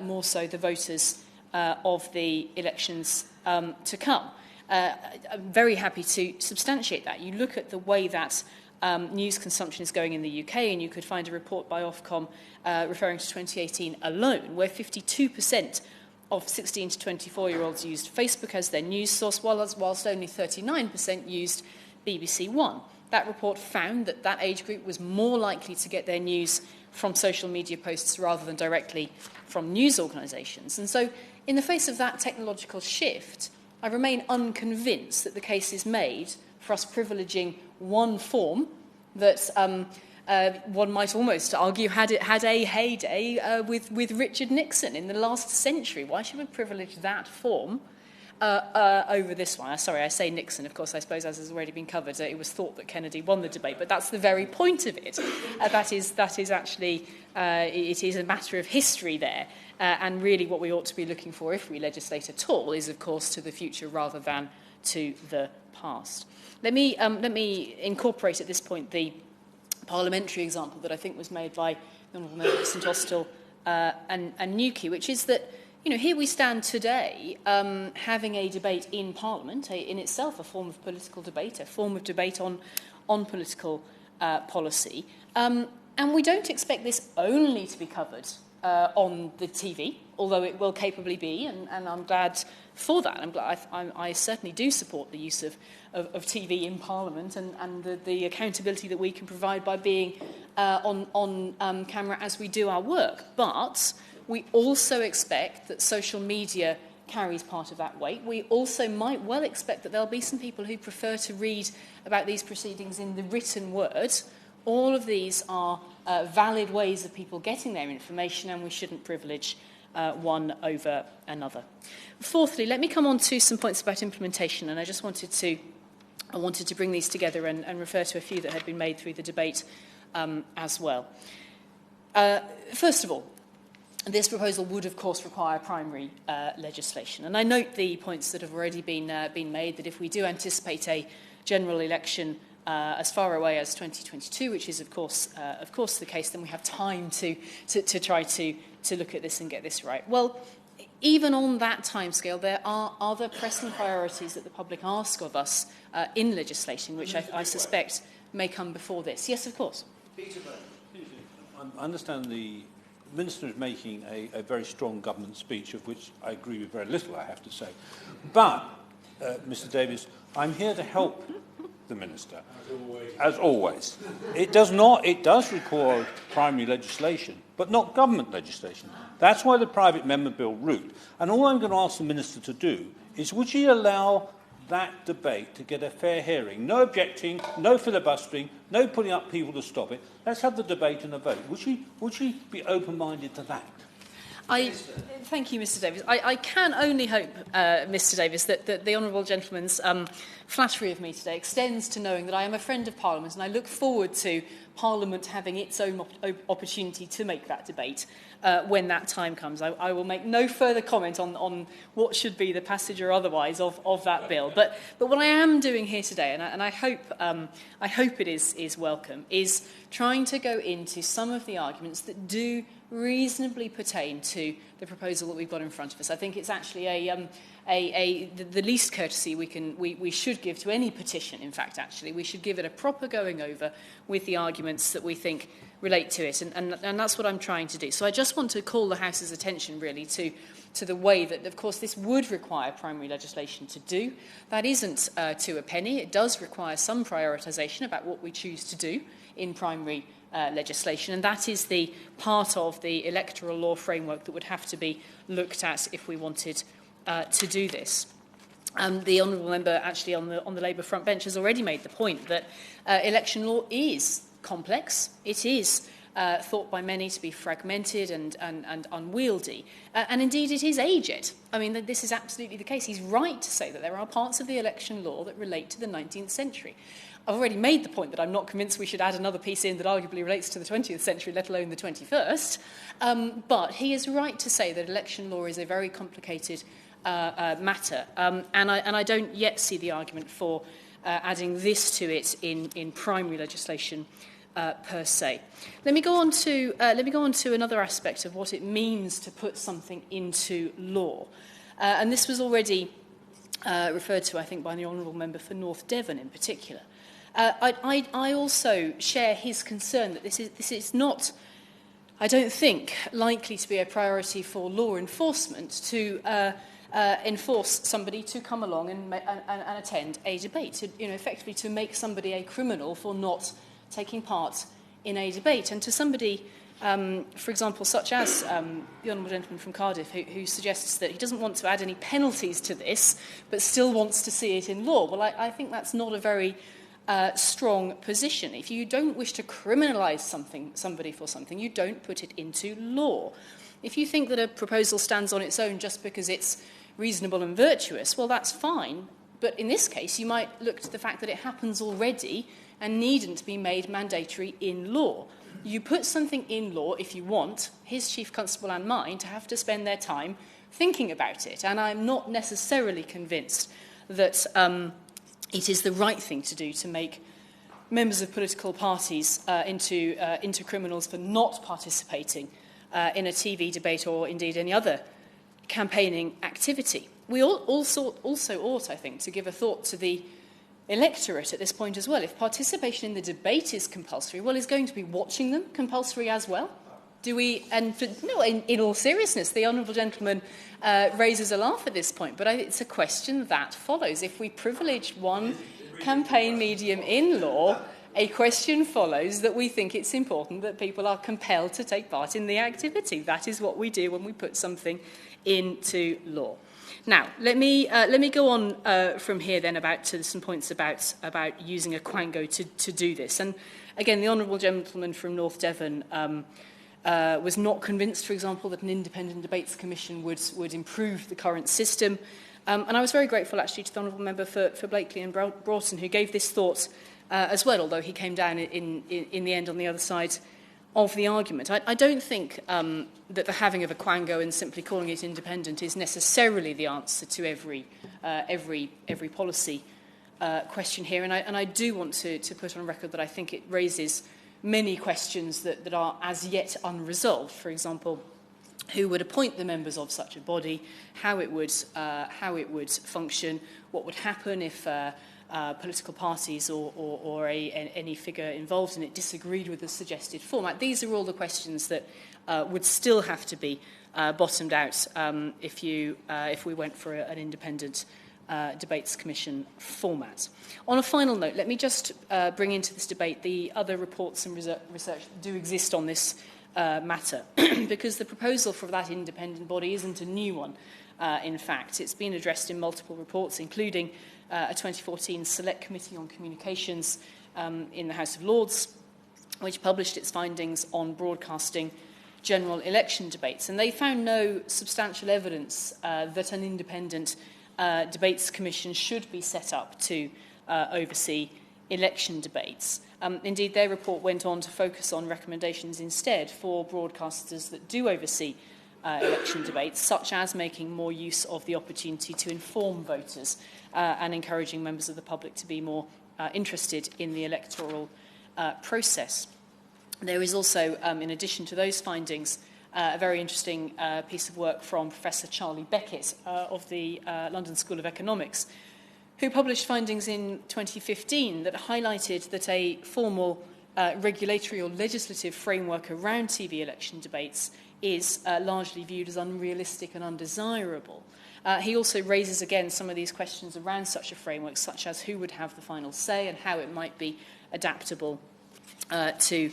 more so the voters of the elections to come? I'm very happy to substantiate that. You look at the way that news consumption is going in the UK, and you could find a report by Ofcom referring to 2018 alone, where 52% of 16 to 24-year-olds used Facebook as their news source, whilst only 39% used BBC One. That report found that that age group was more likely to get their news from social media posts rather than directly from news organisations. And so, in the face of that technological shift, I remain unconvinced that the case is made for us privileging one form that one might almost argue had a heyday with Richard Nixon in the last century. Why should we privilege that form over this one? Sorry, I say Nixon, of course, I suppose, as has already been covered. It was thought that Kennedy won the debate, but that's the very point of it. That is actually, it is a matter of history there. And really what we ought to be looking for, if we legislate at all, is, of course, to the future rather than to the past. Let me incorporate at this point the parliamentary example that I think was made by the Honourable Member St Austell and Newquay, which is that, you know, here we stand today having a debate in Parliament, in itself a form of political debate, a form of debate on political policy, and we don't expect this only to be covered on the TV, although it will capably be, and I'm glad for that. I certainly do support the use of TV in Parliament and the accountability that we can provide by being on camera as we do our work. But we also expect that social media carries part of that weight. We also might well expect that there'll be some people who prefer to read about these proceedings in the written word. All of these are valid ways of people getting their information, and we shouldn't privilege one over another. Fourthly, let me come on to some points about implementation, and I just wanted to bring these together and refer to a few that had been made through the debate as well. First of all, this proposal would, of course, require primary legislation, and I note the points that have already been made, that if we do anticipate a general election as far away as 2022, which is, of course, the case, then we have time to try to look at this and get this right. Well, even on that timescale, there are other pressing priorities that the public ask of us in legislation, which I suspect may come before this. Yes, of course. I understand the Minister is making a very strong government speech, of which I agree with very little, I have to say. But, Mr Davies, I'm here to help the Minister, as always. It does require primary legislation, but not government legislation. That's why the private member bill route. And all I'm going to ask the Minister to do is, would she allow that debate to get a fair hearing? No objecting, no filibustering, no putting up people to stop it. Let's have the debate and a vote. Would she be open-minded to that? Thank you, Mr Davies. I can only hope, Mr Davies, that the honourable gentleman's flattery of me today extends to knowing that I am a friend of Parliament, and I look forward to Parliament having its own opportunity to make that debate when that time comes. I will make no further comment on what should be the passage or otherwise of that bill. But what I am doing here today, and I hope it is welcome, is trying to go into some of the arguments that do reasonably pertain to the proposal that we've got in front of us. I think it's actually the least courtesy we should give to any petition. In fact, actually, we should give it a proper going over with the arguments that we think relate to it, and that's what I'm trying to do. So I just want to call the House's attention really to the way that, of course, this would require primary legislation to do. That isn't to a penny. It does require some prioritisation about what we choose to do in primary legislation, and that is the part of the electoral law framework that would have to be looked at if we wanted to do this. The honourable member actually on the Labour front bench has already made the point that election law is complex. It is thought by many to be fragmented and unwieldy. And indeed, it is aged. I mean, this is absolutely the case. He's right to say that there are parts of the election law that relate to the 19th century. I've already made the point that I'm not convinced we should add another piece in that arguably relates to the 20th century, let alone the 21st. But he is right to say that election law is a very complicated matter. And I don't yet see the argument for adding this to it in primary legislation per se. Let me go on to another aspect of what it means to put something into law. And this was already referred to, I think, by the Honourable Member for North Devon in particular. I also share his concern that this is not, I don't think, likely to be a priority for law enforcement to enforce somebody to come along and attend a debate, to, effectively to make somebody a criminal for not taking part in a debate. And to somebody, for example, such as the Honourable Gentleman from Cardiff, who suggests that he doesn't want to add any penalties to this, but still wants to see it in law. Well, I think that's not a very strong position. If you don't wish to criminalise somebody for something, you don't put it into law. If you think that a proposal stands on its own just because it's reasonable and virtuous, well, that's fine. But in this case, you might look to the fact that it happens already and needn't be made mandatory in law. You put something in law if you want his Chief Constable and mine to have to spend their time thinking about it. And I'm not necessarily convinced that it is the right thing to do to make members of political parties into criminals for not participating in a TV debate or indeed any other campaigning activity. We also ought, I think, to give a thought to the electorate at this point as well. If participation in the debate is compulsory, well, is going to be watching them compulsory as well? Do we? And no, in all seriousness, the Honourable Gentleman raises a laugh at this point, but it's a question that follows. If we privilege one campaign medium in law, a question follows that we think it's important that people are compelled to take part in the activity. That is what we do when we put something into law. Now, let me go on from here then to some points about using a quango to do this. And again, the Honourable Gentleman from North Devon was not convinced, for example, that an independent debates commission would improve the current system. And I was very grateful, actually, to the Honourable Member for Blakely and Broughton, who gave this thought as well, although he came down in the end on the other side of the argument. I don't think that the having of a quango and simply calling it independent is necessarily the answer to every policy question here. And I do want to put on record that I think it raises many questions that are as yet unresolved. For example, who would appoint the members of such a body, how it would function, what would happen if political parties or any figure involved in it disagreed with the suggested format. These are all the questions that would still have to be bottomed out if we went for an independent debates commission format. On a final note, let me just bring into this debate the other reports and research that do exist on this matter, because the proposal for that independent body isn't a new one. In fact, it's been addressed in multiple reports, including a 2014 Select Committee on Communications in the House of Lords, which published its findings on broadcasting general election debates. And they found no substantial evidence that an independent debates commission should be set up to oversee election debates. Indeed, their report went on to focus on recommendations instead for broadcasters that do oversee election debates, such as making more use of the opportunity to inform voters and encouraging members of the public to be more interested in the electoral process. There is also, in addition to those findings, a very interesting piece of work from Professor Charlie Beckett of the London School of Economics, who published findings in 2015 that highlighted that a formal regulatory or legislative framework around TV election debates is largely viewed as unrealistic and undesirable. He also raises again some of these questions around such a framework, such as who would have the final say and how it might be adaptable to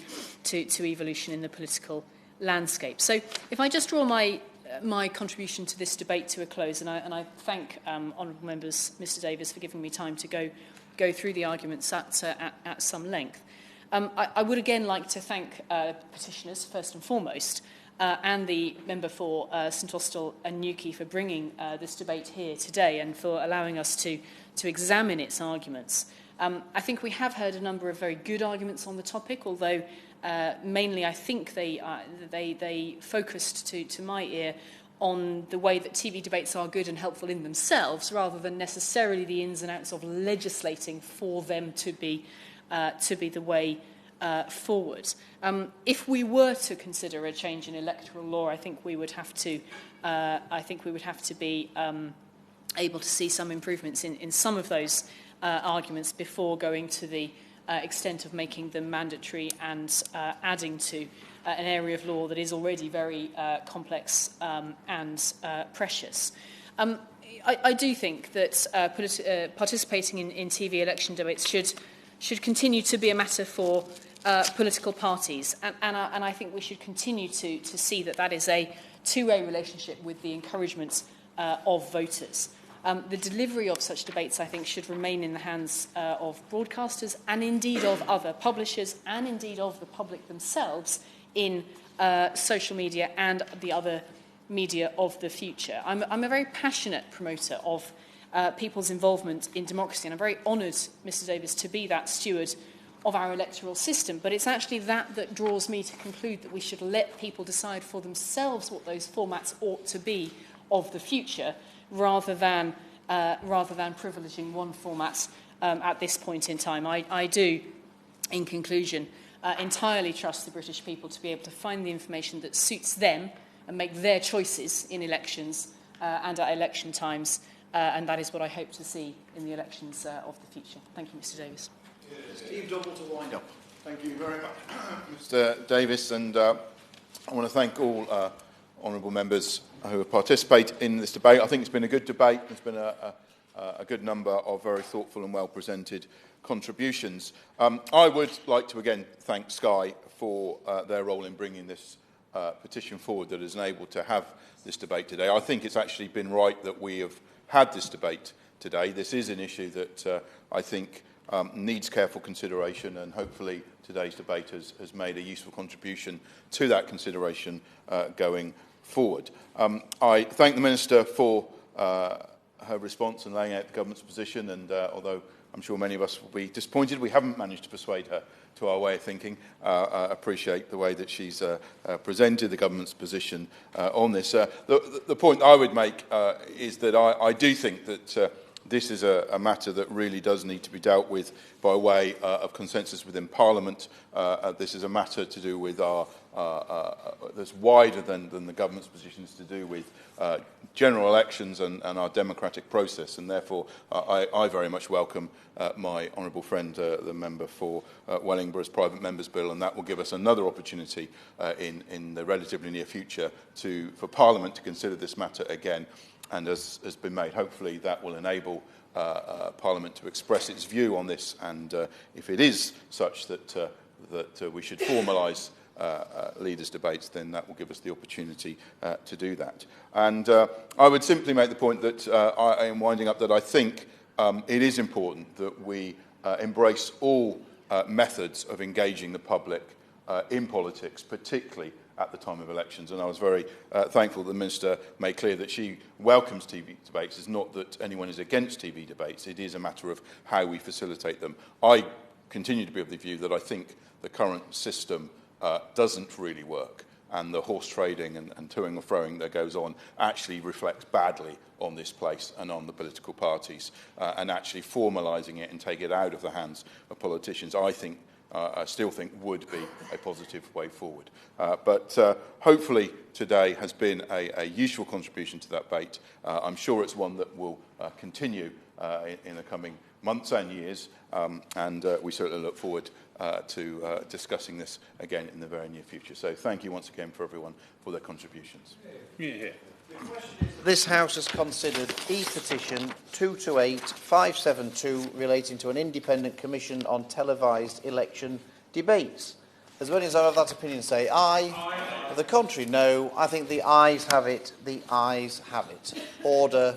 evolution in the political landscape. So if I just draw my contribution to this debate to a close, and I thank honourable members, Mr Davis, for giving me time to go through the arguments at some length. I would again like to thank petitioners, first and foremost, and the member for St Austell and Newquay for bringing this debate here today and for allowing us to examine its arguments. I think we have heard a number of very good arguments on the topic, although mainly I think they focused, to my ear, on the way that TV debates are good and helpful in themselves, rather than necessarily the ins and outs of legislating for them to be the way forward. If we were to consider a change in electoral law, I think we would have to be able to see some improvements in some of those arguments before going to the extent of making them mandatory and adding to an area of law that is already very complex and precious. I do think that participating in TV election debates should continue to be a matter for political parties, and I think we should continue to see that is a two-way relationship with the encouragement of voters. The delivery of such debates, I think, should remain in the hands of broadcasters and indeed of other publishers and indeed of the public themselves in social media and the other media of the future. I'm a very passionate promoter of people's involvement in democracy, and I'm very honoured, Mr Davis, to be that steward of our electoral system. But it's actually that draws me to conclude that we should let people decide for themselves what those formats ought to be of the future, rather than privileging one format at this point in time. I do, in conclusion, entirely trust the British people to be able to find the information that suits them and make their choices in elections and at election times, and that is what I hope to see in the elections of the future. Thank you, Mr Davis. Steve Double to wind up. Thank you very much, Mr Davis, and I want to thank all honourable members who have participated in this debate. I think it's been a good debate. There's been a good number of very thoughtful and well-presented contributions. I would like to again thank Sky for their role in bringing this petition forward that has enabled to have this debate today. I think it's actually been right that we have had this debate today. This is an issue that I think needs careful consideration, and hopefully today's debate has made a useful contribution to that consideration going forward. I thank the Minister for her response and laying out the government's position, and although I'm sure many of us will be disappointed we haven't managed to persuade her to our way of thinking, I appreciate the way that she's presented the government's position on this. The point I would make is that I do think that this is a matter that really does need to be dealt with by way of consensus within Parliament. This is a matter to do with that's wider than the government's position, is to do with general elections and our democratic process, and therefore I very much welcome my honourable friend, the member for Wellingborough's Private Members Bill, and that will give us another opportunity in the relatively near future for Parliament to consider this matter again. And as has been made, hopefully that will enable Parliament to express its view on this, and if it is such that we should formalise leaders' debates, then that will give us the opportunity to do that. And I would simply make the point that I am winding up that I think it is important that we embrace all methods of engaging the public in politics, particularly at the time of elections. And I was very thankful that the Minister made clear that she welcomes TV debates. It's not that anyone is against TV debates. It is a matter of how we facilitate them. I continue to be of the view that I think the current system doesn't really work, and the horse trading and toing and froing that goes on actually reflects badly on this place and on the political parties, and actually formalising it and take it out of the hands of politicians, I still think would be a positive way forward. But hopefully today has been a useful contribution to that debate. I'm sure it's one that will continue in the coming months and years, and we certainly look forward to discussing this again in the very near future. So thank you once again for everyone for their contributions. Yeah. This House has considered e-petition 228572 relating to an independent commission on televised election debates. As many as are of that opinion say aye. Aye. The contrary, no. I think the ayes have it. The ayes have it. Order